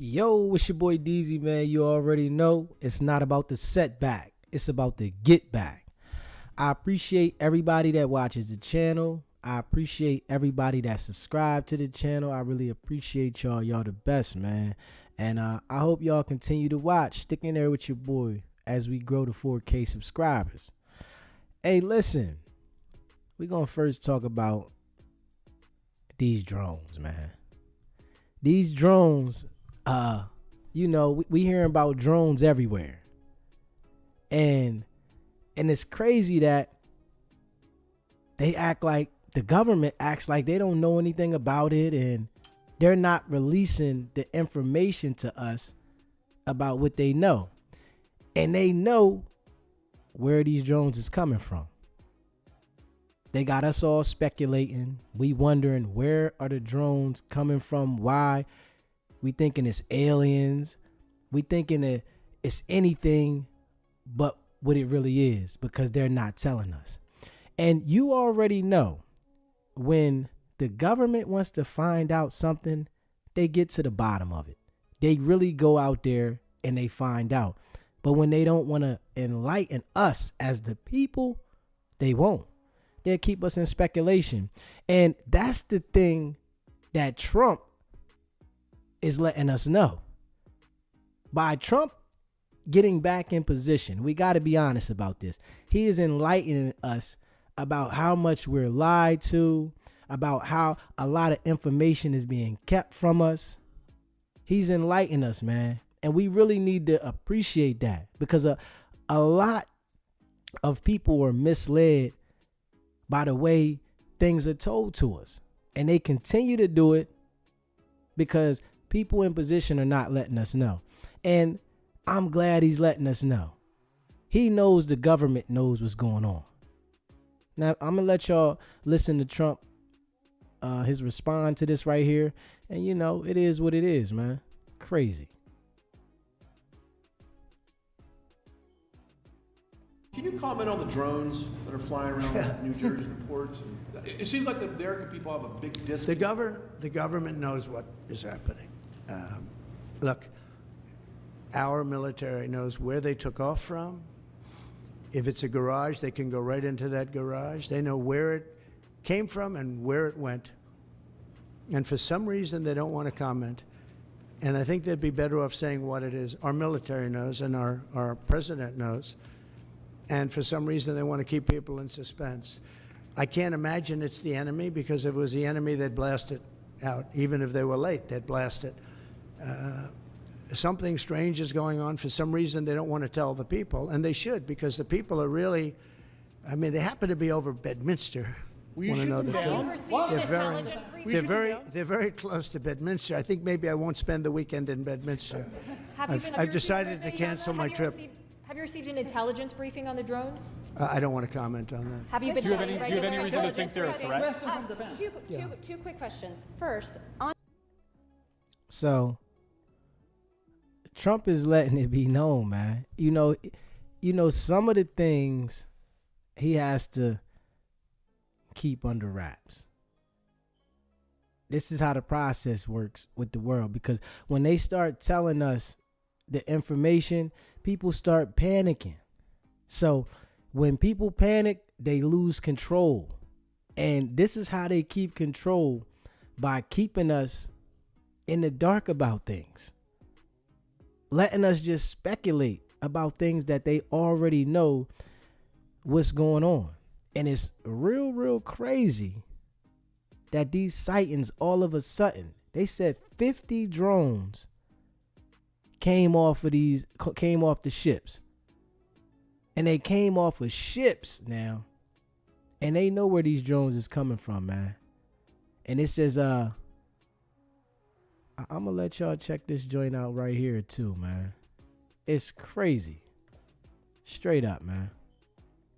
Yo, it's your boy DZ, man. You already know it's not about the setback, it's about the get back. I appreciate everybody that watches the channel. I appreciate everybody that subscribed to the channel. I really appreciate y'all. Y'all the best, man. And I hope y'all continue to watch. Stick in there with your boy as we grow to 4K subscribers. Hey, listen. We're going to first talk about these drones, man. These drones, we hearing about drones everywhere. And it's crazy that they act like the government acts like they don't know anything about it, and they're not releasing the information to us about what they know. And they know where these drones is coming from. They got us all speculating. We wondering, where are the drones coming from? Why? We thinking it's aliens. We thinking that it's anything but what it really is, because they're not telling us. And you already know, when the government wants to find out something, they get to the bottom of it. They really go out there and they find out. But when they don't want to enlighten us as the people, they won't. They'll keep us in speculation. And that's the thing that Trump is letting us know. By Trump getting back in position, we got to be honest about this. He is enlightening us about how much we're lied to, about how a lot of information is being kept from us. He's enlightening us, man. And we really need to appreciate that, because a lot of people are misled by the way things are told to us. And they continue to do it because people in position are not letting us know. And I'm glad he's letting us know. He knows the government knows what's going on. Now, I'm going to let y'all listen to Trump, his respond to this right here. And, it is what it is, man. Crazy. Can you comment on the drones that are flying around New Jersey ports? It seems like the American people have a big disconnect. The government knows what is happening. Look, our military knows where they took off from. If it's a garage, they can go right into that garage. They know where it came from and where it went. And for some reason, they don't want to comment. And I think they'd be better off saying what it is. Our military knows, and our president knows. And for some reason, they want to keep people in suspense. I can't imagine it's the enemy, because if it was the enemy, they'd blast it out. Even if they were late, they'd blast it. Something strange is going on. For some reason, they don't want to tell the people, and they should, because the people are really, they happen to be over Bedminster. Will you shoot them down? They're very close to Bedminster. I think maybe I won't spend the weekend in Bedminster. I've decided to cancel my trip. Have you received an intelligence briefing on the drones? I don't want to comment on that. Have you been? Do you have any reason to think they're a threat? Two quick questions. First, on. So Trump is letting it be known, man. Some of the things he has to keep under wraps. This is how the process works with the world, because when they start telling us the information, people start panicking. So when people panic, they lose control. And this is how they keep control, by keeping us in the dark about things. Letting us just speculate about things that they already know what's going on. And it's real crazy that these sightings, all of a sudden, they said 50 drones came off the ships. And they came off of ships now. And they know where these drones is coming from, man. And it says, I'm gonna let y'all check this joint out right here too, man. It's crazy. Straight up, man.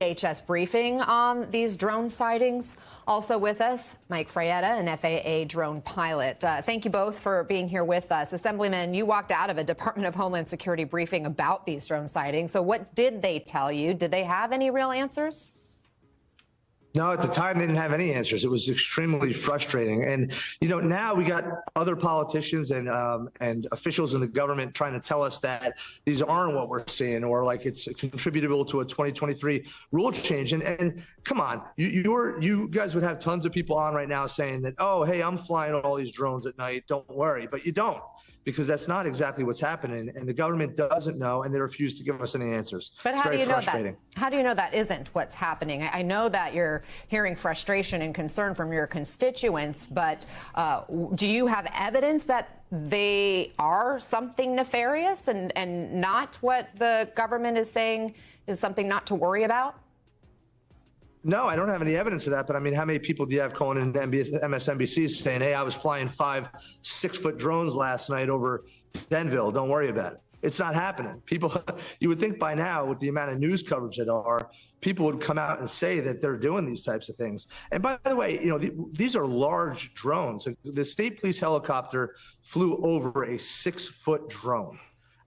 HS briefing on these drone sightings. Also with us, Mike Fraietta, an FAA drone pilot. Thank you both for being here with us. Assemblyman, you walked out of a Department of Homeland Security briefing about these drone sightings. So what did they tell you? Did they have any real answers? No, at the time they didn't have any answers. It was extremely frustrating. And, you know, now we got other politicians and officials in the government trying to tell us that these aren't what we're seeing, or like it's contributable to a 2023 rule change. And come on, you guys would have tons of people on right now saying that, oh, hey, I'm flying all these drones at night, don't worry. But you don't, because that's not exactly what's happening. And the government doesn't know, and they refuse to give us any answers. But it's how do you know frustrating. that? How do you know that isn't what's happening? I know that you're hearing frustration and concern from your constituents, but do you have evidence that they are something nefarious and not what the government is saying is something not to worry about? No, I don't have any evidence of that. But I mean, how many people do you have calling into MSNBC saying, hey, I was flying 5 6-foot drones last night over Denville. Don't worry about it. It's not happening. People, you would think by now, with the amount of news coverage that are, people would come out and say that they're doing these types of things. And by the way, you know, these are large drones. The state police helicopter flew over a 6-foot drone.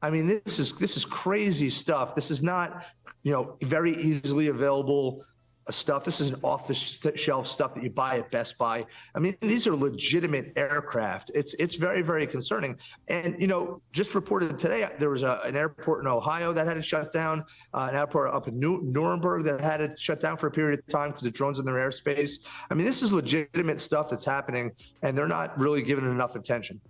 I mean, this is crazy stuff. This is not, you know, very easily available stuff. This isn't off-the-shelf stuff that you buy at Best Buy. I mean, these are legitimate aircraft. It's very, very concerning. And, you know, just reported today, there was an airport in Ohio that had to shut down, an airport up in Nuremberg that had to shut down for a period of time because the drones in their airspace. I mean, this is legitimate stuff that's happening, and they're not really giving it enough attention.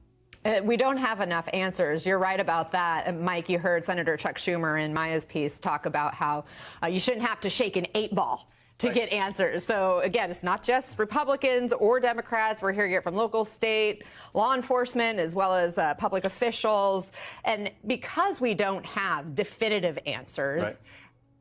We don't have enough answers. You're right about that. Mike, you heard Senator Chuck Schumer in Maya's piece talk about how you shouldn't have to shake an 8-ball to get answers. So again, it's not just Republicans or Democrats. We're hearing it from local, state, law enforcement, as well as public officials. And because we don't have definitive answers,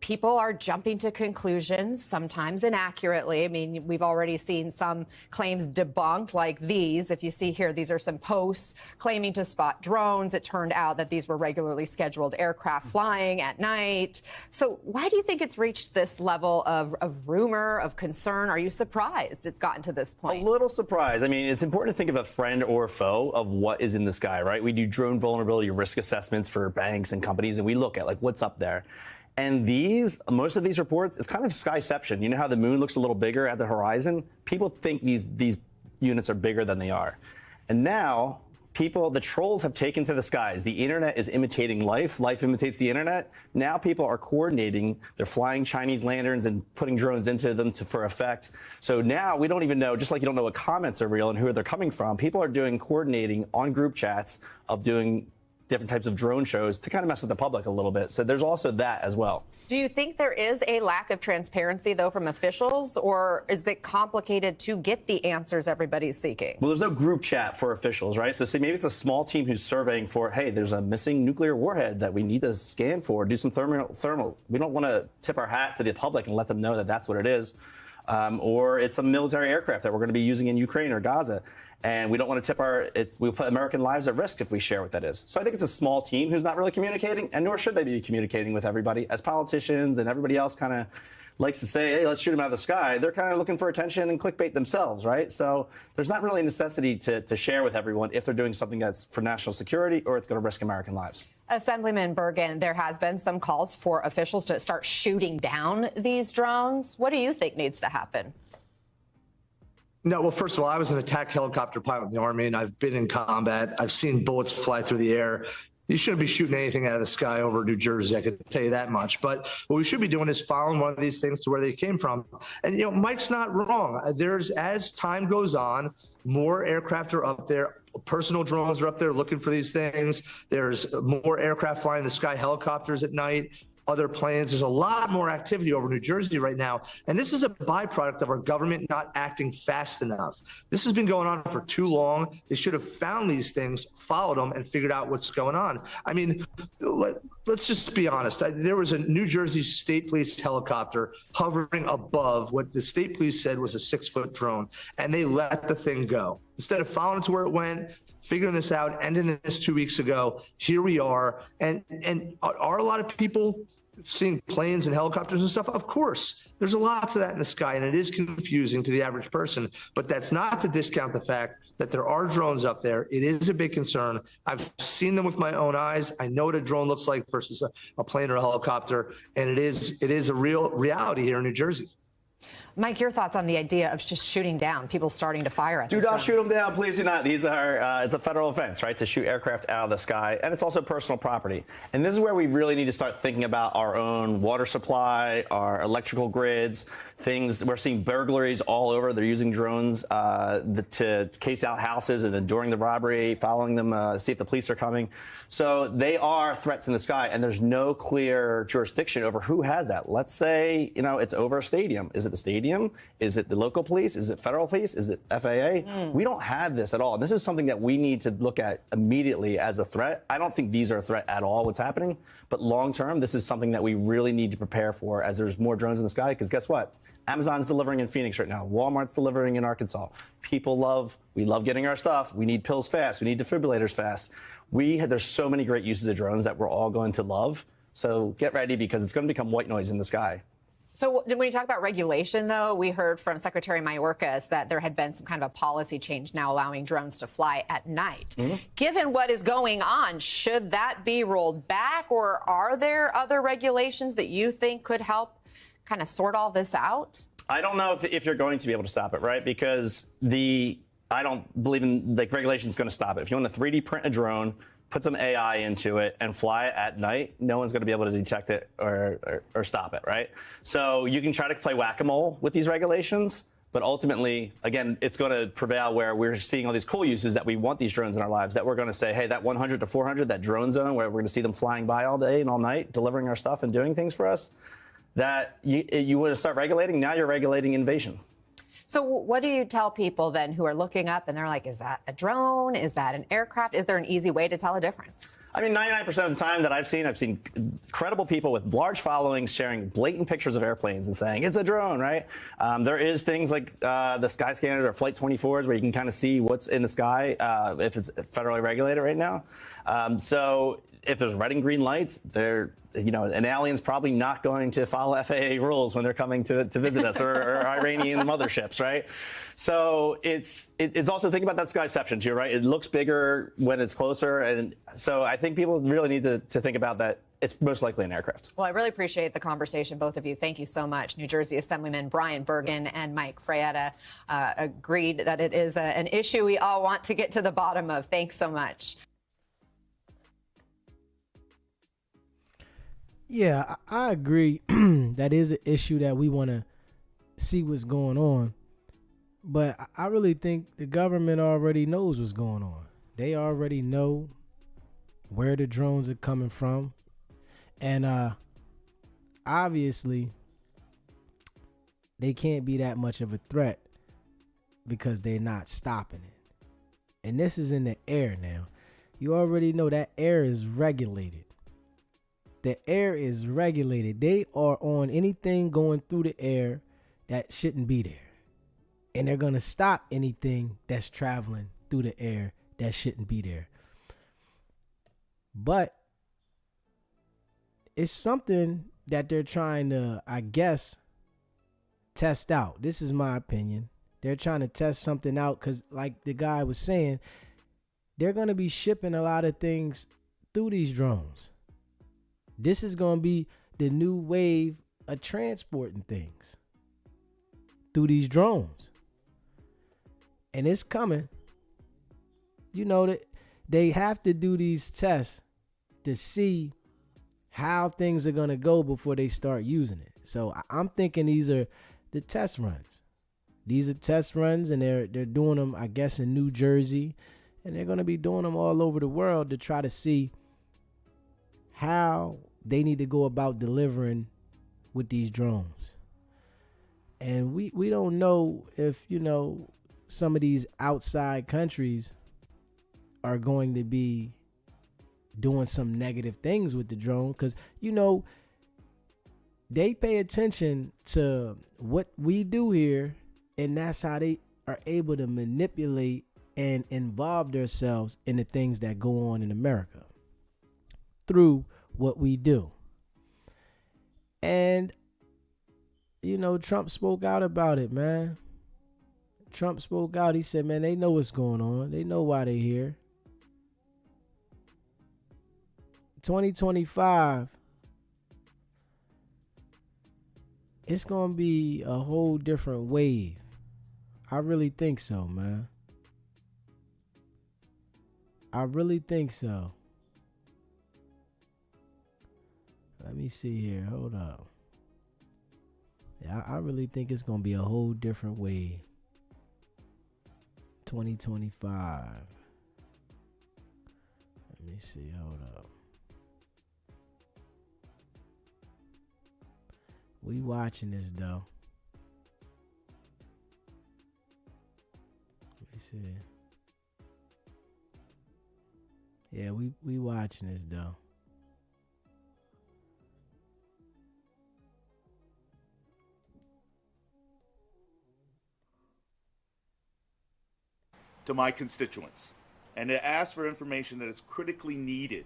people are jumping to conclusions, sometimes inaccurately. I mean, we've already seen some claims debunked, like these. If you see here, these are some posts claiming to spot drones. It turned out that these were regularly scheduled aircraft flying at night. So why do you think it's reached this level of rumor, of concern? Are you surprised it's gotten to this point? A little surprised. I mean, it's important to think of a friend or foe of what is in the sky, right? We do drone vulnerability risk assessments for banks and companies, and we look at, like, what's up there. And most of these reports, it's kind of skyception. You know how the moon looks a little bigger at the horizon? People think these units are bigger than they are. And now, the trolls have taken to the skies. The internet is imitating life. Life imitates the internet. Now people are coordinating. They're flying Chinese lanterns and putting drones into them for effect. So now we don't even know, just like you don't know what comments are real and who they're coming from, people are coordinating on group chats of doing different types of drone shows to kind of mess with the public a little bit. So there's also that as well. Do you think there is a lack of transparency, though, from officials, or is it complicated to get the answers everybody's seeking? Well, there's no group chat for officials, right? So say maybe it's a small team who's surveying for, hey, there's a missing nuclear warhead that we need to scan for, do some thermal. We don't want to tip our hat to the public and let them know that that's what it is. Or it's a military aircraft that we're going to be using in Ukraine or Gaza. And we don't want to tip we'll put American lives at risk if we share what that is. So I think it's a small team who's not really communicating, and nor should they be communicating with everybody. As politicians and everybody else kind of likes to say, hey, let's shoot them out of the sky, they're kind of looking for attention and clickbait themselves, right? So there's not really a necessity to share with everyone if they're doing something that's for national security or it's going to risk American lives. Assemblyman Bergen, there has been some calls for officials to start shooting down these drones. What do you think needs to happen? No, well, first of all, I was an attack helicopter pilot in the Army, and I've been in combat. I've seen bullets fly through the air. You shouldn't be shooting anything out of the sky over New Jersey, I could tell you that much. But what we should be doing is following one of these things to where they came from. And, you know, Mike's not wrong. As time goes on, more aircraft are up there. Personal drones are up there looking for these things. There's more aircraft flying in the sky, helicopters at night, other planes. There's a lot more activity over New Jersey right now. And this is a byproduct of our government not acting fast enough. This has been going on for too long. They should have found these things, followed them, and figured out what's going on. I mean, let's just be honest. There was a New Jersey State Police helicopter hovering above what the state police said was a 6-foot drone, and they let the thing go. Instead of following it to where it went, figuring this out, ending this 2 weeks ago, here we are. And are a lot of people seeing planes and helicopters and stuff? Of course. There's lots of that in the sky, and it is confusing to the average person. But that's not to discount the fact that there are drones up there. It is a big concern. I've seen them with my own eyes. I know what a drone looks like versus a plane or a helicopter, and it is a real reality here in New Jersey. Mike, your thoughts on the idea of just shooting down people starting to fire at Do these not drones? shoot them down, please do not. These are, it's a federal offense, right, to shoot aircraft out of the sky, and it's also personal property. And this is where we really need to start thinking about our own water supply, our electrical grids, things. We're seeing burglaries all over. They're using drones to case out houses, and then during the robbery, following them, see if the police are coming. So they are threats in the sky, and there's no clear jurisdiction over who has that. Let's say, it's over a stadium. Is it the stadium? Is it the local police? Is it federal police? Is it FAA? We don't have this at all. And this is something that we need to look at immediately as a threat. I don't think these are a threat at all, what's happening. But long term, this is something that we really need to prepare for as there's more drones in the sky. Because guess what? Amazon's delivering in Phoenix right now. Walmart's delivering in Arkansas. We love getting our stuff. We need pills fast. We need defibrillators fast. There's so many great uses of drones that we're all going to love. So get ready, because it's going to become white noise in the sky. So when you talk about regulation, though, we heard from Secretary Mayorkas that there had been some kind of a policy change now allowing drones to fly at night. Given what is going on, should that be rolled back, or are there other regulations that you think could help kind of sort all this out? I don't know if you're going to be able to stop it, right? Because I don't believe in regulation's going to stop it. If you want to 3D print a drone, put some AI into it, and fly it at night, no one's going to be able to detect it or stop it, right? So you can try to play whack-a-mole with these regulations, but ultimately, again, it's going to prevail where we're seeing all these cool uses that we want these drones in our lives, that we're going to say, hey, that 100 to 400, that drone zone where we're going to see them flying by all day and all night, delivering our stuff and doing things for us, that you want to start regulating. Now you're regulating invasion. So what do you tell people then who are looking up and they're like, is that a drone? Is that an aircraft? Is there an easy way to tell a difference? I mean, 99% of the time that I've seen credible people with large followings sharing blatant pictures of airplanes and saying it's a drone, right? There is things like the sky scanners or Flight 24s where you can kind of see what's in the sky if it's federally regulated right now. So if there's red and green lights, an alien's probably not going to follow FAA rules when they're coming to visit us, or Iranian motherships, right? So it's also think about that skyception too, right? It looks bigger when it's closer, and so I think people really need to think about that. It's most likely an aircraft. Well, I really appreciate the conversation, both of you. Thank you so much. New Jersey Assemblyman Brian Bergen and Mike Fraietta agreed that it is an issue we all want to get to the bottom of. Thanks so much. Yeah, I agree. That is an issue that we want to see what's going on. But I really think the government already knows what's going on. They already know where the drones are coming from. And obviously, they can't be that much of a threat because they're not stopping it. And this is in the air now. You already know that air is regulated. The air is regulated. They are on anything going through the air that shouldn't be there. And they're going to stop anything that's traveling through the air that shouldn't be there. But it's something that they're trying to, I guess, test out. This is my opinion. They're trying to test something out because, like the guy was saying, they're going to be shipping a lot of things through these drones. This is going to be the new wave of transporting things through these drones. And it's coming. You know that they have to do these tests to see how things are going to go before they start using it. So I'm thinking these are the test runs. These are test runs, and they're doing them, I guess, in New Jersey. And they're going to be doing them all over the world to try to see how they need to go about delivering with these drones. And we don't know if, some of these outside countries are going to be doing some negative things with the drone, because, they pay attention to what we do here, and that's how they are able to manipulate and involve themselves in the things that go on in America through what we do. And Trump spoke out about it, man. Trump spoke out. He said, man, they know what's going on. They know why they're here. 2025 it's gonna be a whole different wave. I really think so, man. I really think so. Let me see here. Hold up. Yeah, I really think it's gonna be a whole different wave. 2025. Let me see. Hold up. We watching this though. Let me see. Yeah, we watching this though. To my constituents and to ask for information that is critically needed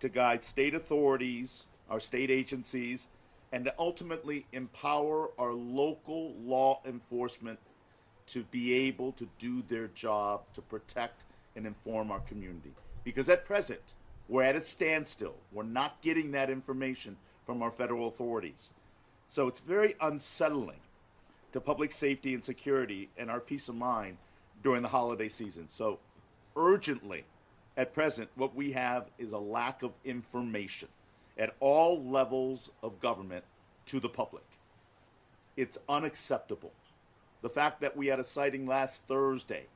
to guide state authorities, our state agencies, and to ultimately empower our local law enforcement to be able to do their job to protect and inform our community. Because at present, we're at a standstill. We're not getting that information from our federal authorities. So it's very unsettling to public safety and security and our peace of mind during the holiday season. So urgently, at present, what we have is a lack of information at all levels of government to the public. It's unacceptable. The fact that we had a sighting last Thursday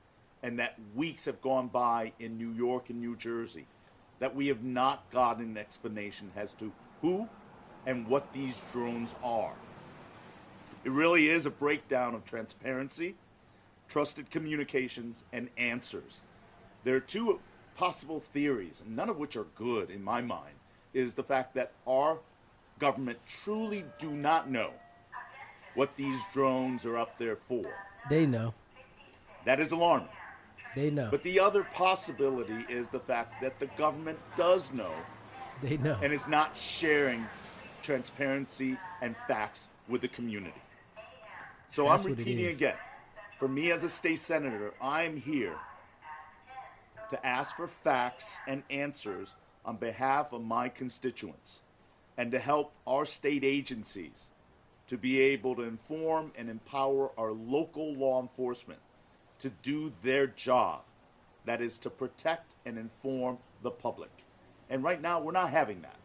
and that weeks have gone by in New York and New Jersey, that we have not gotten an explanation as to who and what these drones are. It really is a breakdown of transparency, trusted communications, and answers. There are two possible theories, none of which are good in my mind, is the fact that our government truly do not know what these drones are up there for. They know. That is alarming. They know. But the other possibility is the fact that the government does know. They know. And is not sharing transparency and facts with the community. So That's I'm what it repeating is. again. For me as a state senator, I'm here to ask for facts and answers on behalf of my constituents and to help our state agencies to be able to inform and empower our local law enforcement to do their job, that is to protect and inform the public. And right now, we're not having that.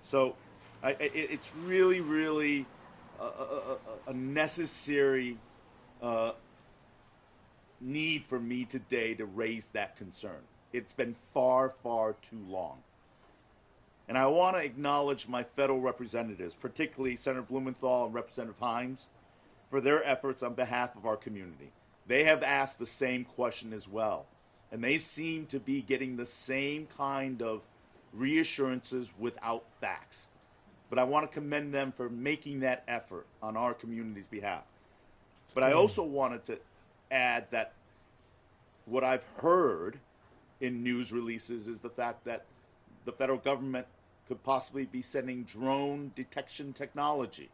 So it's really, really a necessary need for me today to raise that concern. It's been far, far too long. And I want to acknowledge my federal representatives, particularly Senator Blumenthal and Representative Hines, for their efforts on behalf of our community. They have asked the same question as well, and they seem to be getting the same kind of reassurances without facts. But I want to commend them for making that effort on our community's behalf. But I also wanted to add that what I've heard in news releases is the fact that the federal government could possibly be sending drone detection technology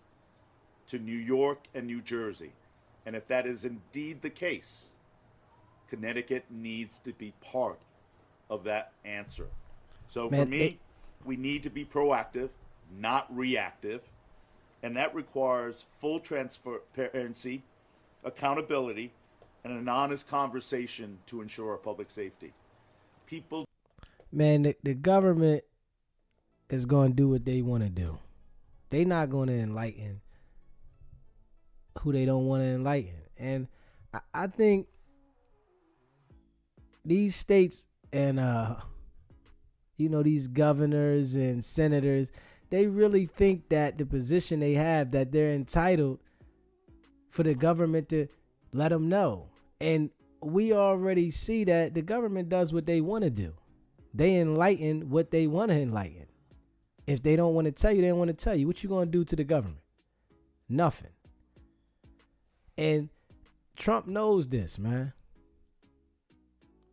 to New York and New Jersey. And if that is indeed the case, Connecticut needs to be part of that answer. So for me, we need to be proactive, not reactive. And that requires full transparency, accountability, and an honest conversation to ensure our public safety. People. Man, the government is going to do what they want to do. They not going to enlighten who they don't want to enlighten. And I think these states and, these governors and senators, they really think that the position they have, that they're entitled for the government to let them know. And we already see that the government does what they want to do. They enlighten what they want to enlighten. If they don't want to tell you, they don't want to tell you. What you going to do to the government? Nothing. And Trump knows this, man.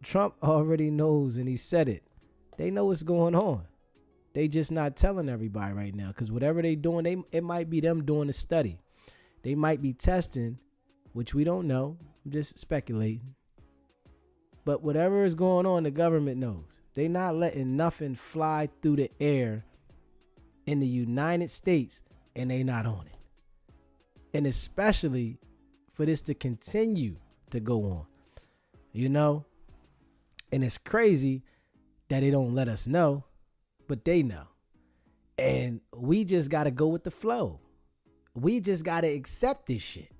Trump already knows, and he said it. They know what's going on. They just not telling everybody right now, because whatever they doing, it might be them doing a study. They might be testing, which we don't know. I'm just speculating. But whatever is going on, the government knows. They not letting nothing fly through the air in the United States, and they not on it. And especially for this to continue to go on, you know? And it's crazy that they don't let us know, but they know. And we just got to go with the flow. We just got to accept this shit.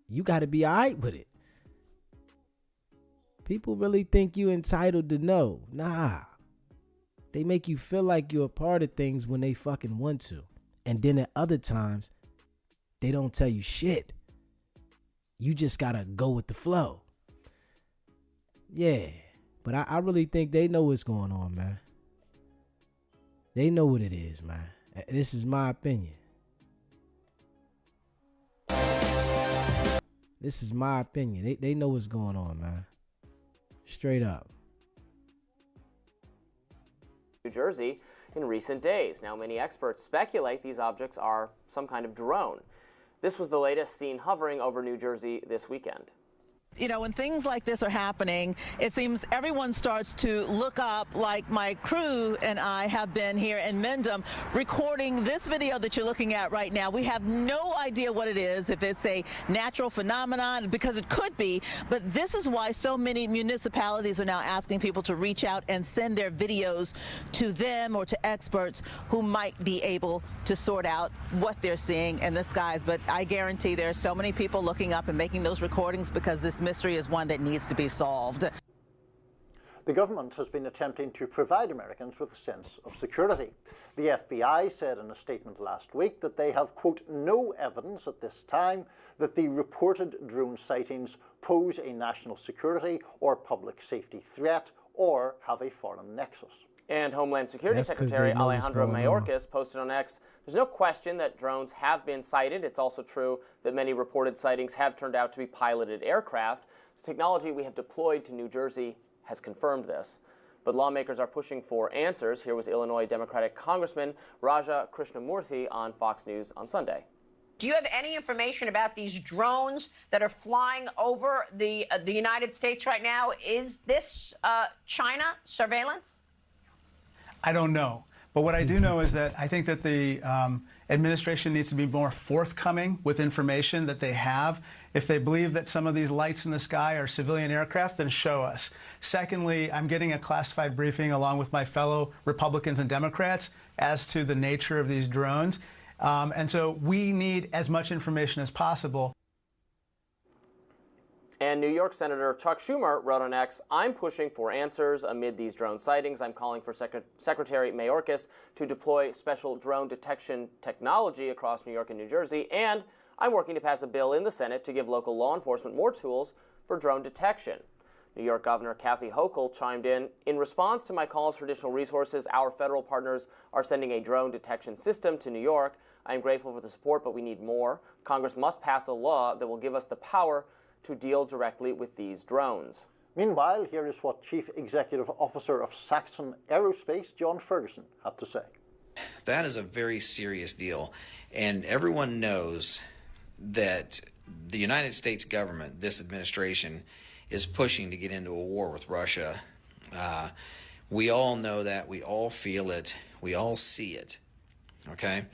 You got to be all right with it. People really think you entitled to know. Nah. They make you feel like you're a part of things when they fucking want to. And then at other times, they don't tell you shit. You just got to go with the flow. Yeah. But I really think they know what's going on, man. They know what it is, man. This is my opinion. This is my opinion. They know what's going on, man. Straight up. New Jersey in recent days. Now, many experts speculate these objects are some kind of drone. This was the latest seen hovering over New Jersey this weekend. You know, when things like this are happening, it seems everyone starts to look up, like my crew and I have been here in Mendham recording this video that you're looking at right now. We have no idea what it is, if it's a natural phenomenon, because it could be, but this is why so many municipalities are now asking people to reach out and send their videos to them or to experts who might be able to sort out what they're seeing in the skies. But I guarantee there are so many people looking up and making those recordings because this mystery is one that needs to be solved. The government has been attempting to provide Americans with a sense of security. The FBI said in a statement last week that they have, quote, no evidence at this time that the reported drone sightings pose a national security or public safety threat or have a foreign nexus. And Homeland Security Secretary Alejandro Mayorkas posted on X, there's no question that drones have been sighted. It's also true that many reported sightings have turned out to be piloted aircraft. The technology we have deployed to New Jersey has confirmed this. But lawmakers are pushing for answers. Here was Illinois Democratic Congressman Raja Krishnamurthy on Fox News on Sunday. Do you have any information about these drones that are flying over the United States right now? Is this China surveillance? I don't know. But what I do know is that I think that the administration needs to be more forthcoming with information that they have. If they believe that some of these lights in the sky are civilian aircraft, then show us. Secondly, I'm getting a classified briefing along with my fellow Republicans and Democrats as to the nature of these drones. And so we need as much information as possible. And New York Senator Chuck Schumer wrote on X, I'm pushing for answers amid these drone sightings. I'm calling for Secretary Mayorkas to deploy special drone detection technology across New York and New Jersey. And I'm working to pass a bill in the Senate to give local law enforcement more tools for drone detection. New York Governor Kathy Hochul chimed in response to my calls for additional resources, our federal partners are sending a drone detection system to New York. I am grateful for the support, but we need more. Congress must pass a law that will give us the power to deal directly with these drones. Meanwhile, here is what Chief Executive Officer of Saxon Aerospace, John Ferguson, had to say. That is a very serious deal, and everyone knows that the United States government, this administration, is pushing to get into a war with Russia. We all know that. We all feel it. We all see it. Okay?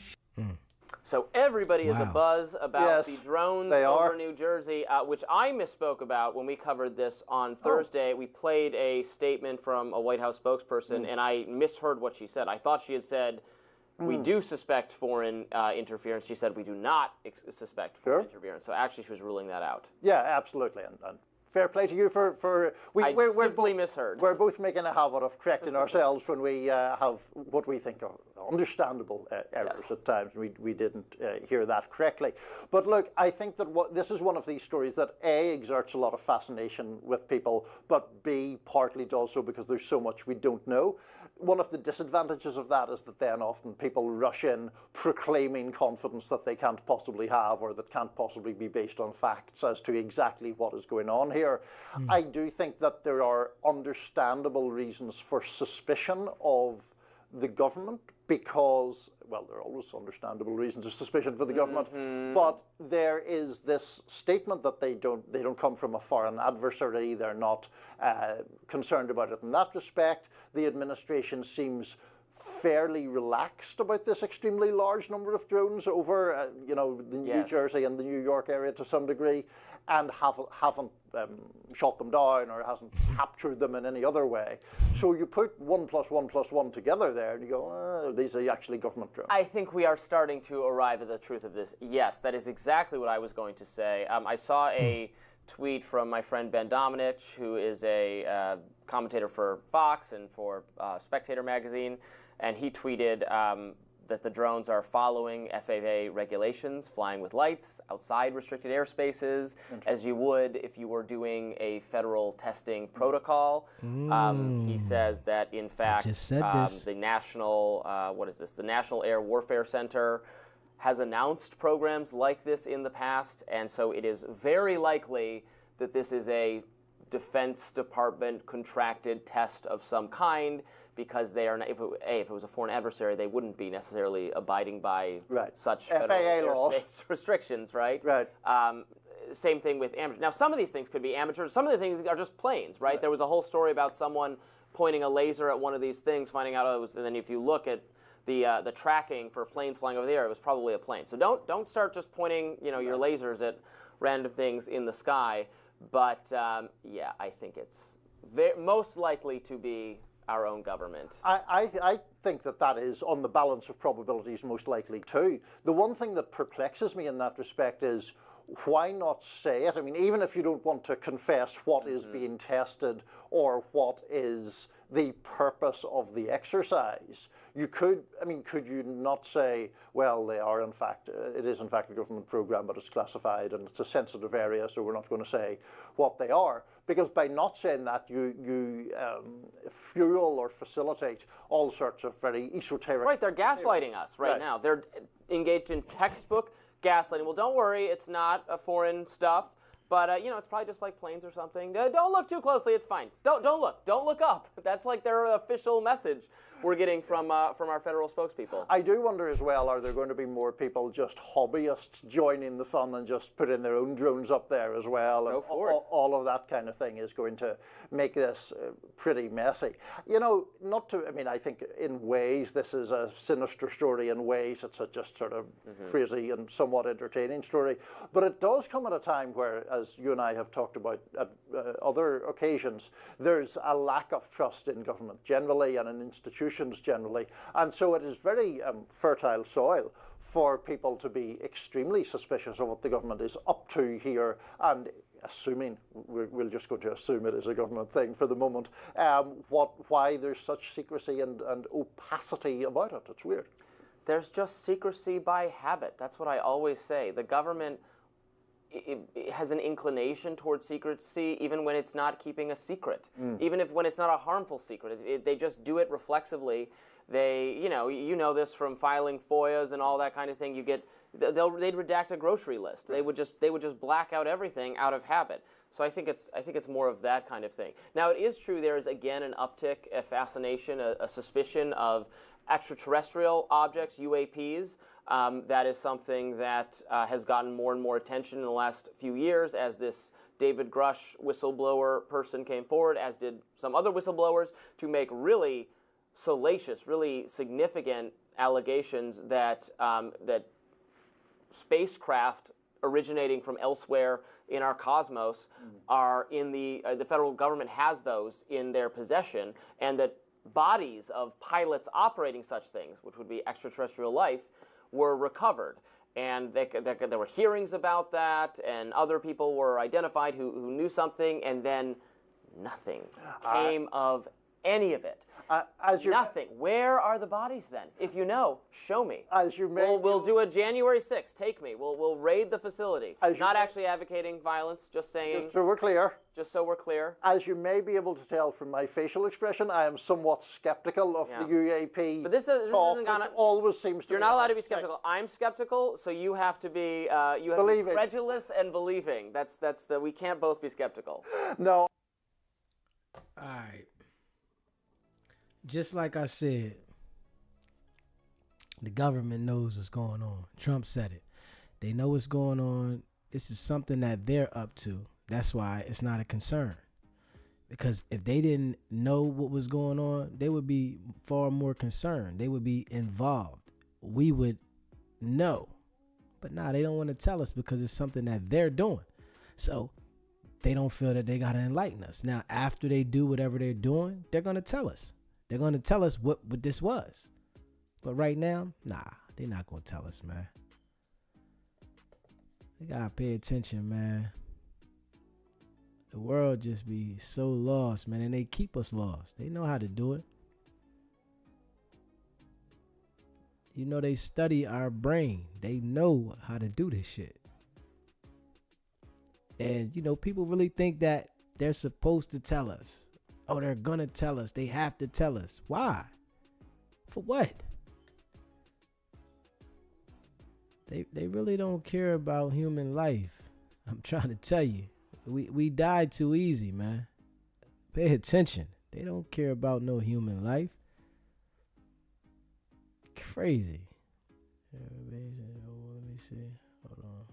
So everybody is abuzz about the drones over New Jersey, which I misspoke about when we covered this on Thursday. We played a statement from a White House spokesperson, and I misheard what she said. I thought she had said, we do suspect foreign interference. She said, we do not suspect foreign interference. So actually, she was ruling that out. Yeah, absolutely. And fair play to you for we're simply misheard. We're both making a habit of correcting ourselves when we have what we think are understandable errors at times. We didn't hear that correctly. But look, I think that this is one of these stories that A, exerts a lot of fascination with people, but B, partly does so because there's so much we don't know. One of the disadvantages of that is that then often people rush in proclaiming confidence that they can't possibly have or that can't possibly be based on facts as to exactly what is going on here. I do think that there are understandable reasons for suspicion of the government because, well, there are always understandable reasons of suspicion for the government, but there is this statement that they don't come from a foreign adversary, they're not concerned about it in that respect. The administration seems fairly relaxed about this extremely large number of drones over, the New Jersey and the New York area to some degree, and haven't shot them down or hasn't captured them in any other way. So you put 1 + 1 + 1 together there, and you go, these are actually government drones. I think we are starting to arrive at the truth of this. Yes, that is exactly what I was going to say. I saw a tweet from my friend Ben Domenech, who is a commentator for Fox and for Spectator magazine, and he tweeted that the drones are following FAA regulations, flying with lights outside restricted airspaces, as you would if you were doing a federal testing protocol. He says that, in fact, the National, the National Air Warfare Center has announced programs like this in the past, and so it is very likely that this is a Defense Department contracted test of some kind, because they are not, if it was a foreign adversary, they wouldn't be necessarily abiding by such federal airspace restrictions, right? Right. Same thing with amateurs. Now, some of these things could be amateurs. Some of the things are just planes, right? There was a whole story about someone pointing a laser at one of these things, finding out it was, and then if you look at the tracking for planes flying over the air, it was probably a plane. So don't start just pointing your lasers at random things in the sky. But yeah, I think it's most likely to be our own government. I think that is, on the balance of probabilities, most likely too. The one thing that perplexes me in that respect is, why not say it? I mean, even if you don't want to confess what is being tested or what is the purpose of the exercise, you could you not say, well, it is in fact a government program, but it's classified and it's a sensitive area, so we're not going to say what they are. Because by not saying that, you fuel or facilitate all sorts of very esoteric... Right, they're gaslighting us right now. They're engaged in textbook gaslighting. Well, don't worry, it's not a foreign stuff, but it's probably just like planes or something. Don't look too closely, it's fine. Don't look up. That's like their official message we're getting from our federal spokespeople. I do wonder as well, are there going to be more people, just hobbyists, joining the fun and just putting their own drones up there as well? And all of that kind of thing is going to make this pretty messy. I think in ways this is a sinister story, in ways it's a just sort of crazy and somewhat entertaining story. But it does come at a time where, as you and I have talked about at other occasions, there's a lack of trust in government generally and in institutions generally, and so it is very fertile soil for people to be extremely suspicious of what the government is up to here, and assuming, we're just going to assume it is a government thing for the moment, why there's such secrecy and opacity about it. It's weird. There's just secrecy by habit. That's what I always say. The government it has an inclination towards secrecy, even when it's not keeping a secret, even when it's not a harmful secret. They just do it reflexively. They, you know this from filing FOIAs and all that kind of thing. They'd redact a grocery list. They would just black out everything out of habit. So I think it's more of that kind of thing. Now, it is true there is again an uptick, a fascination, a suspicion of extraterrestrial objects, UAPs. That is something that has gotten more and more attention in the last few years as this David Grush whistleblower person came forward, as did some other whistleblowers, to make really salacious, really significant allegations that that spacecraft originating from elsewhere in our cosmos are in the federal government has those in their possession, and that bodies of pilots operating such things, which would be extraterrestrial life, were recovered. And there were hearings about that, and other people were identified who knew something, and then nothing came of any of it. Nothing. Where are the bodies then? If you know, show me. We'll do a January 6th. Take me. We'll raid the facility. Not actually advocating violence, just saying. Just so we're clear. Just so we're clear. As you may be able to tell from my facial expression, I am somewhat skeptical of the UAP. But this isn't gonna. Always seems to. You're not allowed to be skeptical. I'm skeptical, so you have to be. You have to be credulous and believing. That's the. We can't both be skeptical. No. All right. Just like I said, the government knows what's going on. Trump said it. They know what's going on. This is something that they're up to. That's why it's not a concern. Because if they didn't know what was going on, they would be far more concerned. They would be involved. We would know. But nah, they don't want to tell us because it's something that they're doing. So they don't feel that they got to enlighten us. Now, after they do whatever they're doing, they're going to tell us. They're going to tell us what this was. But right now, nah, they're not going to tell us, man. They got to pay attention, man. The world just be so lost, man, and they keep us lost. They know how to do it. You know, they study our brain. They know how to do this shit. And, you know, people really think that they're supposed to tell us. Oh, they're going to tell us. They have to tell us. Why? For what? They really don't care about human life. I'm trying to tell you. We died too easy, man. Pay attention. They don't care about no human life. Crazy. Let me see. Hold on.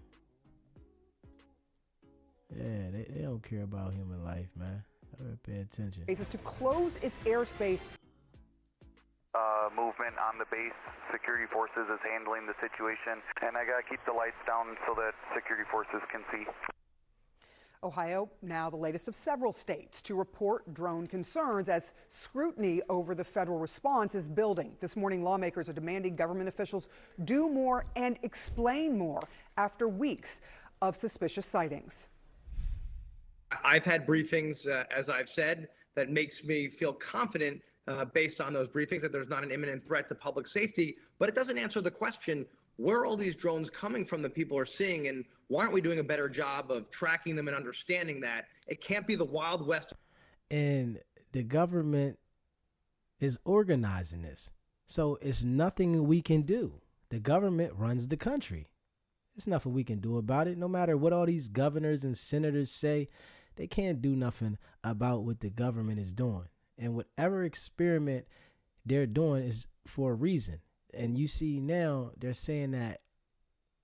Yeah, they don't care about human life, man. I better pay attention. Is to close its airspace. Movement on the base. Security forces is handling the situation, and I gotta keep the lights down so that security forces can see. Ohio, now the latest of several states to report drone concerns as scrutiny over the federal response is building. This morning, lawmakers are demanding government officials do more and explain more after weeks of suspicious sightings. I've had briefings, as I've said, that makes me feel confident based on those briefings that there's not an imminent threat to public safety, but it doesn't answer the question, where are all these drones coming from that people are seeing, and why aren't we doing a better job of tracking them and understanding that? It can't be the Wild West. And the government is organizing this. So it's nothing we can do. The government runs the country. There's nothing we can do about it. No matter what all these governors and senators say, they can't do nothing about what the government is doing. And whatever experiment they're doing is for a reason. And you see now they're saying that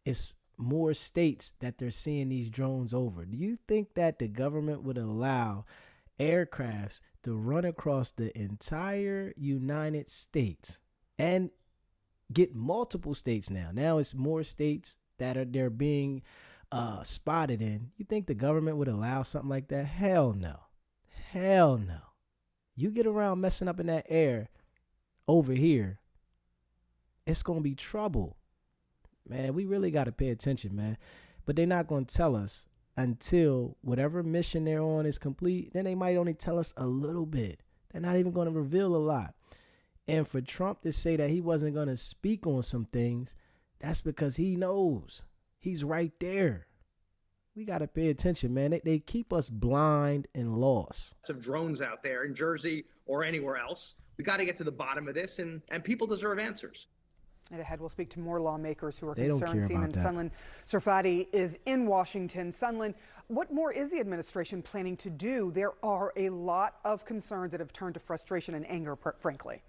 it's more states that they're seeing these drones over. Do you think that the government would allow aircrafts to run across the entire United States and get multiple states now? Now it's more states that they're being spotted in. You think the government would allow something like that? Hell no. Hell no. You get around messing up in that air over here, it's going to be trouble. Man, we really got to pay attention, man. But they're not going to tell us until whatever mission they're on is complete. Then they might only tell us a little bit. They're not even going to reveal a lot. And for Trump to say that he wasn't going to speak on some things, that's because he knows. He's right there. We got to pay attention, man. They keep us blind and lost. Of drones out there in Jersey or anywhere else. We got to get to the bottom of this, and people deserve answers. And ahead, we'll speak to more lawmakers who are They don't concerned. care about Seaman that. Sunland Serfati is in Washington. Sunland, what more is the administration planning to do? There are a lot of concerns that have turned to frustration and anger, frankly.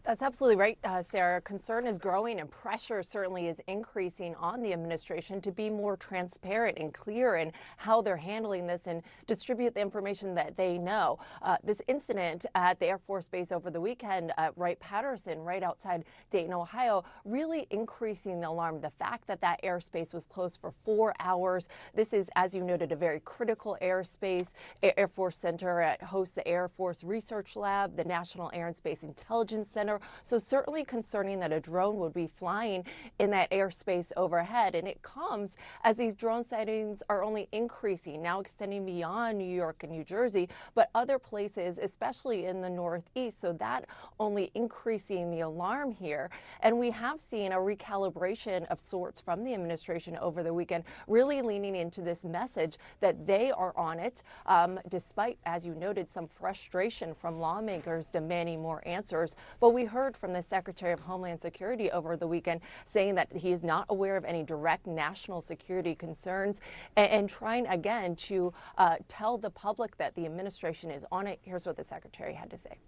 That's absolutely right, Sarah. Concern is growing and pressure certainly is increasing on the administration to be more transparent and clear in how they're handling this and distribute the information that they know. This incident at the Air Force Base over the weekend at Wright-Patterson, right outside Dayton, Ohio, really increasing the alarm. The fact that that airspace was closed for 4 hours. This is, as you noted, a very critical airspace. Air Force Center hosts the Air Force Research Lab, the National Air and Space Intelligence Center. So certainly concerning that a drone would be flying in that airspace overhead. And it comes as these drone sightings are only increasing, now extending beyond New York and New Jersey, but other places, especially in the Northeast. So that only increasing the alarm here. And we have seen a recalibration of sorts from the administration over the weekend, really leaning into this message that they are on it, despite, as you noted, some frustration from lawmakers demanding more answers. But we heard from the Secretary of Homeland Security over the weekend saying that he is not aware of any direct national security concerns and trying again to tell the public that the administration is on it. Here's what the Secretary had to say.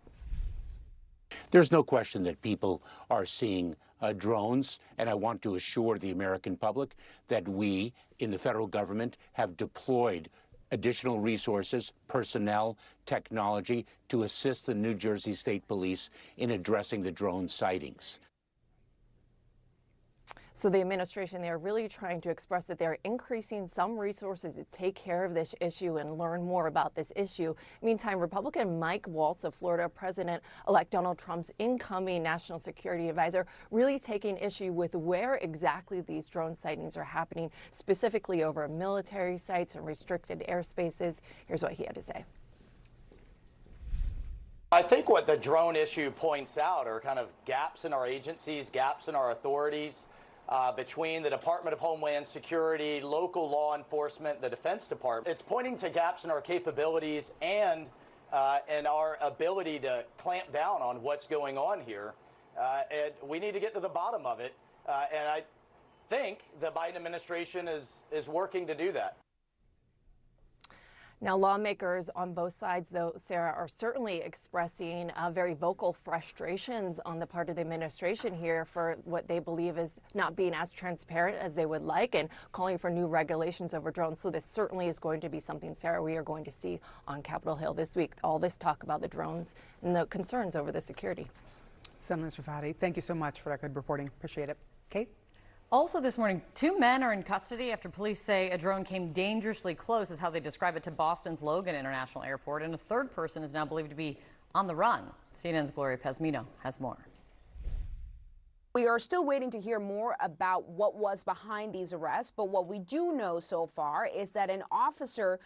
There's no question that people are seeing drones, and I want to assure the American public that we in the federal government have deployed additional resources, personnel, technology to assist the New Jersey State Police in addressing the drone sightings. So the administration, they're really trying to express that they're increasing some resources to take care of this issue and learn more about this issue. Meantime, Republican Mike Waltz of Florida, President-elect Donald Trump's incoming national security advisor, really taking issue with where exactly these drone sightings are happening, specifically over military sites and restricted airspaces. Here's what he had to say. I think what the drone issue points out are kind of gaps in our agencies, gaps in our authorities. Between the Department of Homeland Security, local law enforcement, the Defense Department. It's pointing to gaps in our capabilities and our ability to clamp down on what's going on here. And we need to get to the bottom of it. And I think the Biden administration is working to do that. Now, lawmakers on both sides, though, Sarah, are certainly expressing very vocal frustrations on the part of the administration here for what they believe is not being as transparent as they would like and calling for new regulations over drones. So this certainly is going to be something, Sarah, we are going to see on Capitol Hill this week. All this talk about the drones and the concerns over the security. Senator Sarfati, thank you so much for that good reporting. Appreciate it. Kate? Also this morning, 2 men are in custody after police say a drone came dangerously close, is how they describe it, to Boston's Logan International Airport, and a third person is now believed to be on the run. CNN's Gloria Pezmino has more. We are still waiting to hear more about what was behind these arrests, but what we do know so far is that an officer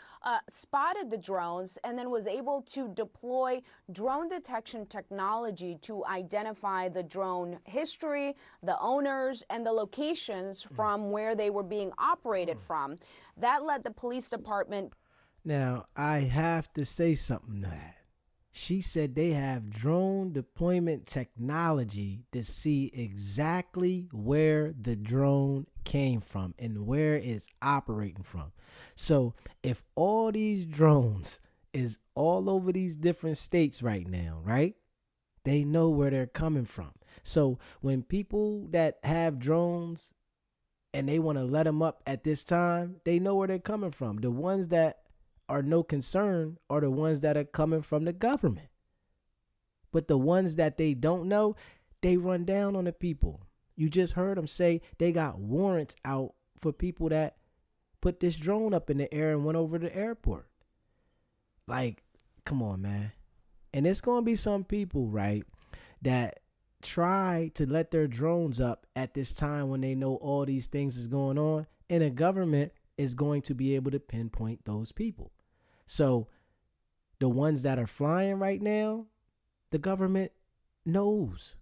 spotted the drones and then was able to deploy drone detection technology to identify the drone history, the owners, and the locations from where they were being operated from. That led the police department. Now, I have to say something to that. She said they have drone deployment technology to see exactly where the drone came from and where it's operating from. So if all these drones is all over these different states right now, right? They know where they're coming from. So when people that have drones and they want to let them up at this time, they know where they're coming from. The ones that are no concern are the ones that are coming from the government. But the ones that they don't know, they run down on the people. You just heard them say they got warrants out for people that put this drone up in the air and went over the airport. Like, come on, man. And it's going to be some people, right, that try to let their drones up at this time when they know all these things is going on, and the government is going to be able to pinpoint those people. So the ones that are flying right now, the government knows.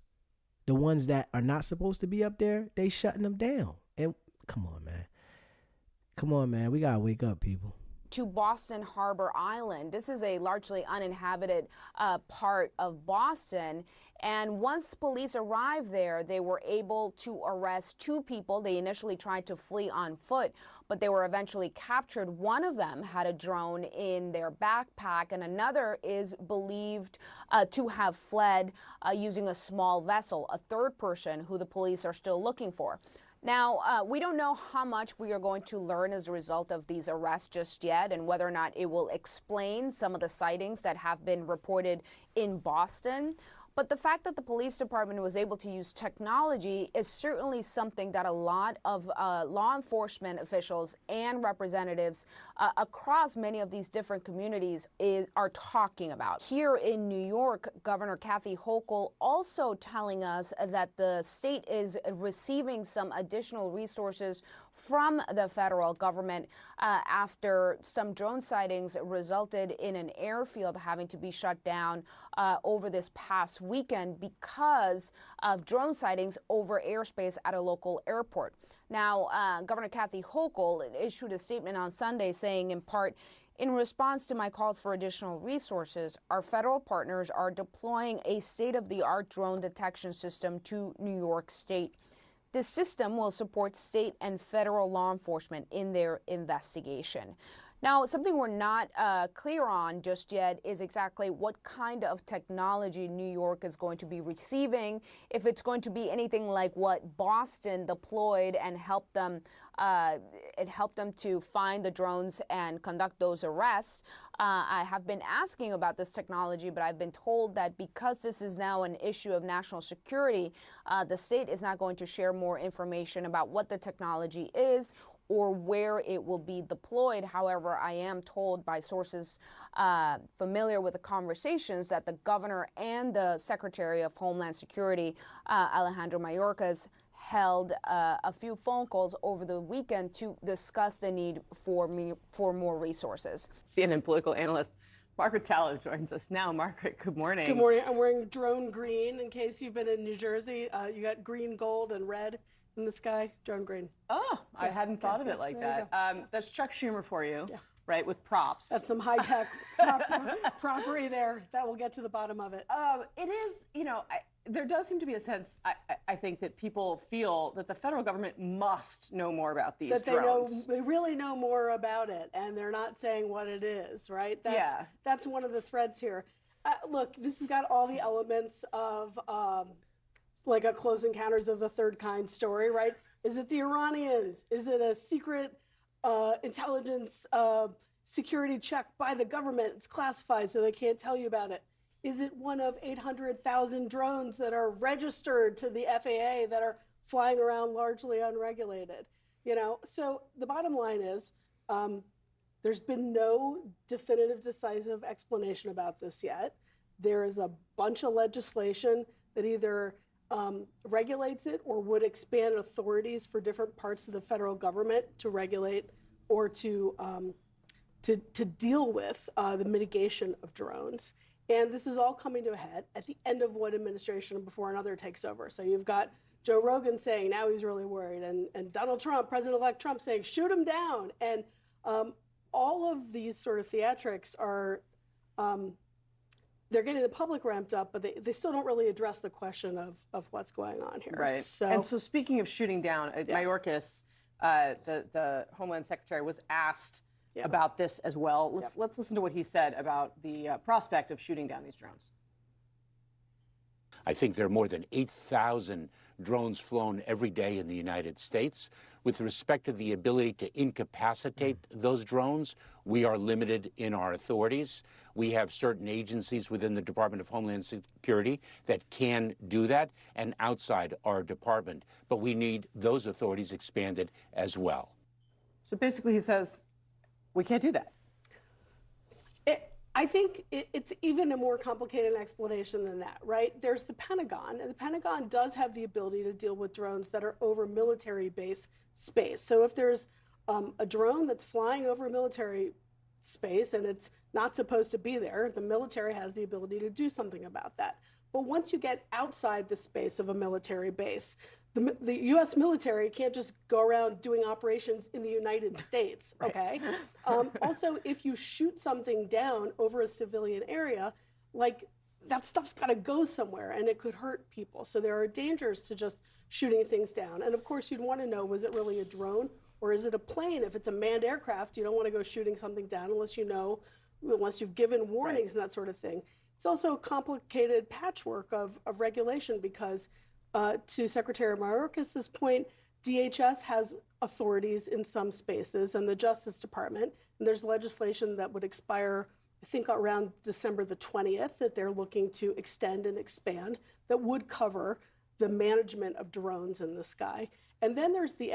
The ones that are not supposed to be up there, they shutting them down. And come on, man. Come on, man. We got to wake up, people. To Boston Harbor Island. This is a largely uninhabited part of Boston. And once police arrived there, they were able to arrest 2 people. They initially tried to flee on foot, but they were eventually captured. One of them had a drone in their backpack, and another is believed to have fled using a small vessel, a third person who the police are still looking for. Now, we don't know how much we are going to learn as a result of these arrests just yet, and whether or not it will explain some of the sightings that have been reported in Boston. But the fact that the police department was able to use technology is certainly something that a lot of law enforcement officials and representatives across many of these different communities are talking about. Here in New York, Governor Kathy Hochul also telling us that the state is receiving some additional resources from the federal government after some drone sightings resulted in an airfield having to be shut down over this past weekend because of drone sightings over airspace at a local airport. Now, Governor Kathy Hochul issued a statement on Sunday saying, in part, in response to my calls for additional resources, our federal partners are deploying a state-of-the-art drone detection system to New York State. This system will support state and federal law enforcement in their investigation. Now, something we're not clear on just yet is exactly what kind of technology New York is going to be receiving, if it's going to be anything like what Boston deployed and helped them to find the drones and conduct those arrests. I have been asking about this technology, but I've been told that because this is now an issue of national security, the state is not going to share more information about what the technology is or where it will be deployed. However, I am told by sources familiar with the conversations that the governor and the Secretary of Homeland Security, Alejandro Mayorkas, held a few phone calls over the weekend to discuss the need for more resources. CNN political analyst Margaret Tallow joins us now. Margaret, good morning. Good morning. I'm wearing drone green in case you've been in New Jersey. You got green, gold, and red in the sky. Drone green. Oh, I hadn't thought of it like that. That's Chuck Schumer for you, right, with props. That's some high-tech property there. That will get to the bottom of it. It is, there does seem to be a sense, I think, that people feel that the federal government must know more about these drones. They really know more about it, and they're not saying what it is, right? That's one of the threads here. Look, this has got all the elements of like a Close Encounters of the Third Kind story, right? Is it the Iranians? Is it a secret intelligence security check by the government? It's classified, so they can't tell you about it. Is it one of 800,000 drones that are registered to the FAA that are flying around largely unregulated? So the bottom line is there's been no definitive, decisive explanation about this yet. There is a bunch of legislation that either regulates it or would expand authorities for different parts of the federal government to regulate or to deal with the mitigation of drones. And this is all coming to a head at the end of one administration before another takes over. So you've got Joe Rogan saying now he's really worried, and Donald Trump, President-elect Trump, saying shoot him down. And all of these sort of theatrics are, they're getting the public ramped up, but they still don't really address the question of what's going on here. Right. And so speaking of shooting down, Mayorkas, the Homeland Secretary, was asked about this as well. Let's listen to what he said about the prospect of shooting down these drones. I think there are more than 8,000 drones flown every day in the United States. With respect to the ability to incapacitate those drones, we are limited in our authorities. We have certain agencies within the Department of Homeland Security that can do that and outside our department. But we need those authorities expanded as well. So basically he says, we can't do that. I think it's even a more complicated explanation than that, right? There's the Pentagon, and the Pentagon does have the ability to deal with drones that are over military base space. So if there's a drone that's flying over military space and it's not supposed to be there, the military has the ability to do something about that. But once you get outside the space of a military base, the U.S. military can't just go around doing operations in the United States, okay? Also, if you shoot something down over a civilian area, like that stuff's got to go somewhere and it could hurt people. So there are dangers to just shooting things down. And of course, you'd want to know, was it really a drone or is it a plane? If it's a manned aircraft, you don't want to go shooting something down unless you've given warnings and that sort of thing. It's also a complicated patchwork of regulation because to Secretary Mayorkas' point, DHS has authorities in some spaces and the Justice Department, and there's legislation that would expire, I think, around December the 20th that they're looking to extend and expand that would cover the management of drones in the sky. And then there's the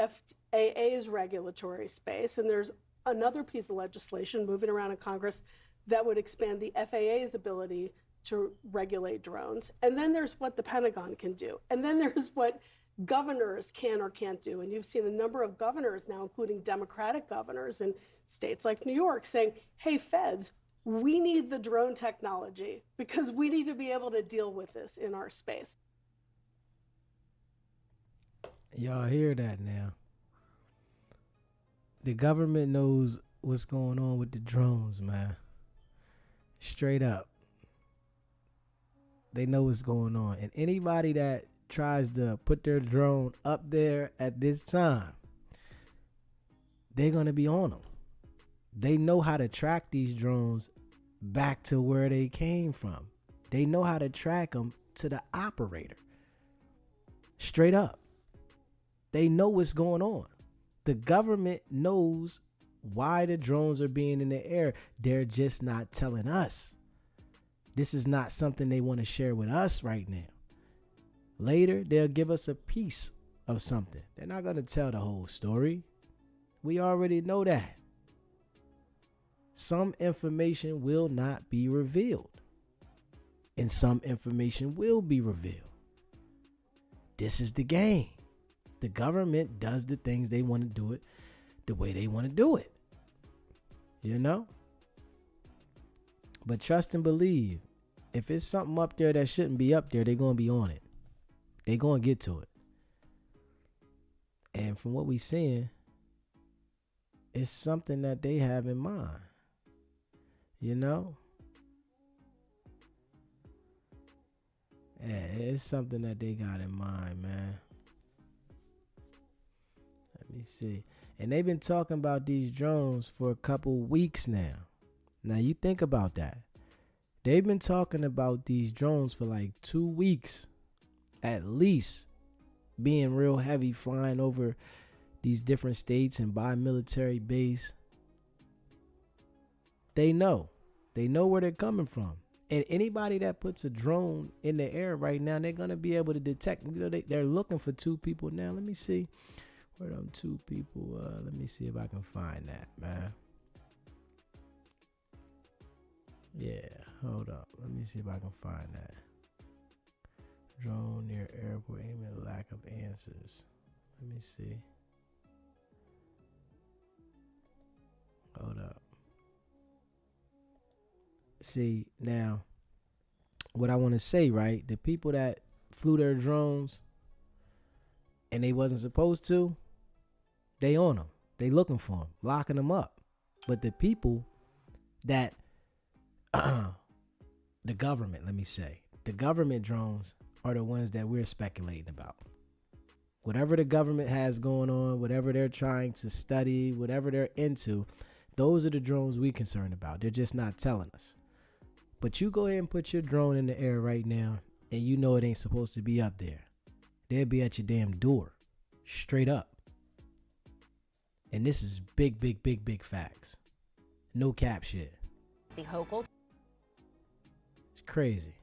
FAA's regulatory space, and there's another piece of legislation moving around in Congress that would expand the FAA's ability to regulate drones. And then there's what the Pentagon can do. And then there's what governors can or can't do. And you've seen a number of governors now, including Democratic governors in states like New York, saying, hey, feds, we need the drone technology because we need to be able to deal with this in our space. Y'all hear that now? The government knows what's going on with the drones, man. Straight up. They know what's going on. And anybody that tries to put their drone up there at this time, they're going to be on them. They know how to track these drones back to where they came from. They know how to track them to the operator. Straight up. They know what's going on. The government knows why the drones are being in the air. They're just not telling us. This is not something they want to share with us right now. Later, they'll give us a piece of something. They're not going to tell the whole story. We already know that. Some information will not be revealed, and some information will be revealed. This is the game. The government does the things they want to do it the way they want to do it. You know? But trust and believe, if it's something up there that shouldn't be up there, they're going to be on it. They're going to get to it. And from what we're seeing, it's something that they have in mind. You know? Yeah, it's something that they got in mind, man. Let me see. And they've been talking about these drones for a couple weeks now. Now you think about that. They've been talking about these drones for like 2 weeks at least, being real heavy, flying over these different states and by military base. They know where they're coming from. And anybody that puts a drone in the air right now, they're going to be able to detect. You know, they're looking for 2 people now. Let me see where them 2 people. Let me see if I can find that, man. Yeah, hold up. Let me see if I can find that. Drone near airport aiming lack of answers. Let me see. Hold up. See, now, what I want to say, right? The people that flew their drones and they wasn't supposed to, they on them. They looking for them, locking them up. But the people that, the government, let me say, the government drones are the ones that we're speculating about. Whatever the government has going on, whatever they're trying to study, whatever they're into, those are the drones we're concerned about. They're just not telling us. But you go ahead and put your drone in the air right now, and you know it ain't supposed to be up there. They'll be at your damn door. Straight up. And this is big, big, big, big facts. No cap shit. The Hochul. It's crazy.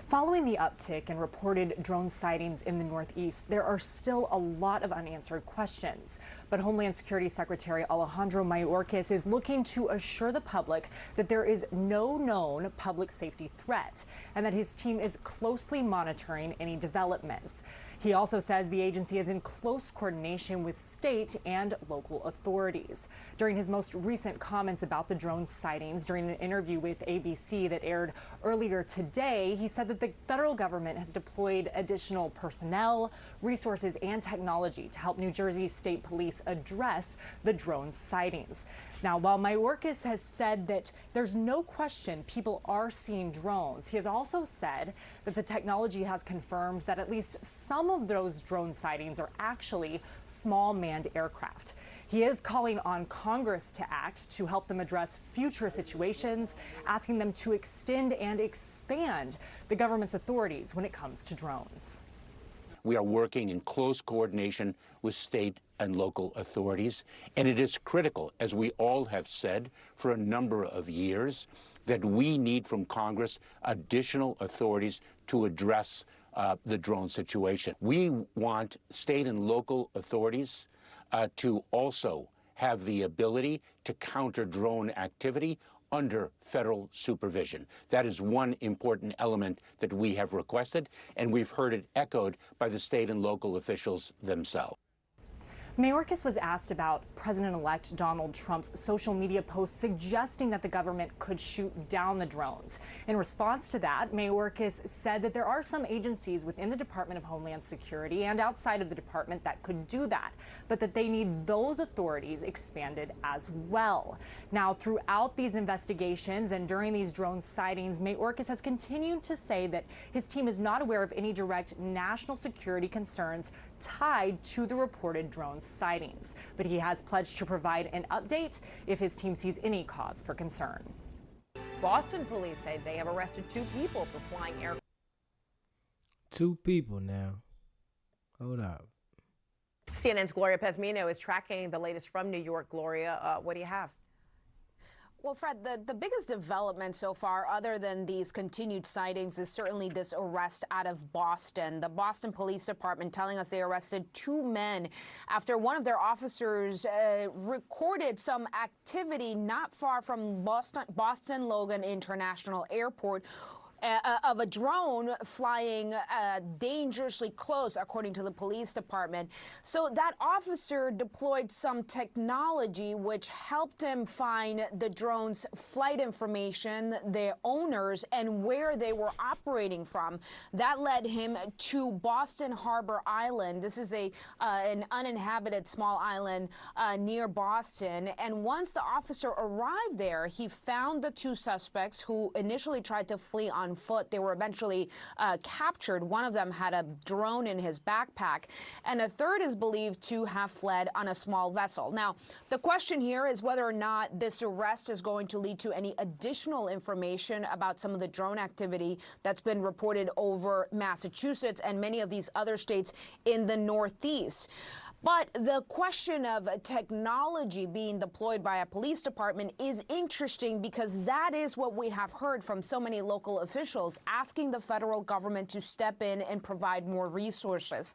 Following the uptick in reported drone sightings in the Northeast, there are still a lot of unanswered questions. But Homeland Security Secretary Alejandro Mayorkas is looking to assure the public that there is no known public safety threat and that his team is closely monitoring any developments. He also says the agency is in close coordination with state and local authorities. During his most recent comments about the drone sightings during an interview with ABC that aired earlier today, he said that the federal government has deployed additional personnel, resources, and technology to help New Jersey State Police address the drone sightings. Now, while Mayorkas has said that there's no question people are seeing drones, he has also said that the technology has confirmed that at least some of those drone sightings are actually small manned aircraft. He is calling on Congress to act to help them address future situations, asking them to extend and expand the government's authorities when it comes to drones. We are working in close coordination with state and local authorities, and it is critical, as we all have said for a number of years, that we need from Congress additional authorities to address the drone situation. We want state and local authorities to also have the ability to counter drone activity under federal supervision. That is one important element that we have requested, and we've heard it echoed by the state and local officials themselves. Mayorkas was asked about President-elect Donald Trump's social media posts suggesting that the government could shoot down the drones. In response to that, Mayorkas said that there are some agencies within the Department of Homeland Security and outside of the department that could do that, but that they need those authorities expanded as well. Now, throughout these investigations and during these drone sightings, Mayorkas has continued to say that his team is not aware of any direct national security concerns tied to the reported drone sightings. But he has pledged to provide an update if his team sees any cause for concern. Boston police say they have arrested 2 people for flying aircraft. 2 people now. Hold up. CNN's Gloria Pezmino is tracking the latest from New York. Gloria, what do you have? Well, Fred, the biggest development so far, other than these continued sightings, is certainly this arrest out of Boston. The Boston Police Department telling us they arrested 2 men after one of their officers recorded some activity not far from Boston Logan International Airport of a drone flying dangerously close, according to the police department. So that officer deployed some technology which helped him find the drone's flight information, their owners, and where they were operating from. That led him to Boston Harbor Island. This is an uninhabited small island near Boston. And once the officer arrived there, he found the 2 suspects who initially tried to flee on foot. They were eventually captured. One of them had a drone in his backpack, and a third is believed to have fled on a small vessel. Now, the question here is whether or not this arrest is going to lead to any additional information about some of the drone activity that's been reported over Massachusetts and many of these other states in the Northeast. But the question of technology being deployed by a police department is interesting because that is what we have heard from so many local officials asking the federal government to step in and provide more resources.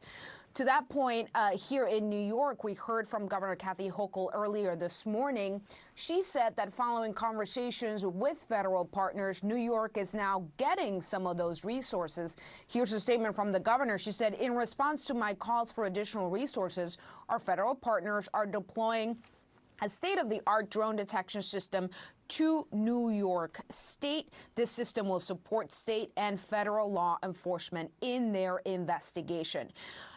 To that point, here in New York, we heard from Governor Kathy Hochul earlier this morning. She said that following conversations with federal partners, New York is now getting some of those resources. Here's a statement from the governor. She said, in response to my calls for additional resources, our federal partners are deploying a state-of-the-art drone detection system to New York State. This system will support state and federal law enforcement in their investigation.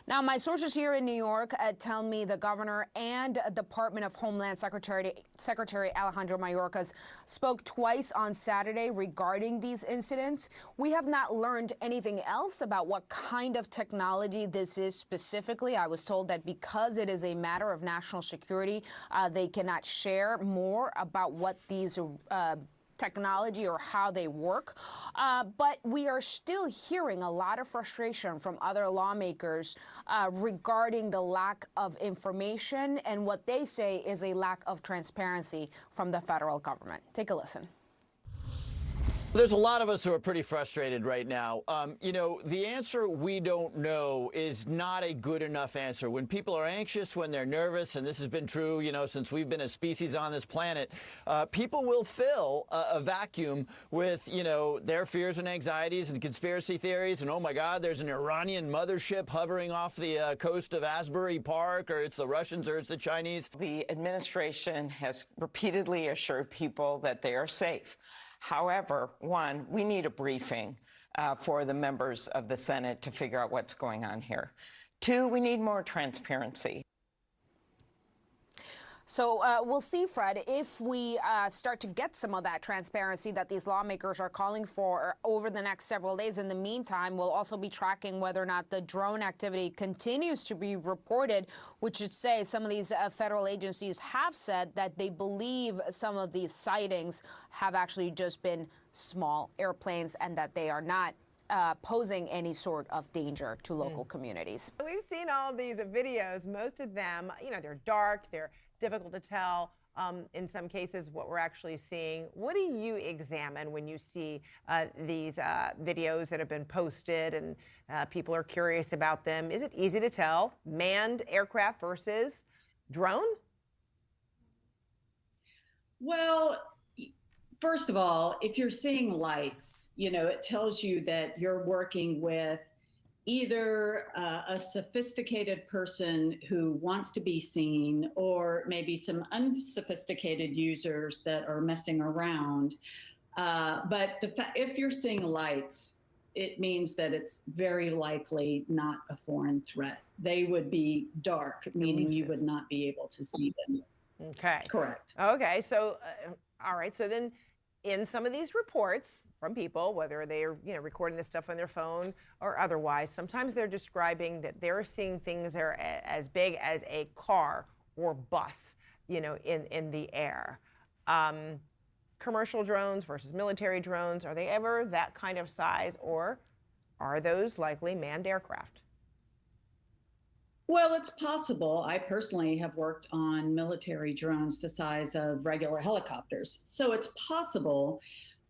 Now, my sources here in New York tell me the governor and Department of Homeland Secretary Alejandro Mayorkas spoke twice on Saturday regarding these incidents. We have not learned anything else about what kind of technology this is specifically. I was told that because it is a matter of national security, they cannot share more about what these technology or how they work. But we are still hearing a lot of frustration from other lawmakers regarding the lack of information and what they say is a lack of transparency from the federal government. Take a listen. There's a lot of us who are pretty frustrated right now. You know, the answer we don't know is not a good enough answer. When people are anxious, when they're nervous, and this has been true, you know, since we've been a species on this planet, people will fill a vacuum with, you know, their fears and anxieties and conspiracy theories. And, oh, my God, there's an Iranian mothership hovering off the coast of Asbury Park, or it's the Russians, or it's the Chinese. The administration has repeatedly assured people that they are safe. However, one, we need a briefing for the members of the Senate to figure out what's going on here. Two, we need more transparency. So we'll see, Fred, if we start to get some of that transparency that these lawmakers are calling for over the next several days. In the meantime, we'll also be tracking whether or not the drone activity continues to be reported, which would say some of these federal agencies have said that they believe some of these sightings have actually just been small airplanes and that they are not posing any sort of danger to local communities. We've seen all of these videos. Most of them, you know, they're dark, they're difficult to tell. In some cases, what we're actually seeing. What do you examine when you see these videos that have been posted and people are curious about them? Is it easy to tell manned aircraft versus drone? Well, first of all, if you're seeing lights, you know, it tells you that you're working with either a sophisticated person who wants to be seen or maybe some unsophisticated users that are messing around. But if you're seeing lights, it means that it's very likely not a foreign threat. They would be dark, meaning you would not be able to see them. Okay. Correct. Okay, so all right, so then in some of these reports, from people, whether they're recording this stuff on their phone or otherwise. Sometimes they're describing that they're seeing things that are as big as a car or bus, in the air. Commercial drones versus military drones, are they ever that kind of size, or are those likely manned aircraft? Well, it's possible. I personally have worked on military drones the size of regular helicopters. So it's possible.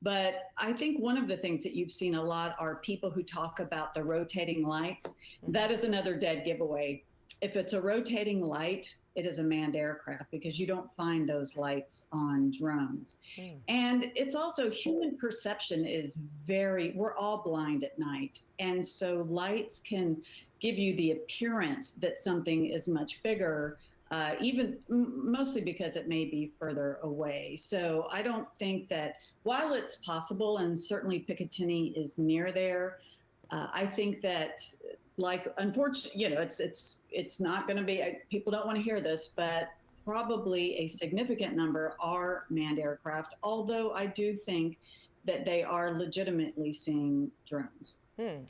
But I think one of the things that you've seen a lot are people who talk about the rotating lights. That is another dead giveaway. If it's a rotating light, it is a manned aircraft, because you don't find those lights on drones. And it's also, human perception is we're all blind at night. And so lights can give you the appearance that something is much bigger, mostly because it may be further away. So I don't think that, while it's possible, and certainly Picatinny is near there, I think that, unfortunately, it's not going to be, people don't want to hear this, but probably a significant number are manned aircraft, although I do think that they are legitimately seeing drones.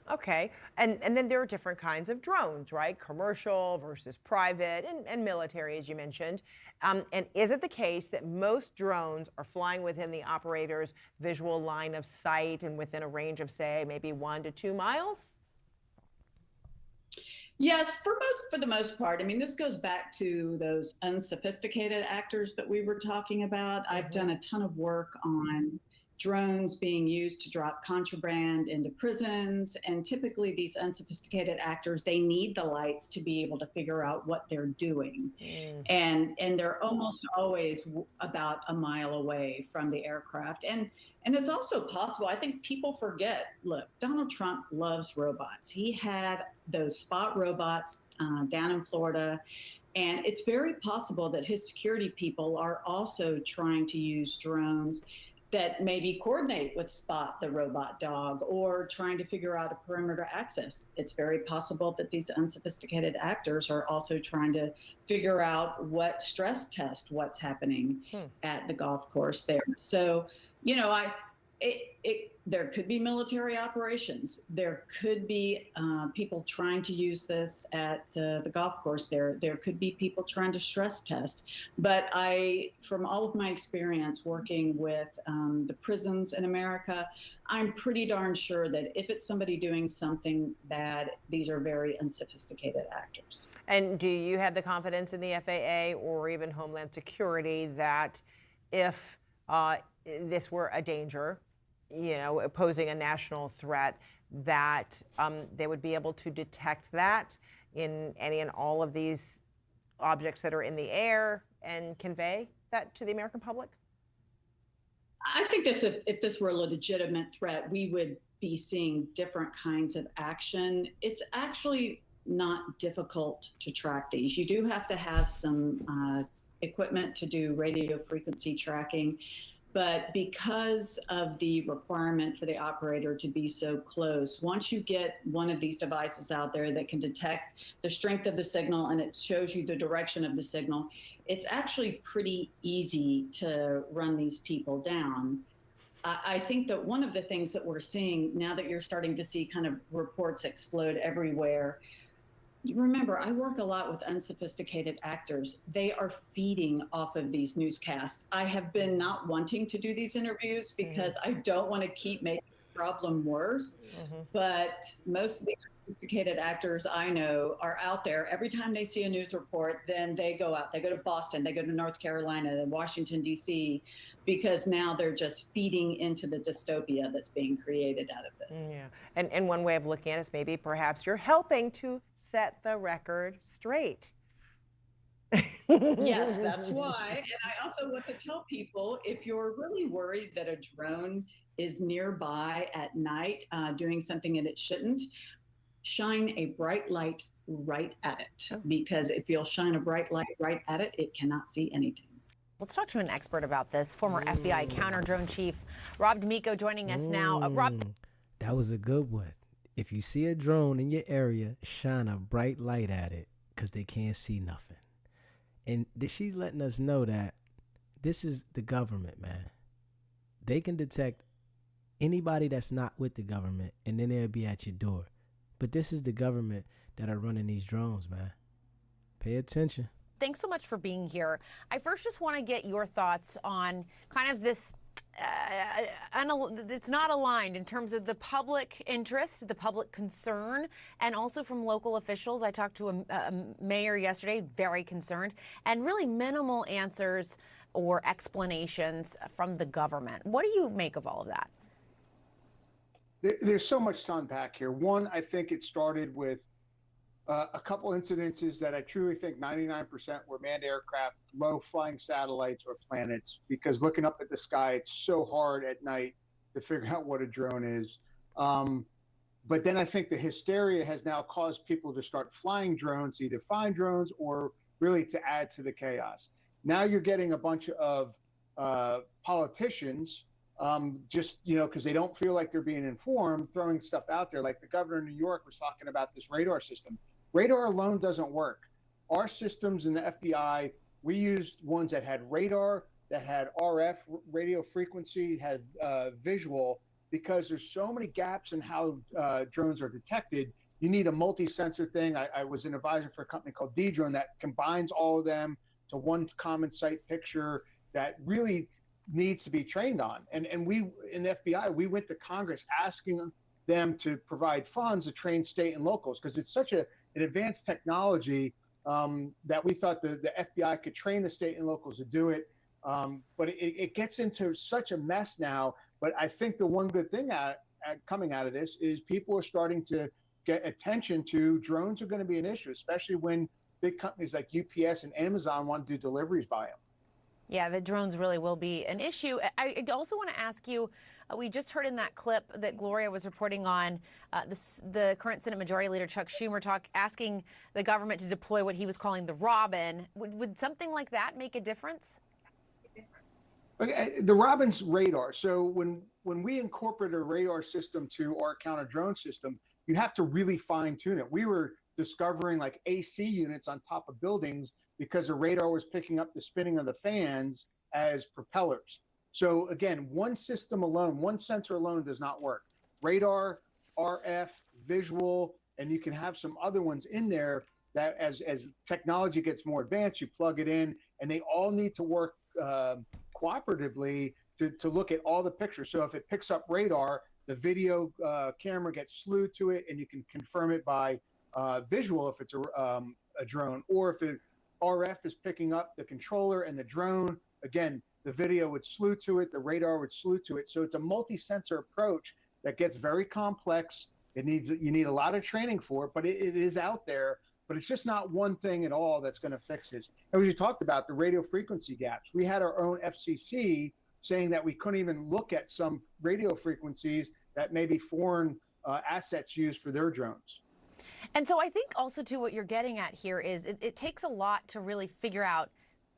Okay. And then there are different kinds of drones, right? Commercial versus private and military, as you mentioned. And is it the case that most drones are flying within the operator's visual line of sight and within a range of, say, maybe 1 to 2 miles? Yes, for the most part. I mean, this goes back to those unsophisticated actors that we were talking about. I've done a ton of work on drones being used to drop contraband into prisons. And typically these unsophisticated actors, they need the lights to be able to figure out what they're doing. And they're almost always about a mile away from the aircraft. And it's also possible, I think people forget, look, Donald Trump loves robots. He had those Spot robots down in Florida. And it's very possible that his security people are also trying to use drones that maybe coordinate with Spot, the robot dog, or trying to figure out a perimeter access. It's very possible that these unsophisticated actors are also trying to figure out what's happening at the golf course there. So, there could be military operations. There could be people trying to use this at the golf course there. There could be people trying to stress test. But from all of my experience working with the prisons in America, I'm pretty darn sure that if it's somebody doing something bad, these are very unsophisticated actors. And do you have the confidence in the FAA or even Homeland Security that if this were a danger, posing a national threat, that they would be able to detect that in any and all of these objects that are in the air and convey that to the American public? I think if this were a legitimate threat, we would be seeing different kinds of action. It's actually not difficult to track these. You do have to have some equipment to do radio frequency tracking. But because of the requirement for the operator to be so close, once you get one of these devices out there that can detect the strength of the signal and it shows you the direction of the signal, it's actually pretty easy to run these people down. I think that one of the things that we're seeing now that you're starting to see kind of reports explode everywhere, you remember, I work a lot with unsophisticated actors. They are feeding off of these newscasts. I have been not wanting to do these interviews because I don't want to keep making the problem worse. But most of the sophisticated actors I know are out there. Every time they see a news report, then they go out. They go to Boston, they go to North Carolina, Washington, D.C., because now they're just feeding into the dystopia that's being created out of this. Yeah. And one way of looking at it is maybe perhaps you're helping to set the record straight. Yes, that's why. And I also want to tell people, if you're really worried that a drone is nearby at night doing something that it shouldn't, shine a bright light right at it. Because if you'll shine a bright light right at it, it cannot see anything. Let's talk to an expert about this. Former FBI counter-drone chief Rob D'Amico joining us now. Rob, that was a good one. If you see a drone in your area, shine a bright light at it because they can't see nothing. And she's letting us know that this is the government, man. They can detect anybody that's not with the government, and then they'll be at your door. But this is the government that are running these drones, man. Pay attention. Thanks so much for being here. I first just want to get your thoughts on kind of this. It's not aligned in terms of the public interest, the public concern, and also from local officials. I talked to a mayor yesterday, very concerned, and really minimal answers or explanations from the government. What do you make of all of that? There's so much to unpack here. One, I think it started with a couple incidences that I truly think 99% were manned aircraft, low-flying satellites, or planets, because looking up at the sky, it's so hard at night to figure out what a drone is. But then I think the hysteria has now caused people to start flying drones, either find drones or really to add to the chaos. Now you're getting a bunch of politicians, just, because they don't feel like they're being informed, throwing stuff out there. Like the governor of New York was talking about this radar system. Radar alone doesn't work. Our systems in the FBI, we used ones that had radar, that had RF, radio frequency, had visual, because there's so many gaps in how drones are detected. You need a multi-sensor thing. I was an advisor for a company called Dedrone that combines all of them to one common site picture that really needs to be trained on. And we, in the FBI, we went to Congress asking them to provide funds to train state and locals, because it's such an advanced technology that we thought the FBI could train the state and locals to do it. But it gets into such a mess now. But I think the one good thing coming out of this is people are starting to get attention to drones are going to be an issue, especially when big companies like UPS and Amazon want to do deliveries by them. Yeah, the drones really will be an issue. I also want to ask you, we just heard in that clip that Gloria was reporting on the current Senate Majority Leader Chuck Schumer asking the government to deploy what he was calling the Robin. Would something like that make a difference? Okay, the Robin's radar. So when we incorporate a radar system to our counter drone system, you have to really fine tune it. We were discovering like AC units on top of buildings because the radar was picking up the spinning of the fans as propellers. So again, one system alone, one sensor alone does not work. Radar, RF, visual, and you can have some other ones in there that as technology gets more advanced, you plug it in, and they all need to work cooperatively to look at all the pictures. So if it picks up radar, the video camera gets slewed to it, and you can confirm it by visual if it's a drone, or if it RF is picking up the controller and the drone, again, the video would slew to it, the radar would slew to it. So it's a multi-sensor approach that gets very complex. You need a lot of training for it, but it is out there. But it's just not one thing at all that's going to fix this. And we talked about the radio frequency gaps. We had our own FCC saying that we couldn't even look at some radio frequencies that maybe foreign assets use for their drones. And so I think also, too, what you're getting at here is it takes a lot to really figure out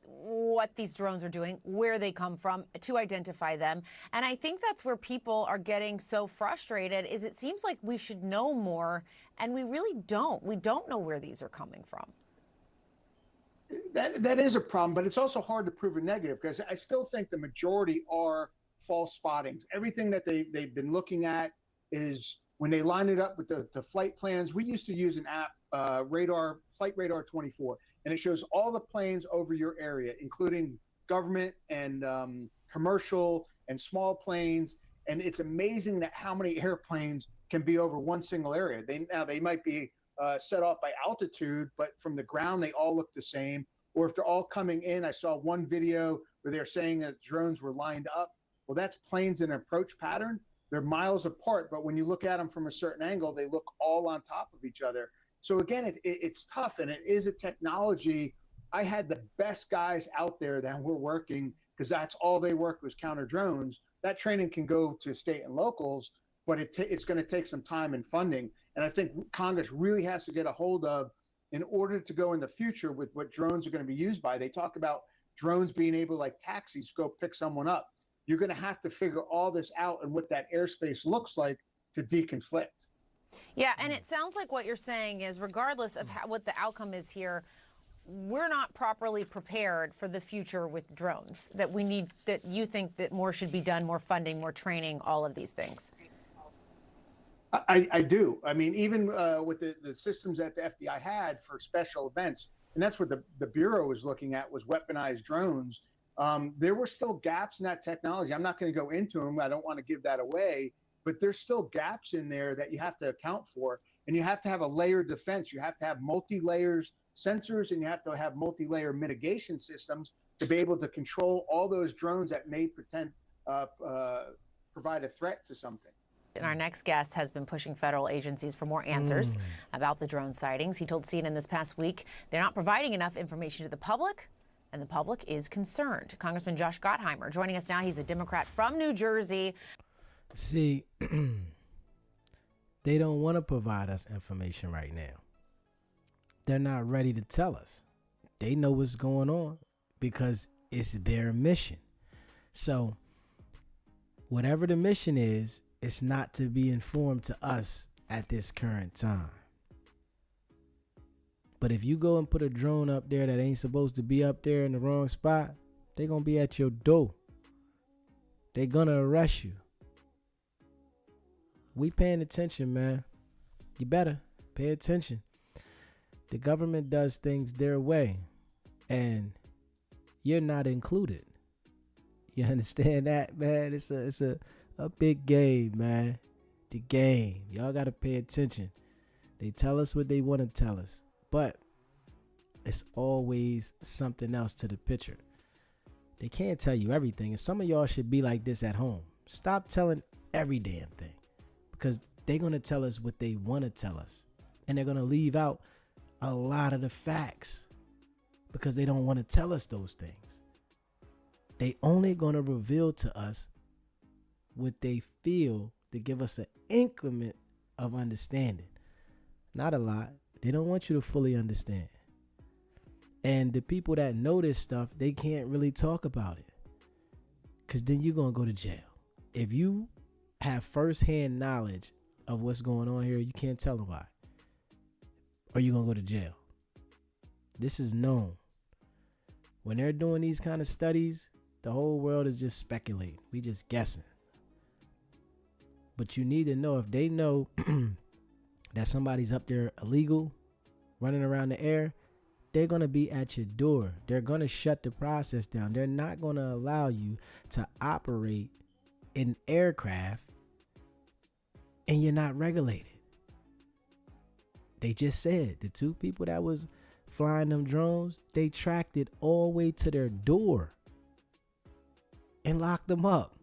what these drones are doing, where they come from, to identify them. And I think that's where people are getting so frustrated, is it seems like we should know more, and we really don't. We don't know where these are coming from. That is a problem, but it's also hard to prove a negative, because I still think the majority are false spottings. Everything that they've been looking at is when they line it up with the flight plans. We used to use an app, Flight Radar 24, and it shows all the planes over your area, including government and commercial and small planes. And it's amazing that how many airplanes can be over one single area. They might be set off by altitude, but from the ground, they all look the same. Or if they're all coming in, I saw one video where they're saying that drones were lined up. Well, that's planes in an approach pattern. They're miles apart, but when you look at them from a certain angle, they look all on top of each other. So again, it's tough, and it is a technology. I had the best guys out there that were working, because that's all they worked was counter drones. That training can go to state and locals, but it's going to take some time and funding. And I think Congress really has to get a hold of, in order to go in the future with what drones are going to be used by. They talk about drones being able, like taxis, go pick someone up. You're going to have to figure all this out and what that airspace looks like to deconflict. Yeah, and it sounds like what you're saying is, regardless of what the outcome is here, we're not properly prepared for the future with drones, that we need, that you think that more should be done, more funding, more training, all of these things? I do. I mean, even with the systems that the FBI had for special events, and that's what the Bureau was looking at, was weaponized drones. There were still gaps in that technology. I'm not going to go into them. I don't want to give that away, but there's still gaps in there that you have to account for. And you have to have a layered defense. You have to have multi-layers sensors, and you have to have multi-layer mitigation systems to be able to control all those drones that may provide a threat to something. And our next guest has been pushing federal agencies for more answers about the drone sightings. He told CNN this past week they're not providing enough information to the public, and the public is concerned. Congressman Josh Gottheimer joining us now. He's a Democrat from New Jersey. See, they don't want to provide us information right now. They're not ready to tell us. They know what's going on because it's their mission. So whatever the mission is, it's not to be informed to us at this current time. But if you go and put a drone up there that ain't supposed to be up there in the wrong spot, they're going to be at your door. They're going to arrest you. We paying attention, man. You better pay attention. The government does things their way, and you're not included. You understand that, man? It's a big game, man. The game. Y'all got to pay attention. They tell us what they want to tell us, but it's always something else to the picture. They can't tell you everything, and some of y'all should be like this at home. Stop telling every damn thing, because they're going to tell us what they want to tell us, and they're going to leave out a lot of the facts because they don't want to tell us those things. They only going to reveal to us what they feel to give us an increment of understanding. Not a lot. They don't want you to fully understand. And the people that know this stuff, they can't really talk about it, because then you're going to go to jail. If you have firsthand knowledge of what's going on here, you can't tell nobody, or you're going to go to jail. This is known. When they're doing these kind of studies, the whole world is just speculating. We just guessing. But you need to know, if they know that somebody's up there illegal, running around the air, they're going to be at your door. They're going to shut the process down. They're not going to allow you to operate an aircraft and you're not regulated. They just said the two people that was flying them drones, they tracked it all the way to their door and locked them up.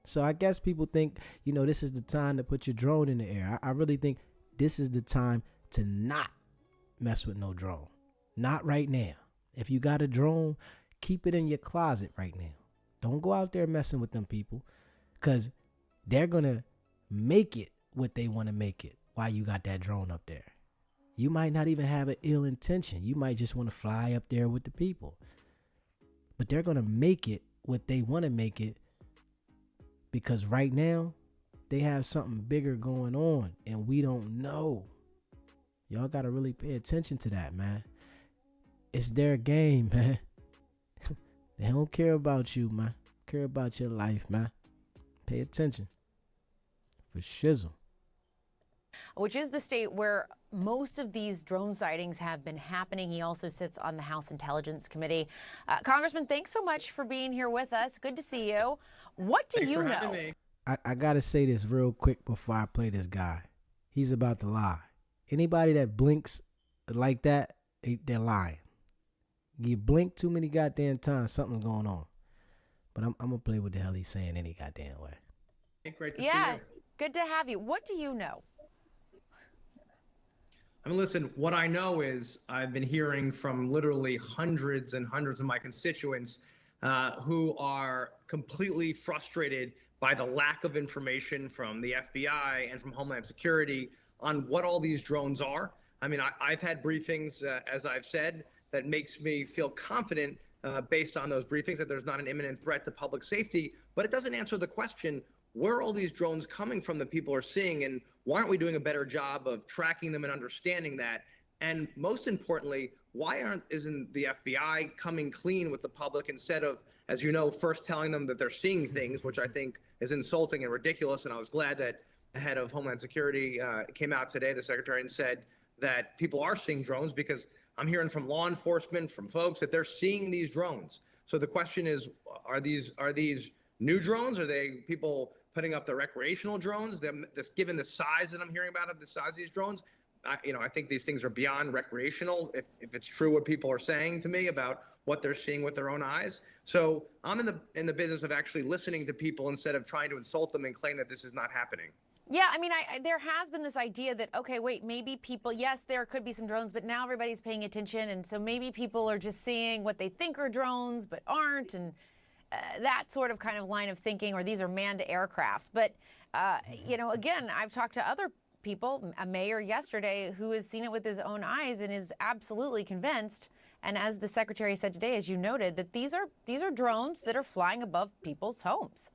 So I guess people think, this is the time to put your drone in the air. I really think this is the time to not mess with no drone. Not right now. If you got a drone, keep it in your closet right now. Don't go out there messing with them people, because they're going to make it what they want to make it while you got that drone up there. You might not even have an ill intention. You might just want to fly up there with the people. But they're going to make it what they want to make it, because right now they have something bigger going on and we don't know. Y'all got to really pay attention to that, man. It's their game, man. They don't care about you, man. Care about your life, man. Pay attention. For shizzle. Which is the state where most of these drone sightings have been happening. He also sits on the House Intelligence Committee. Congressman, thanks so much for being here with us. Good to see you. What do you know? I got to say this real quick before I play this guy. He's about to lie. Anybody that blinks like that, they're lying. You blink too many goddamn times, something's going on. But I'm going to play what the hell he's saying any goddamn way. Great to see you. Good to have you. What do you know? I mean, listen, what I know is I've been hearing from literally hundreds and hundreds of my constituents who are completely frustrated by the lack of information from the FBI and from Homeland Security on what all these drones are. I mean, I've had briefings, as I've said, that makes me feel confident based on those briefings that there's not an imminent threat to public safety, but it doesn't answer the question, where are all these drones coming from that people are seeing, and why aren't we doing a better job of tracking them and understanding that? And most importantly, why isn't the FBI coming clean with the public instead of, as you know, first telling them that they're seeing things, which I think is insulting and ridiculous. And I was glad that the head of Homeland Security came out today, the secretary, and said that people are seeing drones, because I'm hearing from law enforcement, from folks, that they're seeing these drones. So the question is, are these new drones? Are they people putting up the recreational drones? Given the size that I'm hearing about of the size of these drones, I think these things are beyond recreational, if it's true what people are saying to me about what they're seeing with their own eyes. So I'm in the business of actually listening to people instead of trying to insult them and claim that this is not happening. Yeah, I mean, there has been this idea that, okay, wait, maybe people, yes, there could be some drones, but now everybody's paying attention, and so maybe people are just seeing what they think are drones but aren't, and that sort of kind of line of thinking, or these are manned aircrafts. But, again, I've talked to other people, a mayor yesterday who has seen it with his own eyes and is absolutely convinced, and as the secretary said today, as you noted, that these are drones that are flying above people's homes.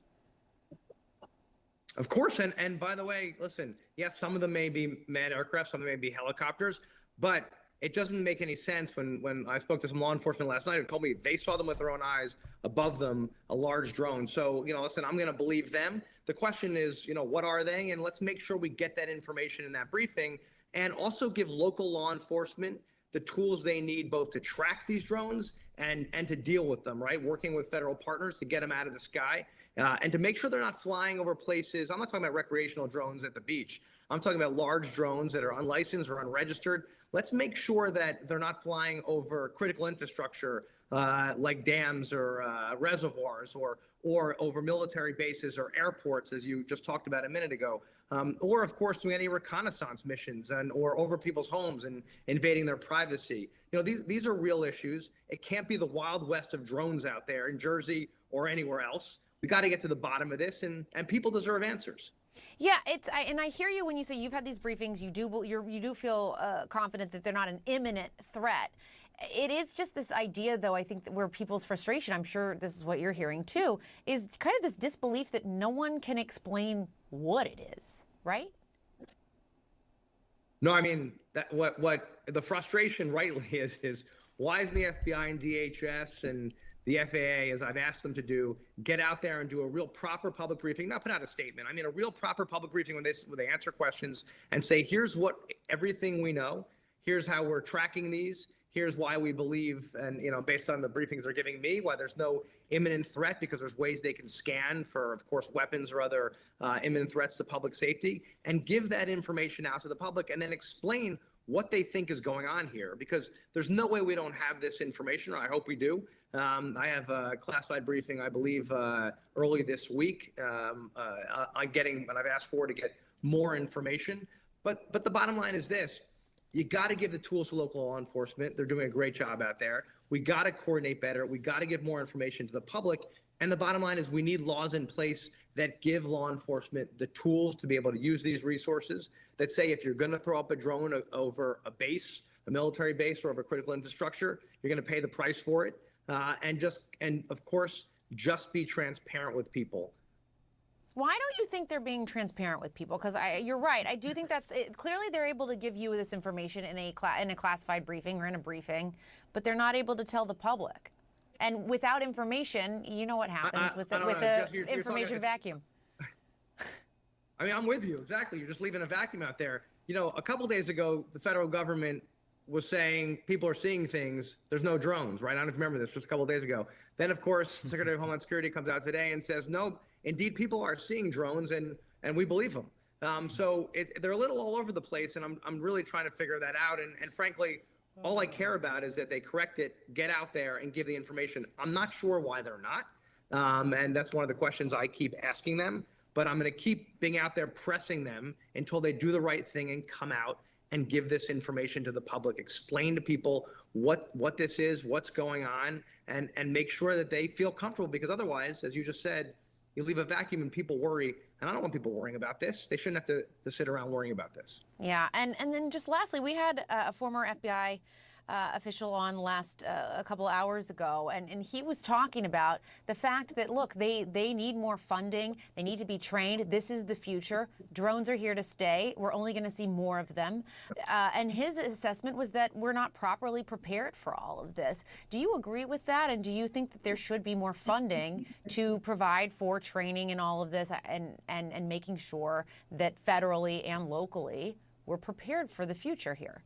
Of course, and by the way, listen, yes, some of them may be manned aircraft, some of them may be helicopters, but it doesn't make any sense when I spoke to some law enforcement last night who told me they saw them with their own eyes, above them, a large drone. So, listen, I'm going to believe them. The question is, what are they? And let's make sure we get that information in that briefing, and also give local law enforcement the tools they need both to track these drones and to deal with them, right? Working with federal partners to get them out of the sky. And to make sure they're not flying over places. I'm not talking about recreational drones at the beach. I'm talking about large drones that are unlicensed or unregistered. Let's make sure that they're not flying over critical infrastructure like dams or reservoirs, or over military bases or airports, as you just talked about a minute ago. Or, of course, doing any reconnaissance missions or over people's homes and invading their privacy. These are real issues. It can't be the Wild West of drones out there in Jersey or anywhere else. We got to get to the bottom of this, and people deserve answers. Yeah, and I hear you when you say you've had these briefings. You do feel confident that they're not an imminent threat. It is just this idea, though, I think, where people's frustration, I'm sure this is what you're hearing too, is kind of this disbelief that no one can explain what it is, right? No, I mean, what the frustration rightly is why isn't the FBI and DHS and the FAA, as I've asked them to do, get out there and do a real proper public briefing, not put out a statement. I mean, a real proper public briefing when they answer questions and say, here's everything we know. Here's how we're tracking these. Here's why we believe, and based on the briefings they're giving me, why there's no imminent threat, because there's ways they can scan for, of course, weapons or other imminent threats to public safety, and give that information out to the public, and then explain what they think is going on here, because there's no way we don't have this information, or I hope we do. I have a classified briefing, I believe, early this week on getting, and I've asked for to get more information. But the bottom line is this. You got to give the tools to local law enforcement. They're doing a great job out there. We got to coordinate better. We got to give more information to the public. And the bottom line is we need laws in place that give law enforcement the tools to be able to use these resources, that say if you're going to throw up a drone over a base, a military base, or over critical infrastructure, you're going to pay the price for it. And of course, just be transparent with people. Why don't you think they're being transparent with people? Because you're right. I do think that's it. Clearly they're able to give you this information in a classified briefing or in a briefing, but they're not able to tell the public. And without information, you know what happens with the information vacuum. I mean, I'm with you. Exactly. You're just leaving a vacuum out there. A couple days ago, the federal government was saying people are seeing things. There's no drones, right? I don't know if you remember this, just a couple of days ago. Then, of course, Secretary of Homeland Security comes out today and says, no, indeed, people are seeing drones, and we believe them. So they're a little all over the place, and I'm really trying to figure that out. And frankly, all I care about is that they correct it, get out there, and give the information. I'm not sure why they're not, and that's one of the questions I keep asking them. But I'm going to keep being out there pressing them until they do the right thing and come out and give this information to the public, explain to people what this is, what's going on, and make sure that they feel comfortable, because otherwise, as you just said, you leave a vacuum and people worry, and I don't want people worrying about this. They shouldn't have to sit around worrying about this. Yeah, and then just lastly, we had a former FBI official on a couple hours ago, and he was talking about the fact that, look, they need more funding. They need to be trained. This is the future. Drones are here to stay. We're only going to see more of them. And his assessment was that we're not properly prepared for all of this. Do you agree with that? And do you think that there should be more funding to provide for training and all of this and making sure that federally and locally we're prepared for the future here?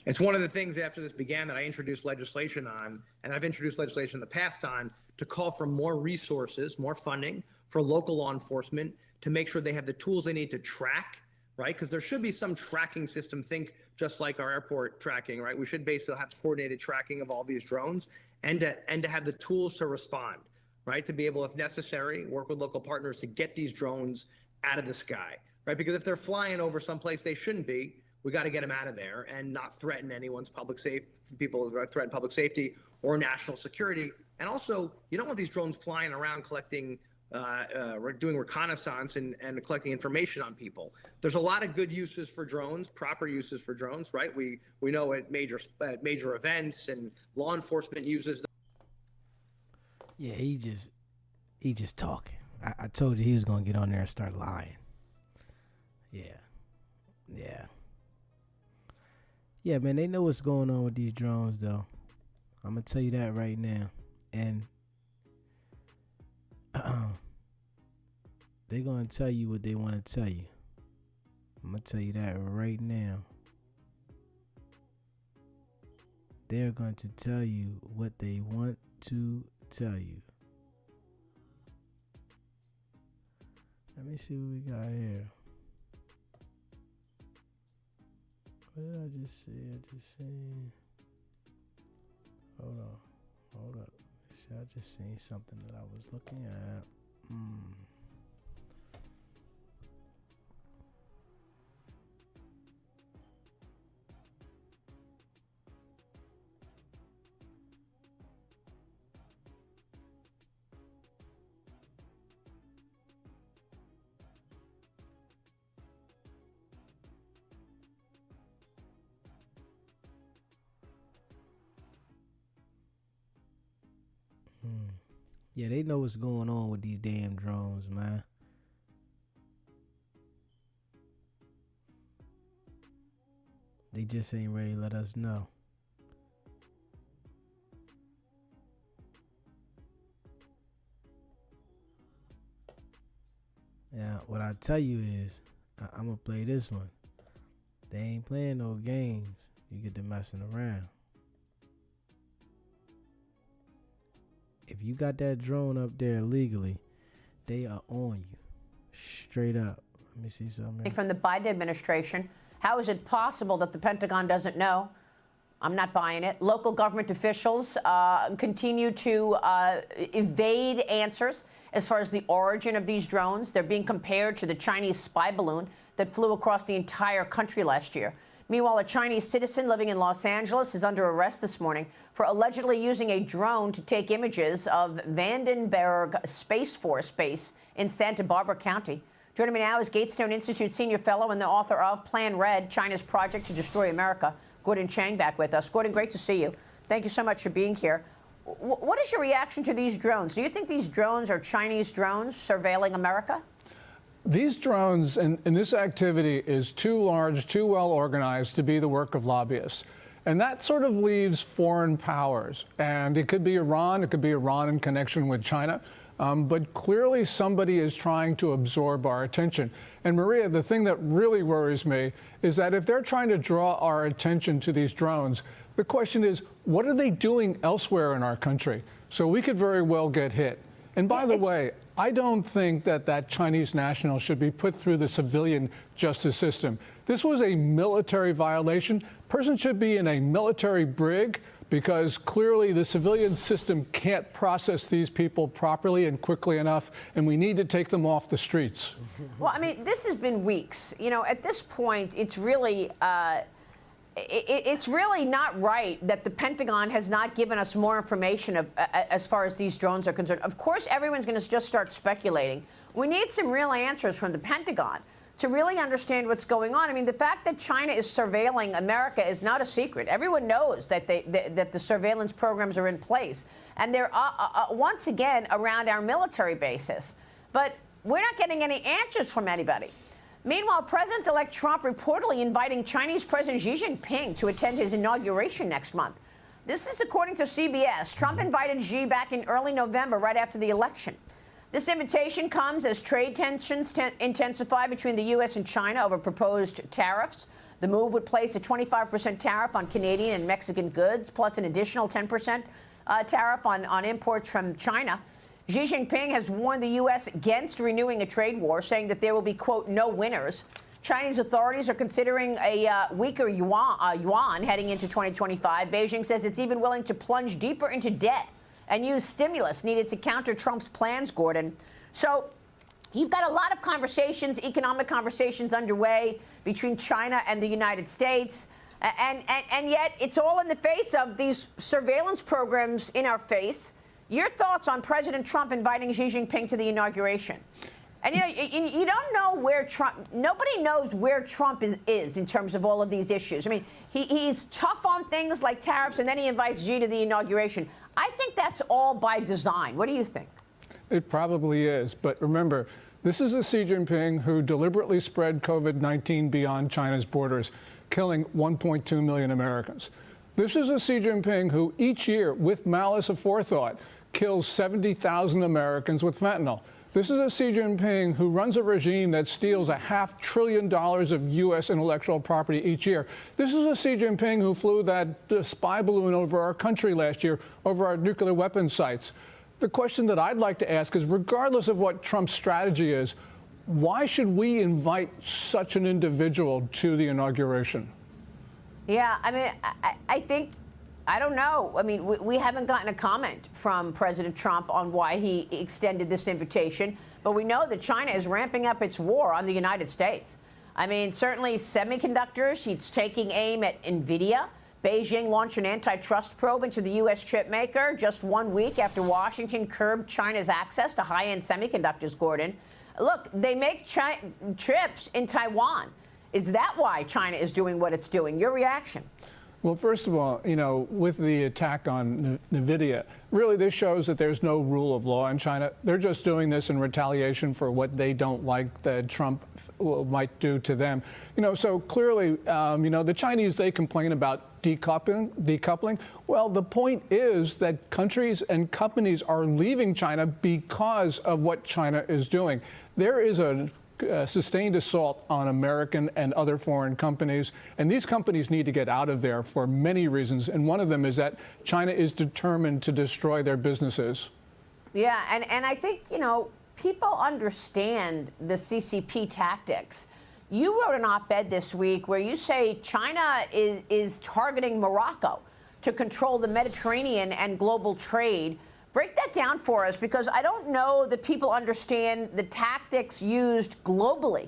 It's one of the things after this began that I introduced legislation on, and I've introduced legislation in the past on, to call for more resources, more funding for local law enforcement to make sure they have the tools they need to track, right? Because there should be some tracking system, think just like our airport tracking, right? We should basically have coordinated tracking of all these drones and to have the tools to respond, right? To be able, if necessary, work with local partners to get these drones out of the sky, right? Because if they're flying over someplace they shouldn't be, we got to get them out of there and not threaten anyone's public safety, people who threaten public safety or national security. And also, you don't want these drones flying around collecting, doing reconnaissance and collecting information on people. There's a lot of good uses for drones, proper uses for drones, right? We know at major events and law enforcement uses them. Yeah, he just talking. I told you he was gonna get on there and start lying. Yeah, man, they know what's going on with these drones, though. I'm going to tell you that right now. And they're going to tell you what they want to tell you. I'm going to tell you that right now. They're going to tell you what they want to tell you. Let me see what we got here. What did I just see? Hold up. See, I just seen something that I was looking at. Yeah, they know what's going on with these damn drones, man. They just ain't ready to let us know. Now, what I tell you is, I'm going to play this one. They ain't playing no games. You get to messing around. If you got that drone up there illegally, they are on you. Straight up. Let me see something. From the Biden administration, how is it possible that the Pentagon doesn't know? I'm not buying it. Local government officials continue to evade answers as far as the origin of these drones. They're being compared to the Chinese spy balloon that flew across the entire country last year. Meanwhile, a Chinese citizen living in Los Angeles is under arrest this morning for allegedly using a drone to take images of Vandenberg Space Force Base in Santa Barbara County. Joining me now is Gatestone Institute senior fellow and the author of Plan Red, China's Project to Destroy America, Gordon Chang, back with us. Gordon, great to see you. Thank you so much for being here. What is your reaction to these drones? Do you think these drones are Chinese drones surveilling America? These drones and this activity is too large, too well organized to be the work of lobbyists. And that sort of leaves foreign powers. And it could be Iran in connection with China. But clearly somebody is trying to absorb our attention. And Maria, the thing that really worries me is that if they're trying to draw our attention to these drones, the question is, what are they doing elsewhere in our country? So we could very well get hit. And by the way, I don't think that Chinese national should be put through the civilian justice system. This was a military violation. Person should be in a military brig because clearly the civilian system can't process these people properly and quickly enough, and we need to take them off the streets. Well, I mean, this has been weeks. You know, at this point, it's really not right that the Pentagon has not given us more information as far as these drones are concerned. Of course, everyone's going to just start speculating. We need some real answers from the Pentagon. to really understand what's going on. I mean, the fact that China is surveilling America is not a secret. Everyone knows that that the surveillance programs are in place, and they're once again around our military bases. But we're not getting any answers from anybody. Meanwhile, President-elect Trump reportedly inviting Chinese President Xi Jinping to attend his inauguration next month. This is according to CBS. Trump invited Xi back in early November, right after the election. This invitation comes as trade tensions intensify between the U.S. and China over proposed tariffs. The move would place a 25% tariff on Canadian and Mexican goods, plus an additional 10% tariff on imports from China. Xi Jinping has warned the U.S. against renewing a trade war, saying that there will be, quote, no winners. Chinese authorities are considering a weaker yuan heading into 2025. Beijing says it's even willing to plunge deeper into debt and use stimulus needed to counter Trump's plans, Gordon. So you've got a lot of conversations, economic conversations underway between China and the United States. And yet it's all in the face of these surveillance programs in our face. Your thoughts on President Trump inviting Xi Jinping to the inauguration? And, you know, you don't know where Trump, nobody knows where Trump is in terms of all of these issues. I mean, he's tough on things like tariffs, and then he invites Xi to the inauguration. I think that's all by design. What do you think? It probably is. But remember, this is a Xi Jinping who deliberately spread COVID-19 beyond China's borders, killing 1.2 million Americans. This is a Xi Jinping who each year, with malice aforethought, kills 70,000 Americans with fentanyl. This is a Xi Jinping who runs a regime that steals $500 billion of U.S. intellectual property each year. This is a Xi Jinping who flew that spy balloon over our country last year, over our nuclear weapons sites. The question that I'd like to ask is, regardless of what Trump's strategy is, why should we invite such an individual to the inauguration? Yeah, I mean, I think, I don't know. I mean, we haven't gotten a comment from President Trump on why he extended this invitation, but we know that China is ramping up its war on the United States. I mean, certainly semiconductors, it's taking aim at NVIDIA. Beijing launched an antitrust probe into the U.S. chip maker just 1 week after Washington curbed China's access to high-end semiconductors, Gordon. Look, they make chips in Taiwan. Is that why China is doing what it's doing? Your reaction? Well, first of all, you know, with the attack on NVIDIA, really this shows that there's no rule of law in China. They're just doing this in retaliation for what they don't like that Trump might do to them. You know, so clearly, you know, the Chinese, they complain about decoupling. Well, the point is that countries and companies are leaving China because of what China is doing. There is a sustained assault on American and other foreign companies. And these companies need to get out of there for many reasons. And one of them is that China is determined to destroy their businesses. Yeah, and I think, you know, people understand the CCP tactics. You wrote an op-ed this week where you say China is targeting Morocco to control the Mediterranean and global trade. Break that down for us, because I don't know that people understand the tactics used globally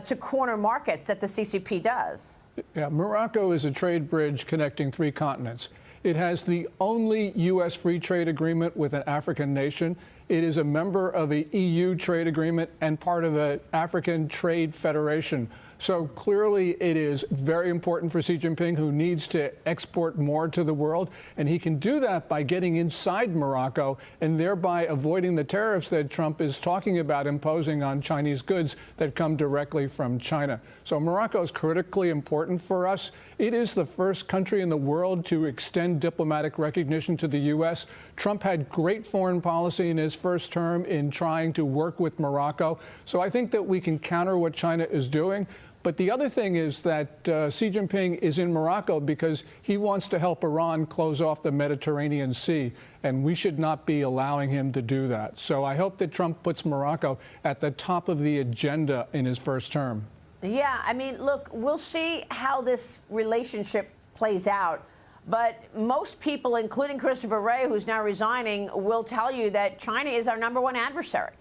to corner markets that the CCP does. Yeah, Morocco is a trade bridge connecting 3 continents. It has the only U.S. free trade agreement with an African nation. It is a member of an EU trade agreement and part of an African Trade Federation. So clearly it is very important for Xi Jinping, who needs to export more to the world. And he can do that by getting inside Morocco and thereby avoiding the tariffs that Trump is talking about imposing on Chinese goods that come directly from China. So Morocco is critically important for us. It is the first country in the world to extend diplomatic recognition to the U.S. Trump had great foreign policy in his first term in trying to work with Morocco. So I think that we can counter what China is doing. But the other thing is that Xi Jinping is in Morocco because he wants to help Iran close off the Mediterranean Sea, and we should not be allowing him to do that. So I hope that Trump puts Morocco at the top of the agenda in his first term. Yeah, I mean, look, we'll see how this relationship plays out. But most people, including Christopher Wray, who's now resigning, will tell you that China is our #1 adversary.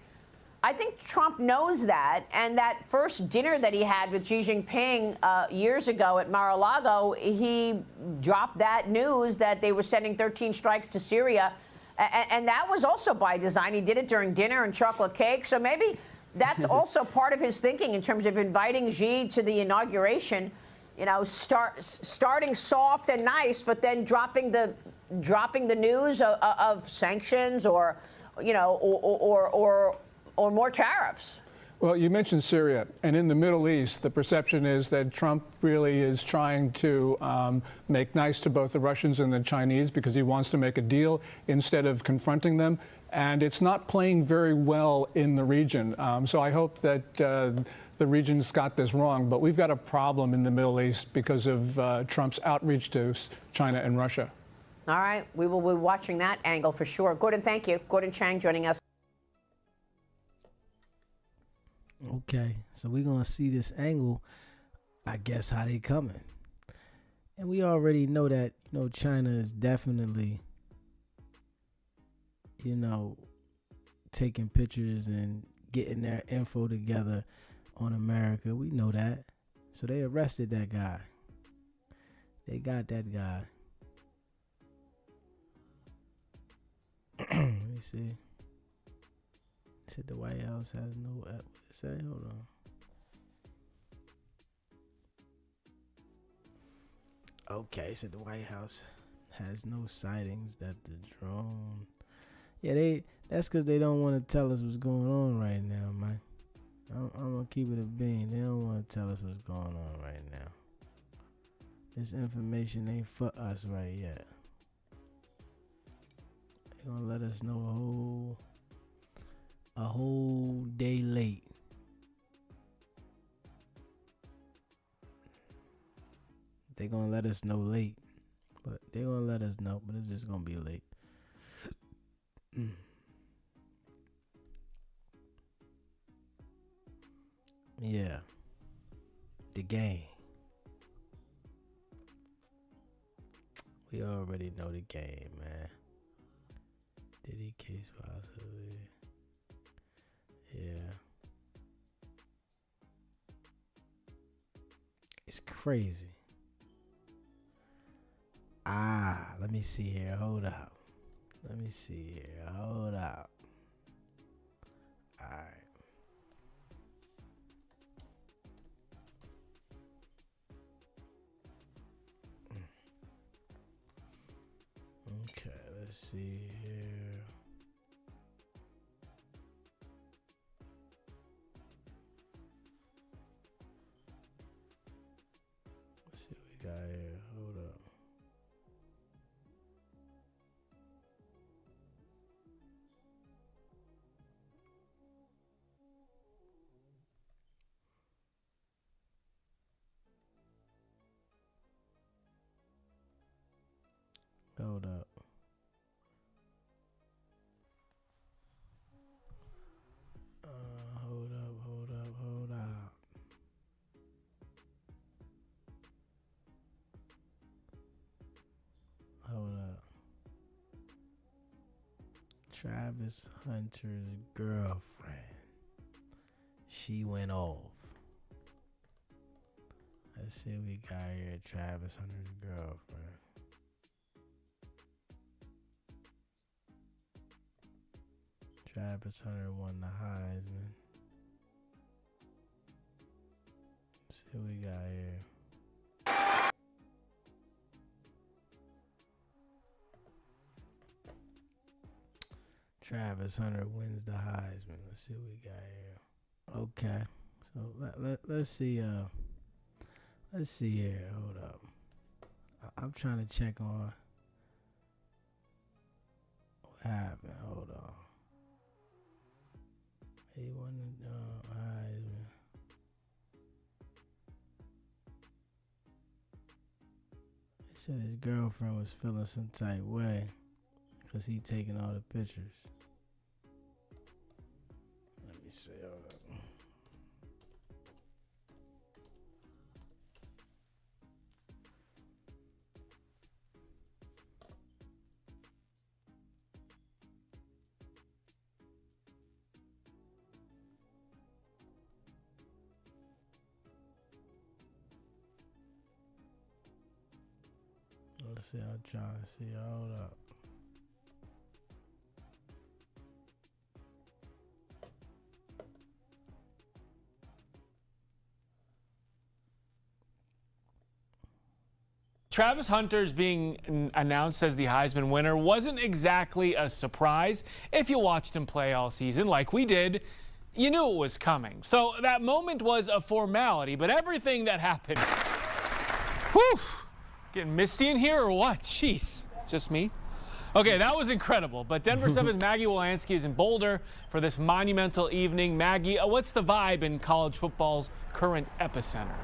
I think Trump knows that, and that first dinner that he had with Xi Jinping years ago at Mar-a-Lago, he dropped that news that they were sending 13 strikes to Syria, and that was also by design. He did it during dinner and chocolate cake, so maybe that's also part of his thinking in terms of inviting Xi to the inauguration. You know, starting soft and nice, but then dropping the news of sanctions or, you know, or more tariffs. Well, you mentioned Syria, and in the Middle East, the perception is that Trump really is trying to make nice to both the Russians and the Chinese because he wants to make a deal instead of confronting them. And it's not playing very well in the region. So I hope that the region's got this wrong. But we've got a problem in the Middle East because of Trump's outreach to China and Russia. All right. We will be watching that angle for sure. Gordon, thank you. Gordon Chang joining us. Okay, so we're going to see this angle, I guess, how they coming. And we already know that, you know, China is definitely, you know, taking pictures and getting their info together on America. We know that. So they arrested that guy. They got that guy. Let me see. Said the White House has no, what did it say? Hold on. Okay, said the White House has no sightings that the drone. Yeah, that's because they don't want to tell us what's going on right now, man. I'm gonna keep it a bean. They don't want to tell us what's going on right now. This information ain't for us right yet. They're gonna let us know a whole day late. They're gonna let us know late, but they're gonna let us know, but it's just gonna be late. Yeah, the game. We already know the game, man. Diddy case possibly. Yeah. It's crazy. Let me see here. Hold up. Let me see here. Hold up. All right. Okay, let's see here. Let's see what we got here. Hold up. Hold up. Hold up. Hold up. Travis Hunter's girlfriend. She went off. Let's see what we got here. Travis Hunter's girlfriend. Travis Hunter won the Heisman. Let's see what we got here. Travis Hunter wins the Heisman. Let's see what we got here. Okay, so let's see. Let's see here. Hold up. I'm trying to check on what happened. Hold on. He won the Heisman. He said his girlfriend was feeling some type way because he taking all the pictures. Let me see. Hold up. Let's see. I'm trying to see. Hold up. Travis Hunter's being announced as the Heisman winner wasn't exactly a surprise. If you watched him play all season like we did, you knew it was coming. So that moment was a formality, but everything that happened, whew, getting misty in here or what? Jeez, just me? Okay, that was incredible. But Denver 7's Maggie Wolanski is in Boulder for this monumental evening. Maggie, what's the vibe in college football's current epicenter?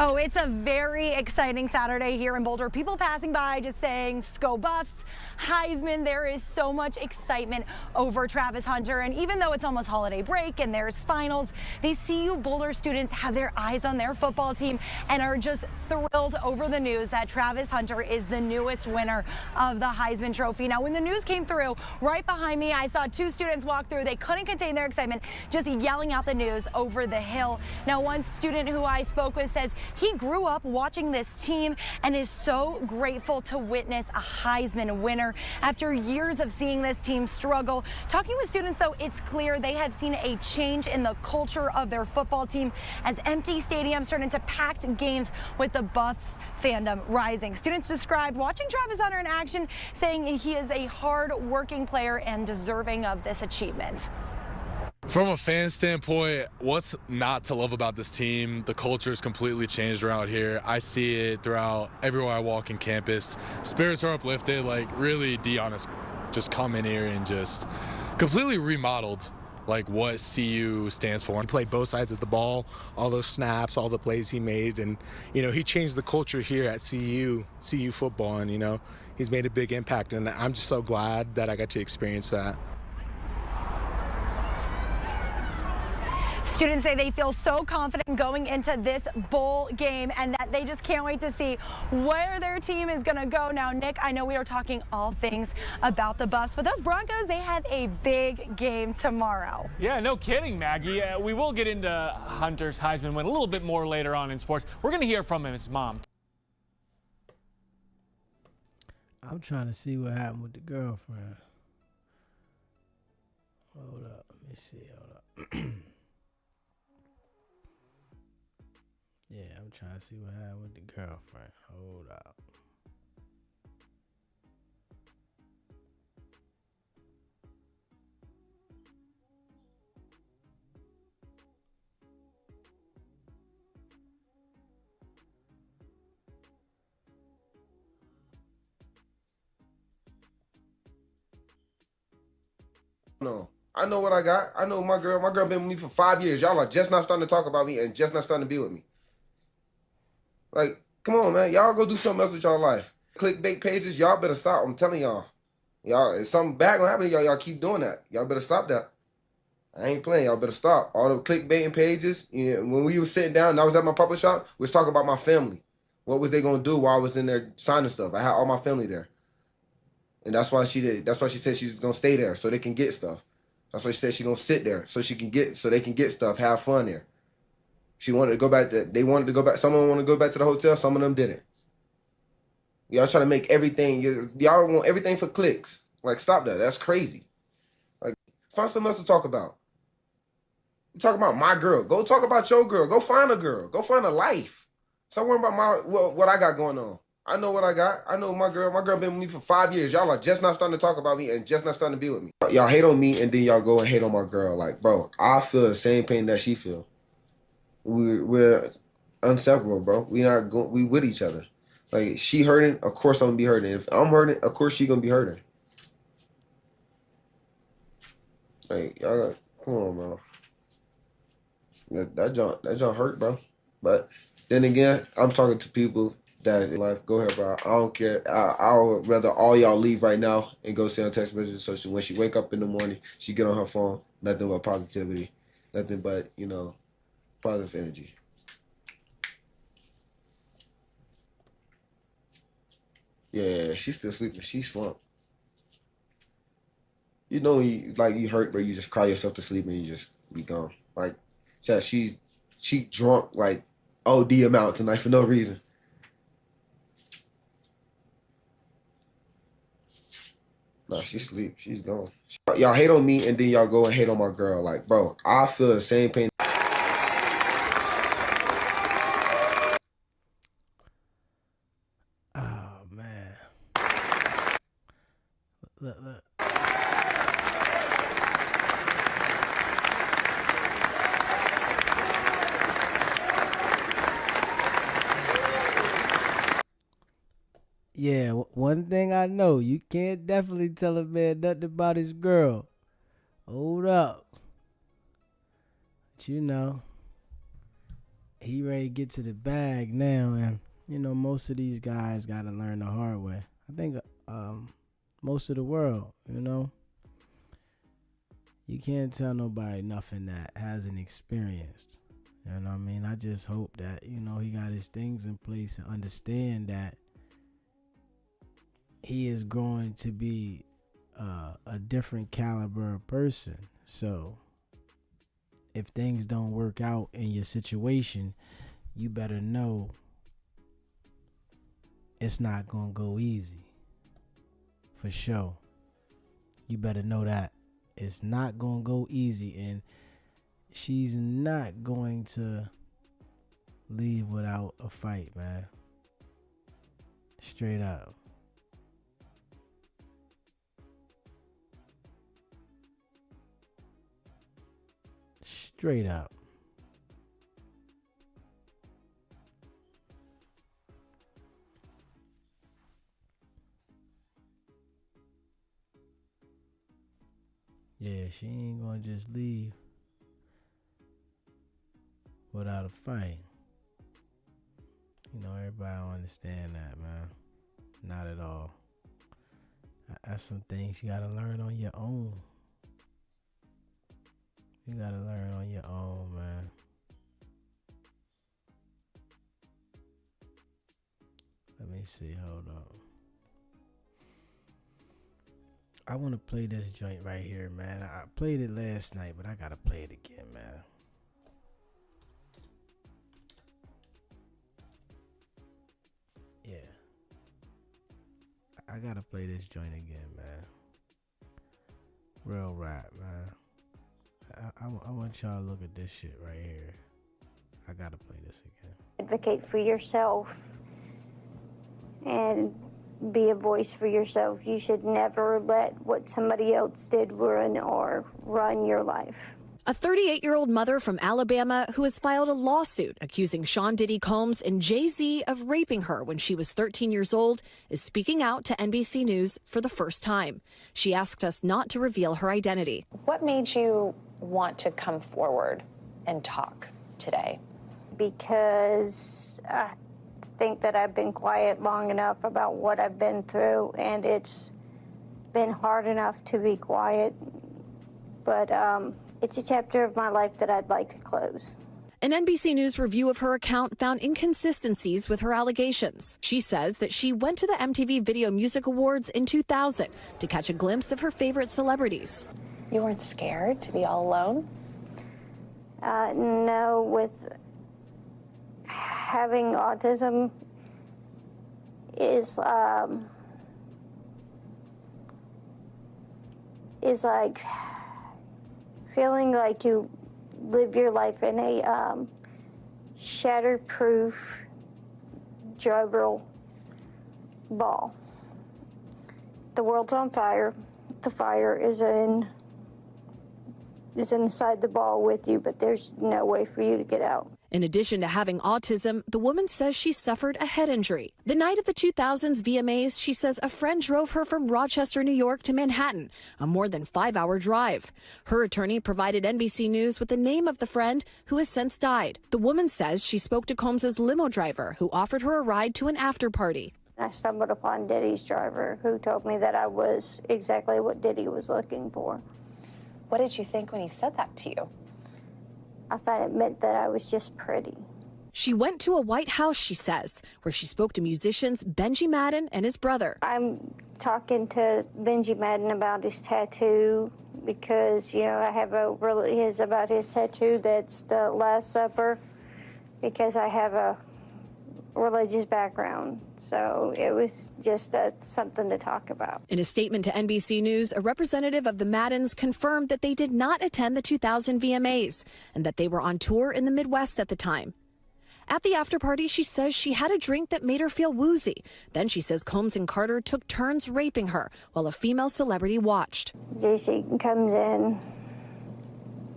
Oh, it's a very exciting Saturday here in Boulder. People passing by just saying, "Go Buffs, Heisman." There is so much excitement over Travis Hunter. And even though it's almost holiday break and there's finals, these CU Boulder students have their eyes on their football team and are just thrilled over the news that Travis Hunter is the newest winner of the Heisman Trophy. Now, when the news came through, right behind me, I saw two students walk through. They couldn't contain their excitement, just yelling out the news over the hill. Now, one student who I spoke with says he grew up watching this team and is so grateful to witness a Heisman winner after years of seeing this team struggle. Talking with students, though, it's clear they have seen a change in the culture of their football team as empty stadiums turn into packed games with the Buffs fandom rising. Students described watching Travis Hunter in action, saying he is a hard-working player and deserving of this achievement. From a fan standpoint, what's not to love about this team? The culture has completely changed around here. I see it throughout everywhere I walk in campus. Spirits are uplifted, like really Dion has just come in here and just completely remodeled like what CU stands for. He played both sides of the ball, all those snaps, all the plays he made, and he changed the culture here at CU football, and he's made a big impact, and I'm just so glad that I got to experience that. Students say they feel so confident going into this bowl game and that they just can't wait to see where their team is going to go. Now, Nick, I know we are talking all things about the Buffs, but those Broncos, they have a big game tomorrow. Yeah, no kidding, Maggie. We will get into Hunter's Heisman win a little bit more later on in sports. We're going to hear from his mom. I'm trying to see what happened with the girlfriend. Hold up. Let me see. Hold up. Yeah, I'm trying to see what happened with the girlfriend. Hold up. No, I know what I got. I know my girl. My girl been with me for 5 years. Y'all are just not starting to talk about me and just not starting to be with me. Like, come on, man. Y'all go do something else with y'all life. Clickbait pages, y'all better stop. I'm telling y'all. Y'all, if something bad gonna happen to y'all, y'all keep doing that. Y'all better stop that. I ain't playing. Y'all better stop. All the clickbaiting pages, when we was sitting down and I was at my papa shop, we was talking about my family. What was they gonna do while I was in there signing stuff? I had all my family there. And that's why she did. That's why she said she's gonna stay there so they can get stuff. That's why she said she's gonna sit there so they can get stuff, have fun there. She wanted to go back. They wanted to go back. Some of them want to go back to the hotel. Some of them didn't. Y'all trying to make everything. Y'all want everything for clicks. Like, stop that. That's crazy. Like, find something else to talk about. You talk about my girl. Go talk about your girl. Go find a girl. Go find a life. Stop worrying about what I got going on. I know what I got. I know my girl. My girl been with me for 5 years. Y'all are just not starting to talk about me and just not starting to be with me. Y'all hate on me and then y'all go and hate on my girl. Like, bro, I feel the same pain that she feel. We're inseparable, bro. We with each other. Like, she hurting, of course I'm gonna be hurting. If I'm hurting, of course she gonna be hurting. Like, y'all, come on, bro. That junk hurt, bro. But then again, I'm talking to people that in life. Go ahead, bro. I don't care. I would rather all y'all leave right now and go send a text message so when she wake up in the morning, she get on her phone, nothing but positivity, nothing but positive energy. Yeah, she's still sleeping. She slumped. When you hurt, bro, you just cry yourself to sleep and you just be gone. Like, she drunk like OD amount tonight for no reason. Nah, she sleep. She's gone. Y'all hate on me and then y'all go and hate on my girl. Like, bro, I feel the same pain. Look. Yeah, one thing I know, you can't definitely tell a man nothing about his girl. Hold up. But you know, he ready to get to the bag now, and you know, most of these guys got to learn the hard way. I think most of the world, you know, you can't tell nobody nothing that hasn't experienced. You know what I mean? I just hope that, you know, he got his things in place and understand that he is going to be a different caliber of person. So if things don't work out in your situation, you better know it's not going to go easy. For sure. You better know that it's not going to go easy, and she's not going to leave without a fight, man. Straight up. Straight up. Yeah, she ain't gonna just leave without a fight. You know, everybody don't understand that, man. Not at all. That's some things you gotta learn on your own. You gotta learn on your own, man. Let me see, hold up. I want to play this joint right here, man. I played it last night, but I gotta play it again, man. Yeah. I gotta play this joint again, man. Real rap, man. I want y'all to look at this shit right here. I gotta play this again. Advocate for yourself and be a voice for yourself. You should never let what somebody else did ruin or run your life. A 38-year-old mother from Alabama who has filed a lawsuit accusing Sean Diddy Combs and Jay-Z of raping her when she was 13 years old is speaking out to NBC News for the first time. She asked us not to reveal her identity. What made you want to come forward and talk today? Because I think that I've been quiet long enough about what I've been through, and it's been hard enough to be quiet. But it's a chapter of my life that I'd like to close. An NBC News review of her account found inconsistencies with her allegations. She says that she went to the MTV Video Music Awards in 2000 to catch a glimpse of her favorite celebrities. You weren't scared to be all alone? No, with having autism is like feeling like you live your life in a shatterproof juggle ball. The world's on fire. The fire is inside the ball with you, but there's no way for you to get out. In addition to having autism, the woman says she suffered a head injury. The night of the 2000s VMAs, she says a friend drove her from Rochester, New York to Manhattan, a more than 5-hour drive. Her attorney provided NBC News with the name of the friend who has since died. The woman says she spoke to Combs' limo driver, who offered her a ride to an after party. I stumbled upon Diddy's driver, who told me that I was exactly what Diddy was looking for. What did you think when he said that to you? I thought it meant that I was just pretty. She went to a White House, she says, where she spoke to musicians Benji Madden and his brother. I'm talking to Benji Madden about his tattoo because, you know, I have about his tattoo that's the Last Supper, because I have a religious background. So it was just something to talk about. In a statement to NBC News, a representative of the Maddens confirmed that they did not attend the 2000 VMAs and that they were on tour in the Midwest at the time. At the after party, she says she had a drink that made her feel woozy. Then she says Combs and Carter took turns raping her while a female celebrity watched. JC comes in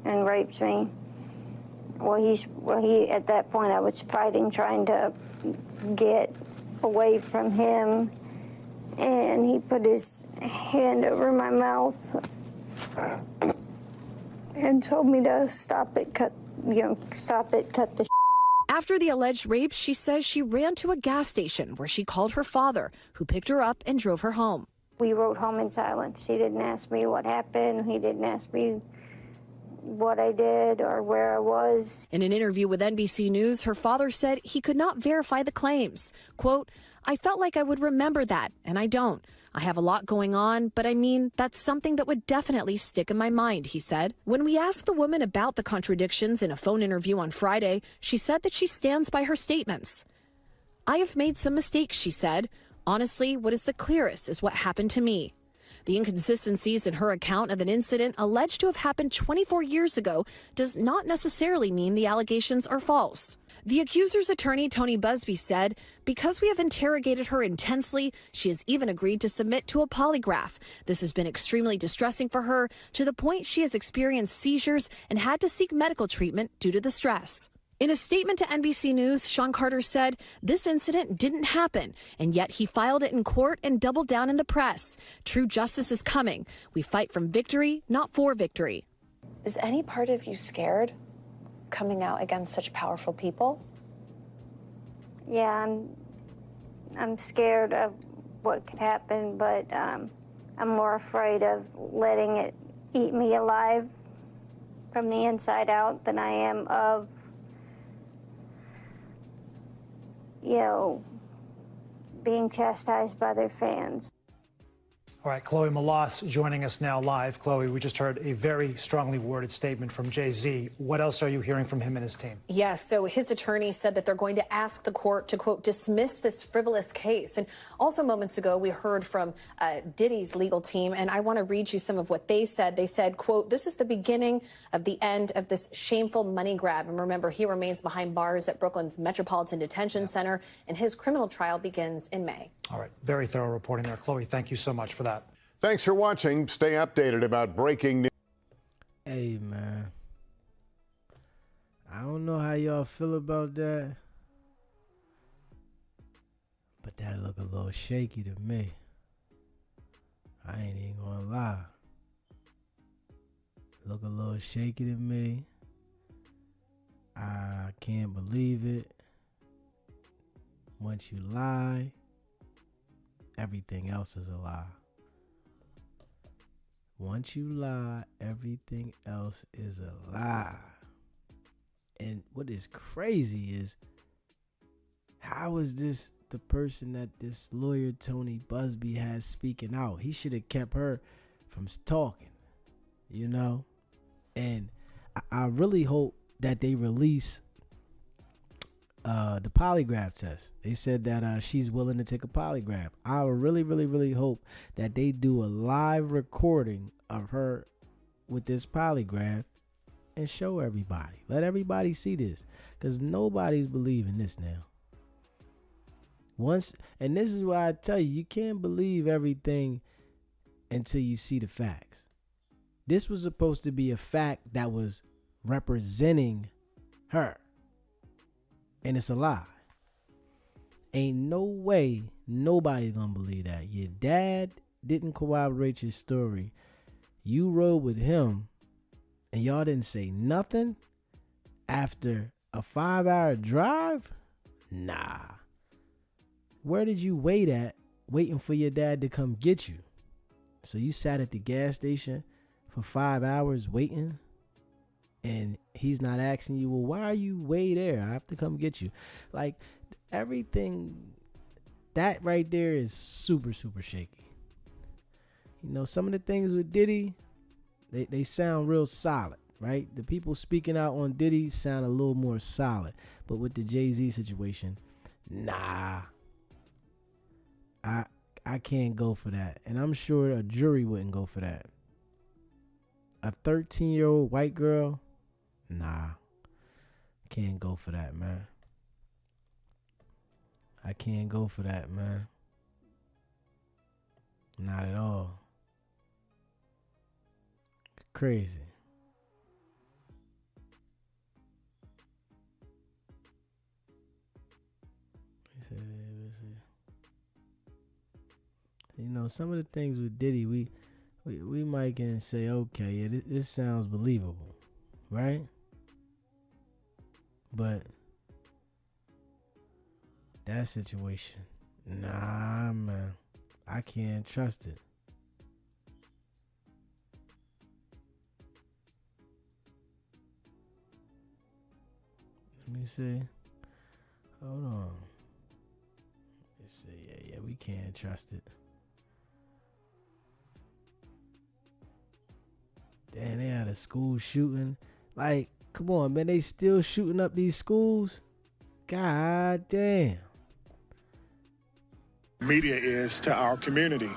and rapes me. He at that point I was fighting, trying to get away from him, and he put his hand over my mouth and told me to stop it, cut the. After the alleged rape, she says she ran to a gas station where she called her father, who picked her up and drove her home. We rode home in silence. He didn't ask me what happened. He didn't ask me what I did or where I was. In an interview with NBC News, her father said he could not verify the claims. Quote, "I felt like I would remember that, and I don't. I have a lot going on, but I mean, that's something that would definitely stick in my mind," he said. When we asked the woman about the contradictions in a phone interview on Friday, she said that she stands by her statements. "I have made some mistakes," she said. "Honestly, what is the clearest is what happened to me." The inconsistencies in her account of an incident alleged to have happened 24 years ago does not necessarily mean the allegations are false. The accuser's attorney, Tony Busby, said, "Because we have interrogated her intensely, she has even agreed to submit to a polygraph. This has been extremely distressing for her, to the point she has experienced seizures and had to seek medical treatment due to the stress." In a statement to NBC News, Sean Carter said this incident didn't happen, and yet he filed it in court and doubled down in the press. "True justice is coming. We fight from victory, not for victory." Is any part of you scared coming out against such powerful people? Yeah, I'm scared of what could happen, but I'm more afraid of letting it eat me alive from the inside out than I am of, being chastised by their fans. All right, Chloe Malas joining us now live. Chloe, we just heard a very strongly worded statement from Jay-Z. What else are you hearing from him and his team? Yes, so his attorney said that they're going to ask the court to, quote, dismiss this frivolous case. And also moments ago, we heard from Diddy's legal team, and I want to read you some of what they said. They said, quote, "This is the beginning of the end of this shameful money grab." And remember, he remains behind bars at Brooklyn's Metropolitan Detention Center, and his criminal trial begins in May. All right, very thorough reporting there. Chloe, thank you so much for that. Thanks for watching. Stay updated about breaking news. Hey, man. I don't know how y'all feel about that, but that look a little shaky to me. I ain't even gonna lie. Look a little shaky to me. I can't believe it. Once you lie, everything else is a lie. Once you lie, everything else is a lie. And what is crazy is, how is this the person that this lawyer Tony Busby has speaking out? He should have kept her from talking, And I really hope that they release the polygraph test. They said that she's willing to take a polygraph. I really, really, really hope that they do a live recording of her with this polygraph and show everybody. Let everybody see this, because nobody's believing this now. And this is why I tell you, you can't believe everything until you see the facts. This was supposed to be a fact that was representing her. And it's a lie. Ain't no way nobody's gonna believe that. Your dad didn't corroborate your story. You rode with him and y'all didn't say nothing after a 5-hour drive? Nah. Where did you wait at waiting for your dad to come get you? So you sat at the gas station for 5 hours waiting? And he's not asking you, well, why are you way there? I have to come get you. Like, everything, that right there is super, super shaky. Some of the things with Diddy, they sound real solid, right? The people speaking out on Diddy sound a little more solid. But with the Jay-Z situation, nah. I can't go for that. And I'm sure a jury wouldn't go for that. A 13-year-old white girl, nah, can't go for that, man. I can't go for that, man. Not at all. Crazy. You know, some of the things with Diddy, we might can say, okay, yeah, this sounds believable, right? But that situation, nah, man, I can't trust it. Let me see. Hold on. Let's see. Yeah, we can't trust it. Damn, they had a school shooting. Like, come on, man. They still shooting up these schools? God damn. Media is to our community.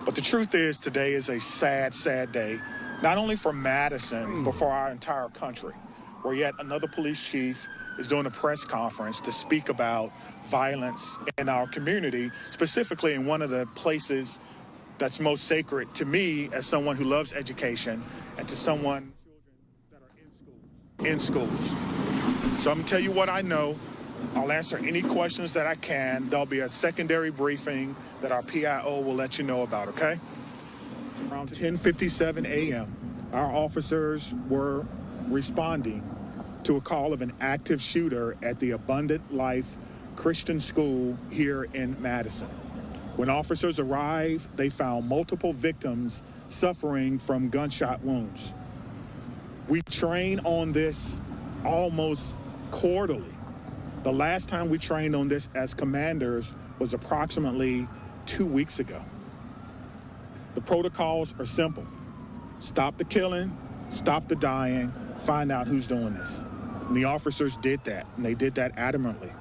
But the truth is, today is a sad, sad day, not only for Madison, but for our entire country, where yet another police chief is doing a press conference to speak about violence in our community, specifically in one of the places that's most sacred to me as someone who loves education and to someone that are in schools. So I'm gonna tell you what I know. I'll answer any questions that I can. There'll be a secondary briefing that our PIO will let you know about, okay? Around 10:57 a.m., our officers were responding to a call of an active shooter at the Abundant Life Christian School here in Madison. When officers arrived, they found multiple victims suffering from gunshot wounds. We train on this almost quarterly. The last time we trained on this as commanders was approximately 2 weeks ago. The protocols are simple. Stop the killing, stop the dying, find out who's doing this. And the officers did that, and they did that adamantly.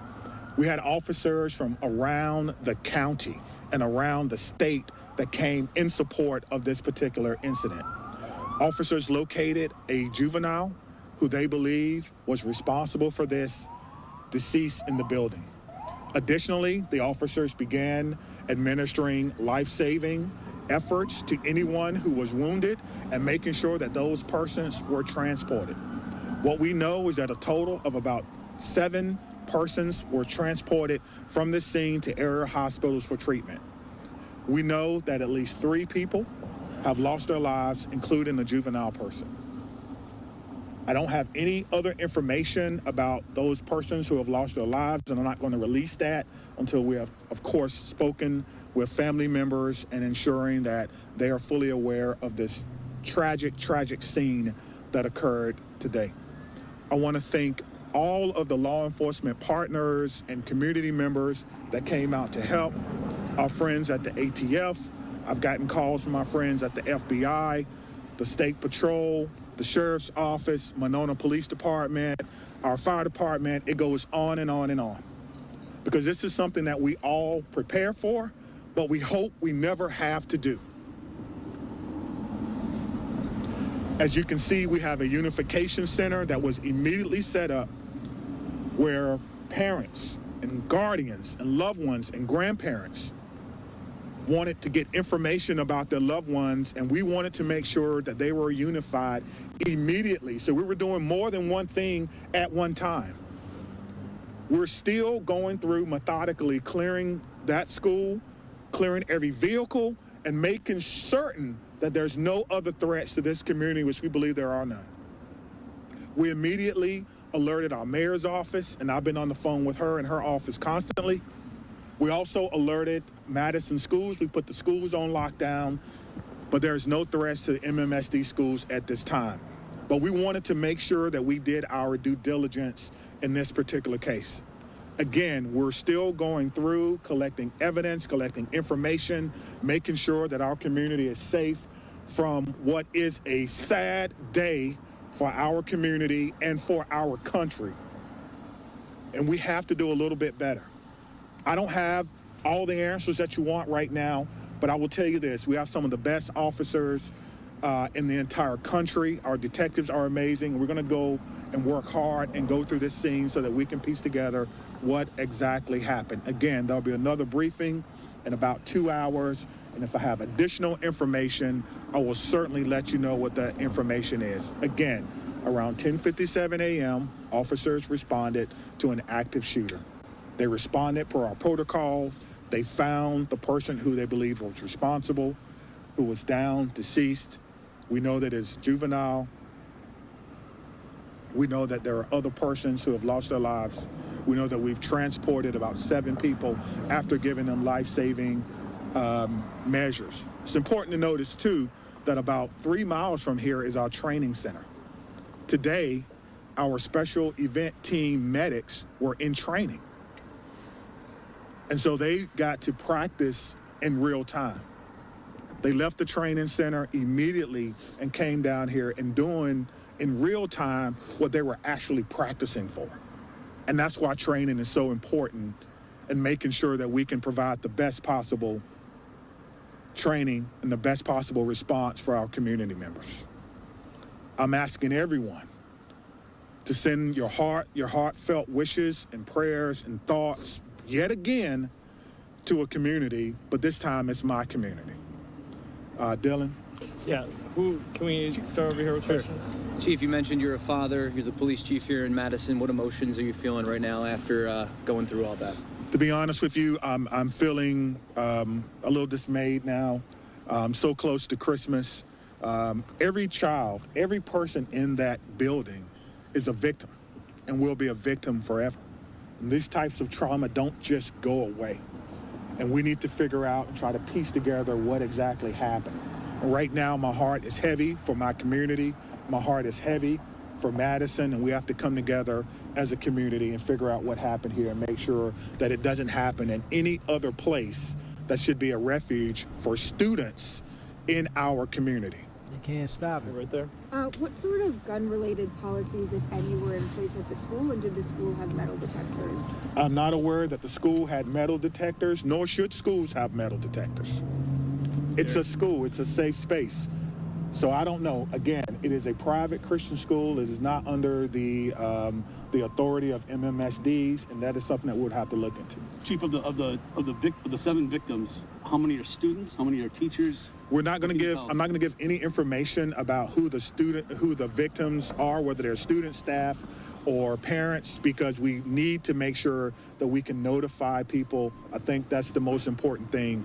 We had officers from around the county and around the state that came in support of this particular incident. Officers located a juvenile who they believe was responsible for this deceased in the building. Additionally, the officers began administering life-saving efforts to anyone who was wounded and making sure that those persons were transported. What we know is that a total of about 7 persons were transported from this scene to area hospitals for treatment. We know that at least 3 people have lost their lives, including a juvenile person. I don't have any other information about those persons who have lost their lives, and I'm not going to release that until we have, of course, spoken with family members and ensuring that they are fully aware of this tragic, tragic scene that occurred today. I want to thank all of the law enforcement partners and community members that came out to help, our friends at the ATF. I've gotten calls from my friends at the FBI, the State Patrol, the Sheriff's Office, Monona Police Department, our fire department. It goes on and on and on. Because this is something that we all prepare for, but we hope we never have to do. As you can see, we have a unification center that was immediately set up where parents and guardians and loved ones and grandparents wanted to get information about their loved ones, and we wanted to make sure that they were unified immediately. So we were doing more than one thing at one time. We're still going through methodically clearing that school, clearing every vehicle, and making certain that there's no other threats to this community, which we believe there are none. We immediately alerted our mayor's office, and I've been on the phone with her and her office constantly. We also alerted Madison schools. We put the schools on lockdown, but there's no threats to the MMSD schools at this time. But we wanted to make sure that we did our due diligence in this particular case. Again, we're still going through collecting evidence, collecting information, making sure that our community is safe from what is a sad day for our community and for our country. And we have to do a little bit better. I don't have all the answers that you want right now, but I will tell you this. We have some of the best officers in the entire country. Our detectives are amazing. We're going to go and work hard and go through this scene so that we can piece together what exactly happened. Again, there'll be another briefing in about 2 hours, and if I have additional information, I will certainly let you know what that information is. Again, around 10:57 a.m., officers responded to an active shooter. They responded per our protocol. They found the person who they believed was responsible, who was down, deceased. We know that it's juvenile. We know that there are other persons who have lost their lives. We know that we've transported about 7 people after giving them life-saving measures. It's important to notice, too, that about 3 miles from here is our training center. Today, our special event team medics were in training. And so they got to practice in real time. They left the training center immediately and came down here and doing in real time what they were actually practicing for. And that's why training is so important, and making sure that we can provide the best possible training and the best possible response for our community members. I'm asking everyone to send your heartfelt wishes and prayers and thoughts yet again to a community, but this time it's my community. Dylan? Yeah, can we start over here with questions? Chief, you mentioned you're a father, you're the police chief here in Madison. What emotions are you feeling right now after going through all that? To be honest with you, I'm feeling a little dismayed now. So close to Christmas. Every child, every person in that building is a victim and will be a victim forever. And these types of trauma don't just go away. And we need to figure out and try to piece together what exactly happened. And right now, my heart is heavy for my community. My heart is heavy for Madison, and we have to come together as a community and figure out what happened here and make sure that it doesn't happen in any other place that should be a refuge for students in our community. You can't stop it. Right there. What sort of gun-related policies, if any, were in place at the school, and did the school have metal detectors? I'm not aware that the school had metal detectors, nor should schools have metal detectors. It's a school, it's a safe space. So I don't know. Again, it is a private Christian school. It is not under the authority of MMSDs, and that is something that we'll have to look into. Chief, of the 7 victims, how many are students? How many are teachers? We're not going to give. I'm not going to give any information about who the victims are, whether they're student, staff, or parents, because we need to make sure that we can notify people. I think that's the most important thing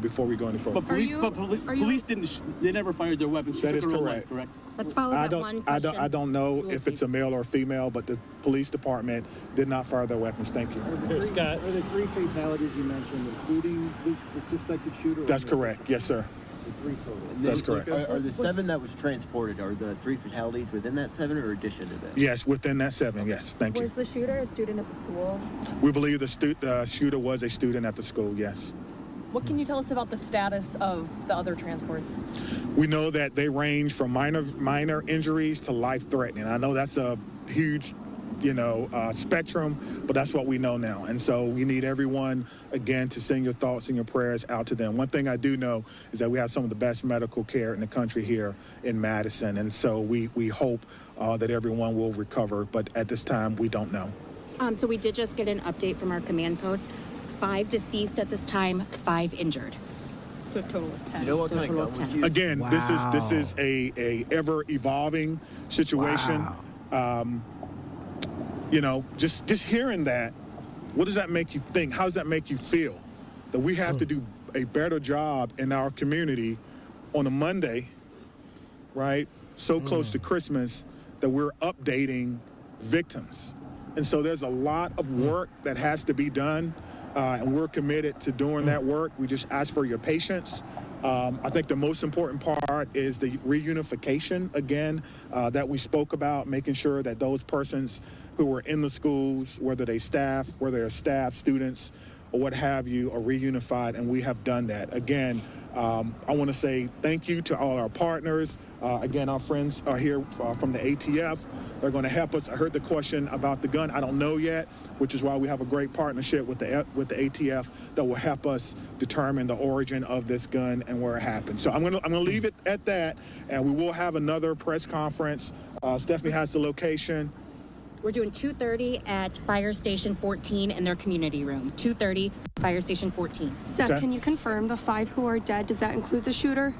before we go any further. But police didn't. They never fired their weapons. That is correct. Correct. Let's follow that one question. I don't know if it's a male or female, but the police department did not fire their weapons. Thank you. Scott. Are the 3 fatalities you mentioned including the suspected shooter? That's correct. Yes, sir. 3 total. That's correct. Are the 7 that was transported, are the 3 fatalities within that 7 or addition to that? Yes, within that 7. Yes, thank you. Was the shooter a student at the school? We believe the shooter was a student at the school. Yes. What can you tell us about the status of the other transports? We know that they range from minor injuries to life-threatening. I know that's a huge, spectrum, but that's what we know now. And so we need everyone, again, to send your thoughts and your prayers out to them. One thing I do know is that we have some of the best medical care in the country here in Madison. And so we hope that everyone will recover. But at this time, we don't know. So we did just get an update from our command post. 5 deceased at this time, 5 injured. So a total of 10. You know what kind of gun was used? Again, Wow. this is a ever evolving situation. Wow. Just hearing that, what does that make you think? How does that make you feel? That we have to do a better job in our community on a Monday, right? So close to Christmas, that we're updating victims. And so there's a lot of work that has to be done. And we're committed to doing that work. We just ask for your patience. I think the most important part is the reunification, again, that we spoke about, making sure that those persons who were in the schools, whether they're staff, students, or what have you, are reunified, and we have done that. Again, I want to say thank you to all our partners. Again, our friends are here from the ATF. They're going to help us. I heard the question about the gun. I don't know yet, which is why we have a great partnership with the ATF that will help us determine the origin of this gun and where it happened. So I'm going to leave it at that, and we will have another press conference. Stephanie has the location. We're doing 2:30 at Fire Station 14 in their community room. 2:30, Fire Station 14. Steph, can you confirm the 5 who are dead? Does that include the shooter?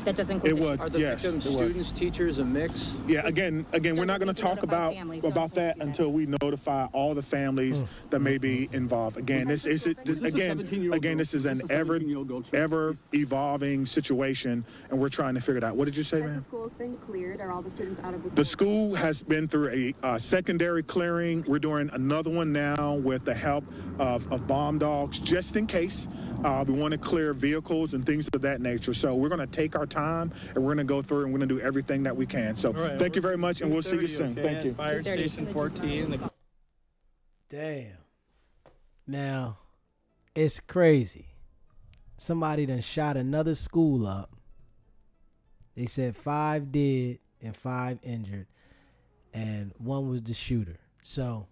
That doesn't include It would, Are the yes. victims it would. students, teachers, a mix? Yeah, again, we're not going to talk about that until we notify all the families that may be involved. Again, this is an ever evolving situation, and we're trying to figure it out. What did you say, Has ma'am? the school been cleared? Are all the students out of the school? The school has been through a secondary clearing. We're doing another one now with the help of bomb dogs, just in case. We want to clear vehicles and things of that nature. So we're going to take our time, and we're going to go through, and we're going to do everything that we can. So thank you very much, and we'll see you soon. Okay, Thank you. Fire Station 14. Damn. Now, it's crazy. Somebody done shot another school up. They said 5 dead and 5 injured, and 1 was the shooter. So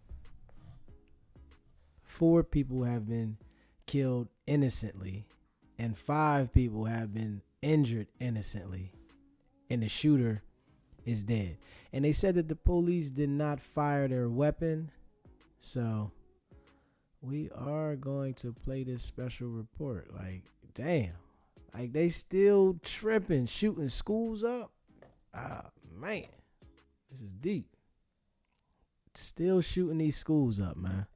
4 people have been killed innocently, and 5 people have been injured innocently, and the shooter is dead. And they said that the police did not fire their weapon. So we are going to play this special report. Like, damn, like they still tripping, shooting schools up. Man, this is deep. Still shooting these schools up, man.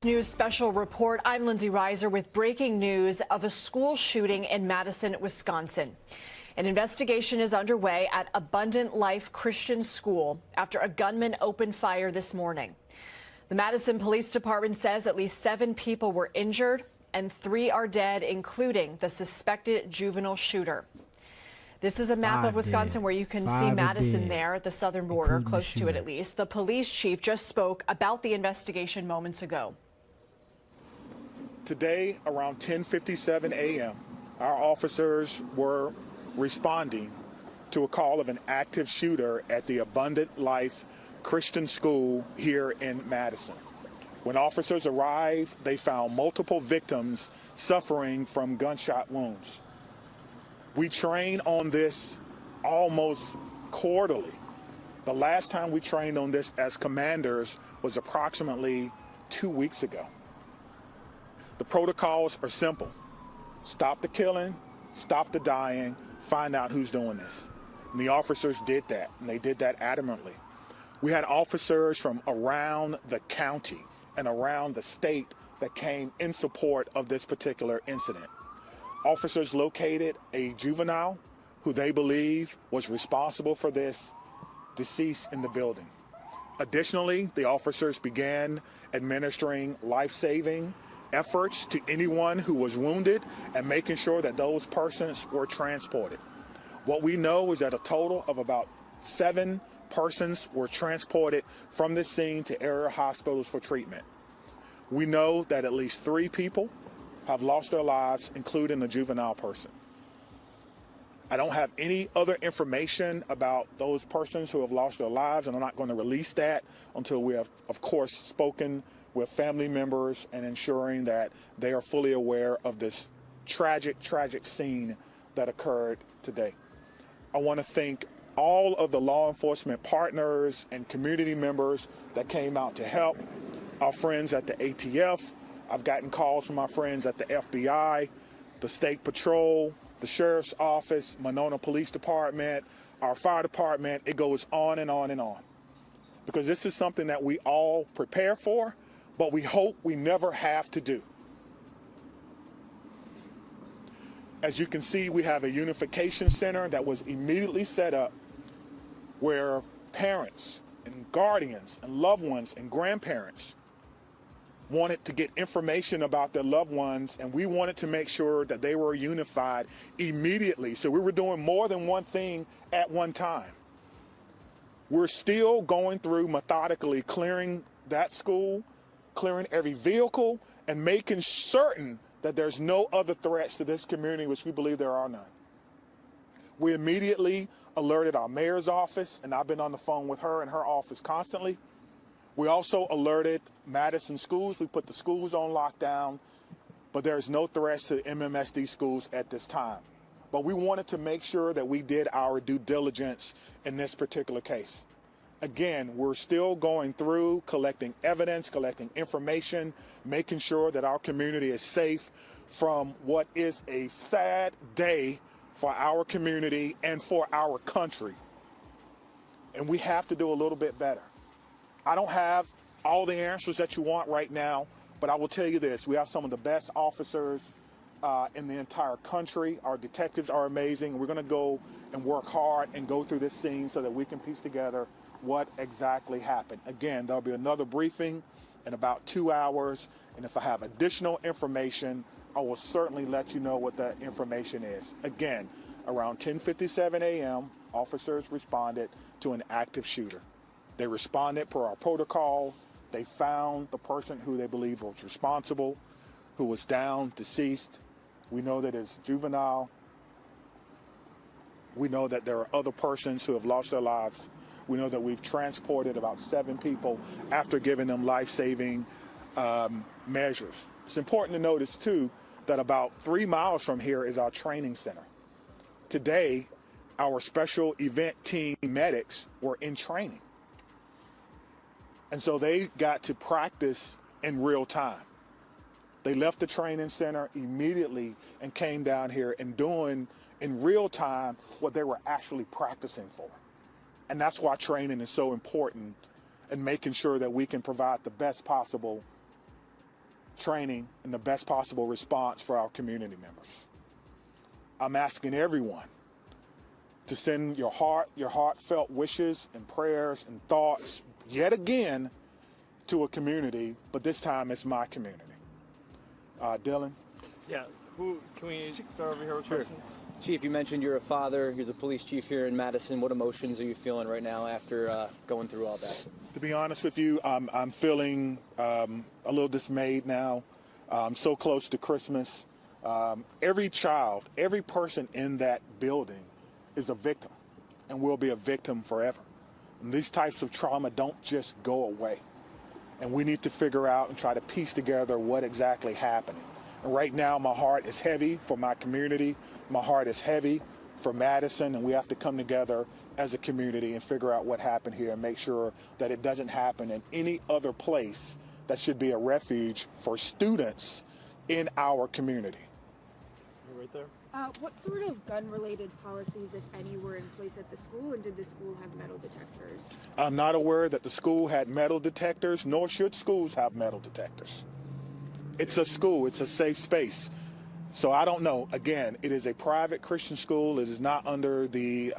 News special report. I'm Lindsay Reiser with breaking news of a school shooting in Madison, Wisconsin. An investigation is underway at Abundant Life Christian School after a gunman opened fire this morning. The Madison Police Department says at least 7 people were injured and 3 are dead, including the suspected juvenile shooter. This is a map of Wisconsin where you can see Madison there at the southern border, close to it at least. The police chief just spoke about the investigation moments ago. Today, around 10:57 a.m., our officers were responding to a call of an active shooter at the Abundant Life Christian School here in Madison. When officers arrived, they found multiple victims suffering from gunshot wounds. We train on this almost quarterly. The last time we trained on this as commanders was approximately 2 weeks ago. The protocols are simple. Stop the killing, stop the dying, find out who's doing this. And the officers did that, and they did that adamantly. We had officers from around the county and around the state that came in support of this particular incident. Officers located a juvenile who they believe was responsible for this deceased in the building. Additionally, the officers began administering life-saving efforts to anyone who was wounded and making sure that those persons were transported. What we know is that a total of about 7 persons were transported from this scene to area hospitals for treatment. We know that at least 3 people have lost their lives, including a juvenile person. I don't have any other information about those persons who have lost their lives, and I'm not going to release that until we have, of course, spoken with family members and ensuring that they are fully aware of this tragic, tragic scene that occurred today. I want to thank all of the law enforcement partners and community members that came out to help. Our friends at the ATF. I've gotten calls from my friends at the FBI, the State Patrol, the Sheriff's Office, Monona Police Department, our fire department. It goes on and on and on. Because this is something that we all prepare for, but we hope we never have to do. As you can see, we have a unification center that was immediately set up where parents and guardians and loved ones and grandparents wanted to get information about their loved ones, and we wanted to make sure that they were unified immediately. So we were doing more than one thing at one time. We're still going through methodically clearing that school, clearing every vehicle, and making certain that there's no other threats to this community, which we believe there are none. We immediately alerted our mayor's office, and I've been on the phone with her and her office constantly. We also alerted Madison schools. We put the schools on lockdown, but there's no threats to MMSD schools at this time. But we wanted to make sure that we did our due diligence in this particular case. Again, we're still going through collecting evidence, collecting information, making sure that our community is safe from what is a sad day for our community and for our country. And we have to do a little bit better. I don't have all the answers that you want right now, but I will tell you this. We have some of the best officers in the entire country. Our detectives are amazing. We're going to go and work hard and go through this scene so that we can piece together what exactly happened. Again, there'll be another briefing in about 2 hours, and if I have additional information, I will certainly let you know what that information is. Again, around 10:57 a.m., officers responded to an active shooter. They responded per our protocol. They found the person who they believe was responsible, who was down, deceased. We know that it's juvenile. We know that there are other persons who have lost their lives. We know that we've transported about 7 people after giving them life-saving measures. It's important to notice, too, that about 3 miles from here is our training center. Today, our special event team medics were in training. And so they got to practice in real time. They left the training center immediately and came down here and doing in real time what they were actually practicing for. And that's why training is so important, and making sure that we can provide the best possible training and the best possible response for our community members. I'm asking everyone to send your heartfelt wishes and prayers and thoughts yet again to a community, but this time it's my community. Dylan? Yeah, can we start over here with questions? Chief, you mentioned you're a father. You're the police chief here in Madison. What emotions are you feeling right now after going through all that? To be honest with you, I'm feeling a little dismayed now. So close to Christmas. Every child, every person in that building is a victim and will be a victim forever. And these types of trauma don't just go away. And we need to figure out and try to piece together what exactly happened. And right now, my heart is heavy for my community. My heart is heavy for Madison, and we have to come together as a community and figure out what happened here and make sure that it doesn't happen in any other place that should be a refuge for students in our community. You're right there. What sort of gun-related policies, if any, were in place at the school, and did the school have metal detectors? I'm not aware that the school had metal detectors, nor should schools have metal detectors. It's a school. It's a safe space. So I don't know. Again, it is a private Christian school. It is not under the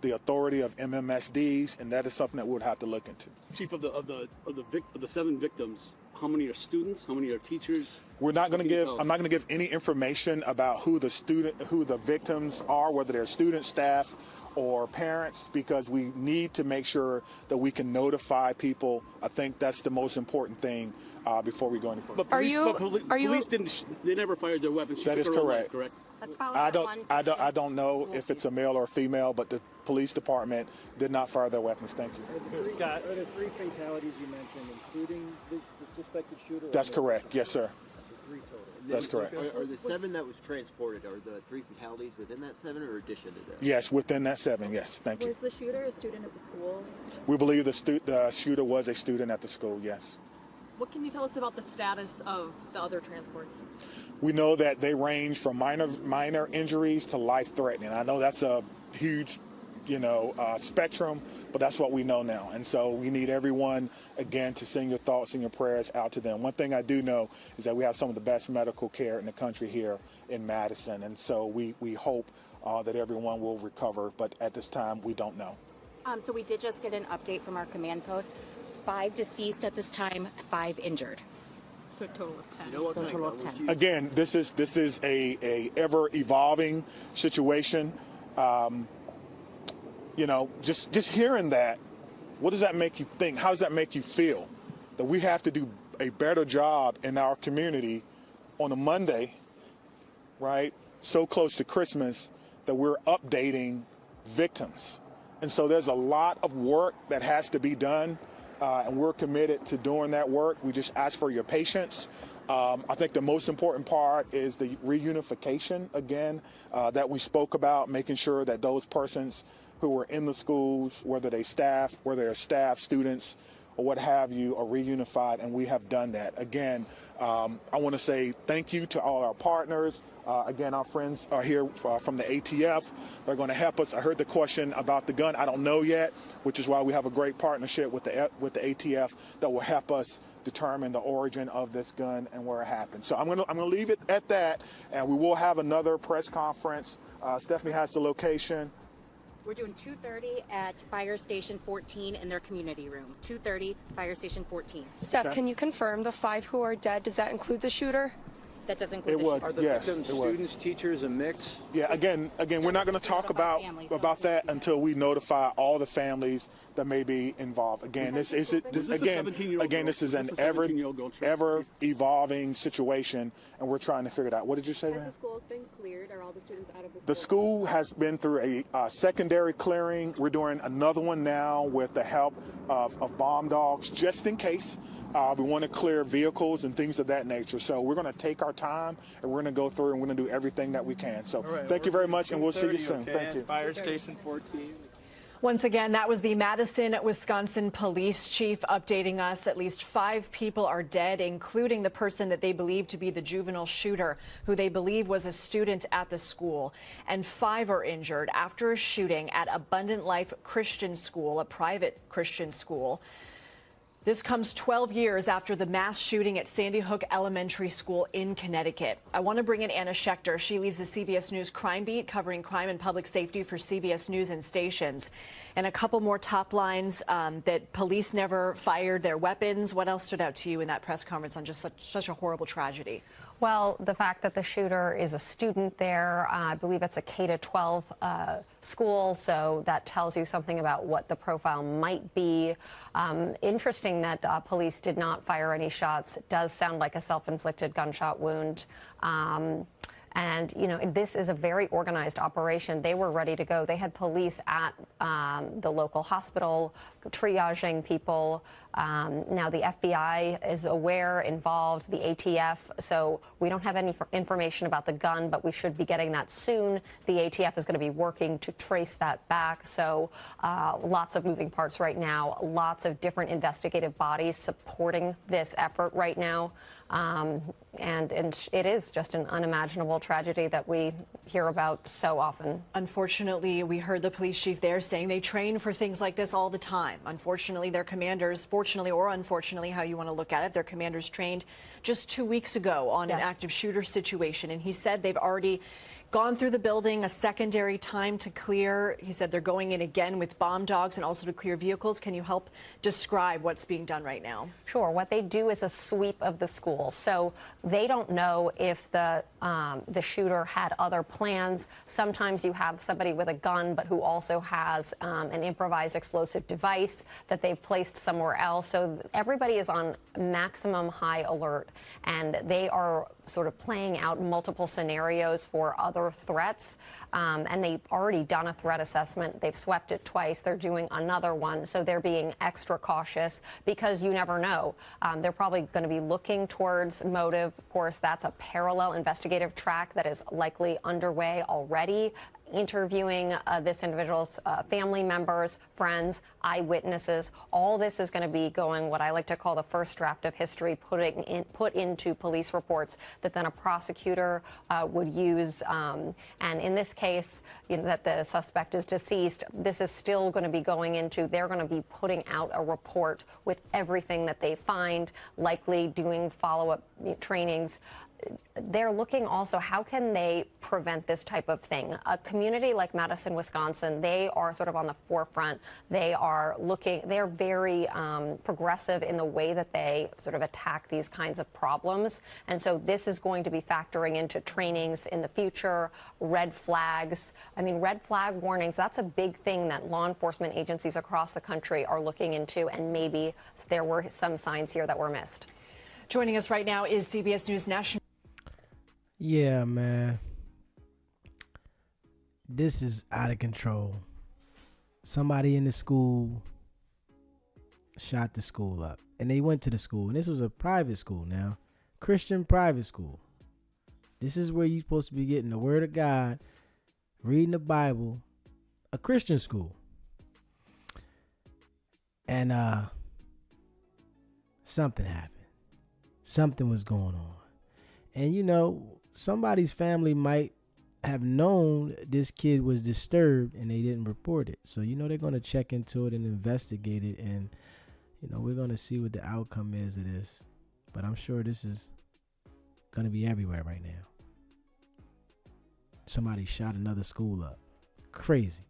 authority of MMSDs, and that is something that we would have to look into. Chief, of the 7 victims, how many are students? How many are teachers? I'm not going to give any information about who the victims are, whether they're students, staff, or parents, because we need to make sure that we can notify people. I think that's the most important thing before we go any further. But police they never fired their weapons. That is correct. Correct. I don't know if it's a male or a female, but the police department did not fire their weapons. Thank you. Scott, are there 3 fatalities you mentioned, including the suspected shooter? That's correct. Yes, sir. 3 total. That's correct. Are the 7 that was transported, are the 3 fatalities within that 7 or addition to that? Yes, within that 7. Yes, thank you. Was the shooter a student at the school? We believe the shooter was a student at the school. Yes. What can you tell us about the status of the other transports? We know that they range from minor injuries to life-threatening. I know that's a huge, spectrum, but that's what we know now. And so we need everyone, again, to send your thoughts and your prayers out to them. One thing I do know is that we have some of the best medical care in the country here in Madison. And so we hope that everyone will recover. But at this time, we don't know. So we did just get an update from our command post. 5 deceased at this time, 5 injured. So a total of 10. So a total of 10. Again, this is a ever evolving situation. Just hearing that, what does that make you think? How does that make you feel? That we have to do a better job in our community on a Monday, right? So close to Christmas, that we're updating victims. And so there's a lot of work that has to be done. And we're committed to doing that work. We just ask for your patience. I think the most important part is the reunification, again, that we spoke about, making sure that those persons who were in the schools, whether they're staff, students, or what have you, are reunified, and we have done that. Again, I want to say thank you to all our partners. Again, our friends are here from the ATF. They're going to help us. I heard the question about the gun. I don't know yet, which is why we have a great partnership with the ATF that will help us determine the origin of this gun and where it happened. So I'm gonna leave it at that, and we will have another press conference. Stephanie has the location. We're doing 2:30 at Fire Station 14 in their community room. 2:30, Fire Station 14. Steph, can you confirm the 5 who are dead? Does that include the shooter? That does include It the would, shooter. Are the yes, victims it would. students, teachers, a mix? Yeah, again, we're not going to talk about that until we notify all the families that may be involved. Again, this is an ever evolving situation, and we're trying to figure it out. What did you say, man? Has the school been cleared? Are all the students out of the school? The school has been through a secondary clearing. We're doing another one now with the help of bomb dogs, just in case. We want to clear vehicles and things of that nature. So we're going to take our time, and we're going to go through, and we're going to do everything that we can. So thank you very much, and we'll see you soon. Thank you. Fire Station 14. Once again, that was the Madison, Wisconsin police chief updating us. At least 5 people are dead, including the person that they believe to be the juvenile shooter, who they believe was a student at the school. And 5 are injured after a shooting at Abundant Life Christian School, a private Christian school. This comes 12 years after the mass shooting at Sandy Hook Elementary School in Connecticut. I want to bring in Anna Schechter. She leads the CBS News Crime Beat, covering crime and public safety for CBS News and stations. And a couple more top lines, that police never fired their weapons. What else stood out to you in that press conference on just such a horrible tragedy? Well, the fact that the shooter is a student there, I believe it's a K-12 school, so that tells you something about what the profile might be. Interesting that police did not fire any shots. It does sound like a self-inflicted gunshot wound. And, you know, this is a very organized operation. They were ready to go. They had police at the local hospital triaging people. Now the FBI is aware, involved, the ATF. So we don't have any information about the gun, but we should be getting that soon. The ATF is going to be working to trace that back. So lots of moving parts right now, lots of different investigative bodies supporting this effort right now. And it is just an unimaginable tragedy that we hear about so often. Unfortunately, we heard the police chief there saying they train for things like this all the time. Unfortunately, their commanders, fortunately or unfortunately, how you want to look at it, their commanders trained just 2 weeks ago on an active shooter situation. And he said they've already gone through the building a secondary time to clear. He said they're going in again with bomb dogs and also to clear vehicles. Can you help describe what's being done right now? Sure. What they do is a sweep of the school. So they don't know if the shooter had other plans. Sometimes you have somebody with a gun, but who also has an improvised explosive device that they've placed somewhere else. So everybody is on maximum high alert, and they are sort of playing out multiple scenarios for other threats. And they've already done a threat assessment. They've swept it twice. They're doing another one. So they're being extra cautious because you never know. They're probably going to be looking towards motive. Of course, that's a parallel investigative track that is likely underway already, interviewing this individual's family members, friends, eyewitnesses. All this is going to be going what I like to call the first draft of history, put into police reports that then a prosecutor would use. And in this case, you know, that the suspect is deceased, this is still going to be going into, they're going to be putting out a report with everything that they find, likely doing follow-up trainings. They're looking also, how can they prevent this type of thing? A community like Madison, Wisconsin, they are sort of on the forefront. They are looking, they're very progressive in the way that they sort of attack these kinds of problems. And so this is going to be factoring into trainings in the future, red flags. I mean, red flag warnings, that's a big thing that law enforcement agencies across the country are looking into, and maybe there were some signs here that were missed. Joining us right now is CBS News National. Yeah, man. This is out of control. Somebody in the school shot the school up. And they went to the school. And this was a private school now. Christian private school. This is where you're supposed to be getting the word of God, reading the Bible, a Christian school. And something happened. Something was going on. And you know, somebody's family might have known this kid was disturbed and they didn't report it. So, you know, they're going to check into it and investigate it. And, you know, we're going to see what the outcome is of this. But I'm sure this is going to be everywhere right now. Somebody shot another school up. Crazy.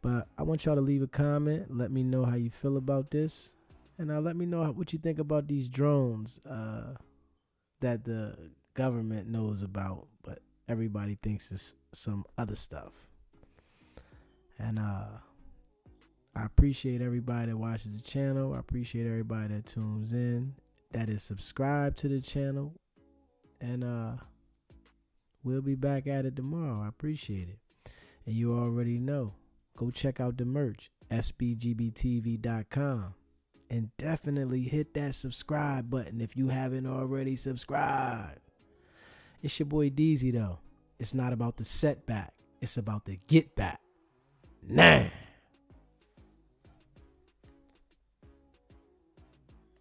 But I want y'all to leave a comment. Let me know how you feel about this. And let me know what you think about these drones that the government knows about, but everybody thinks it's some other stuff. And I appreciate everybody that watches the channel. I appreciate everybody that tunes in, that is subscribed to the channel. And we'll be back at it tomorrow. I appreciate it. And you already know, go check out the merch, sbgbtv.com. And definitely hit that subscribe button if you haven't already subscribed. It's your boy Deezy though. It's not about the setback. It's about the get back. Now.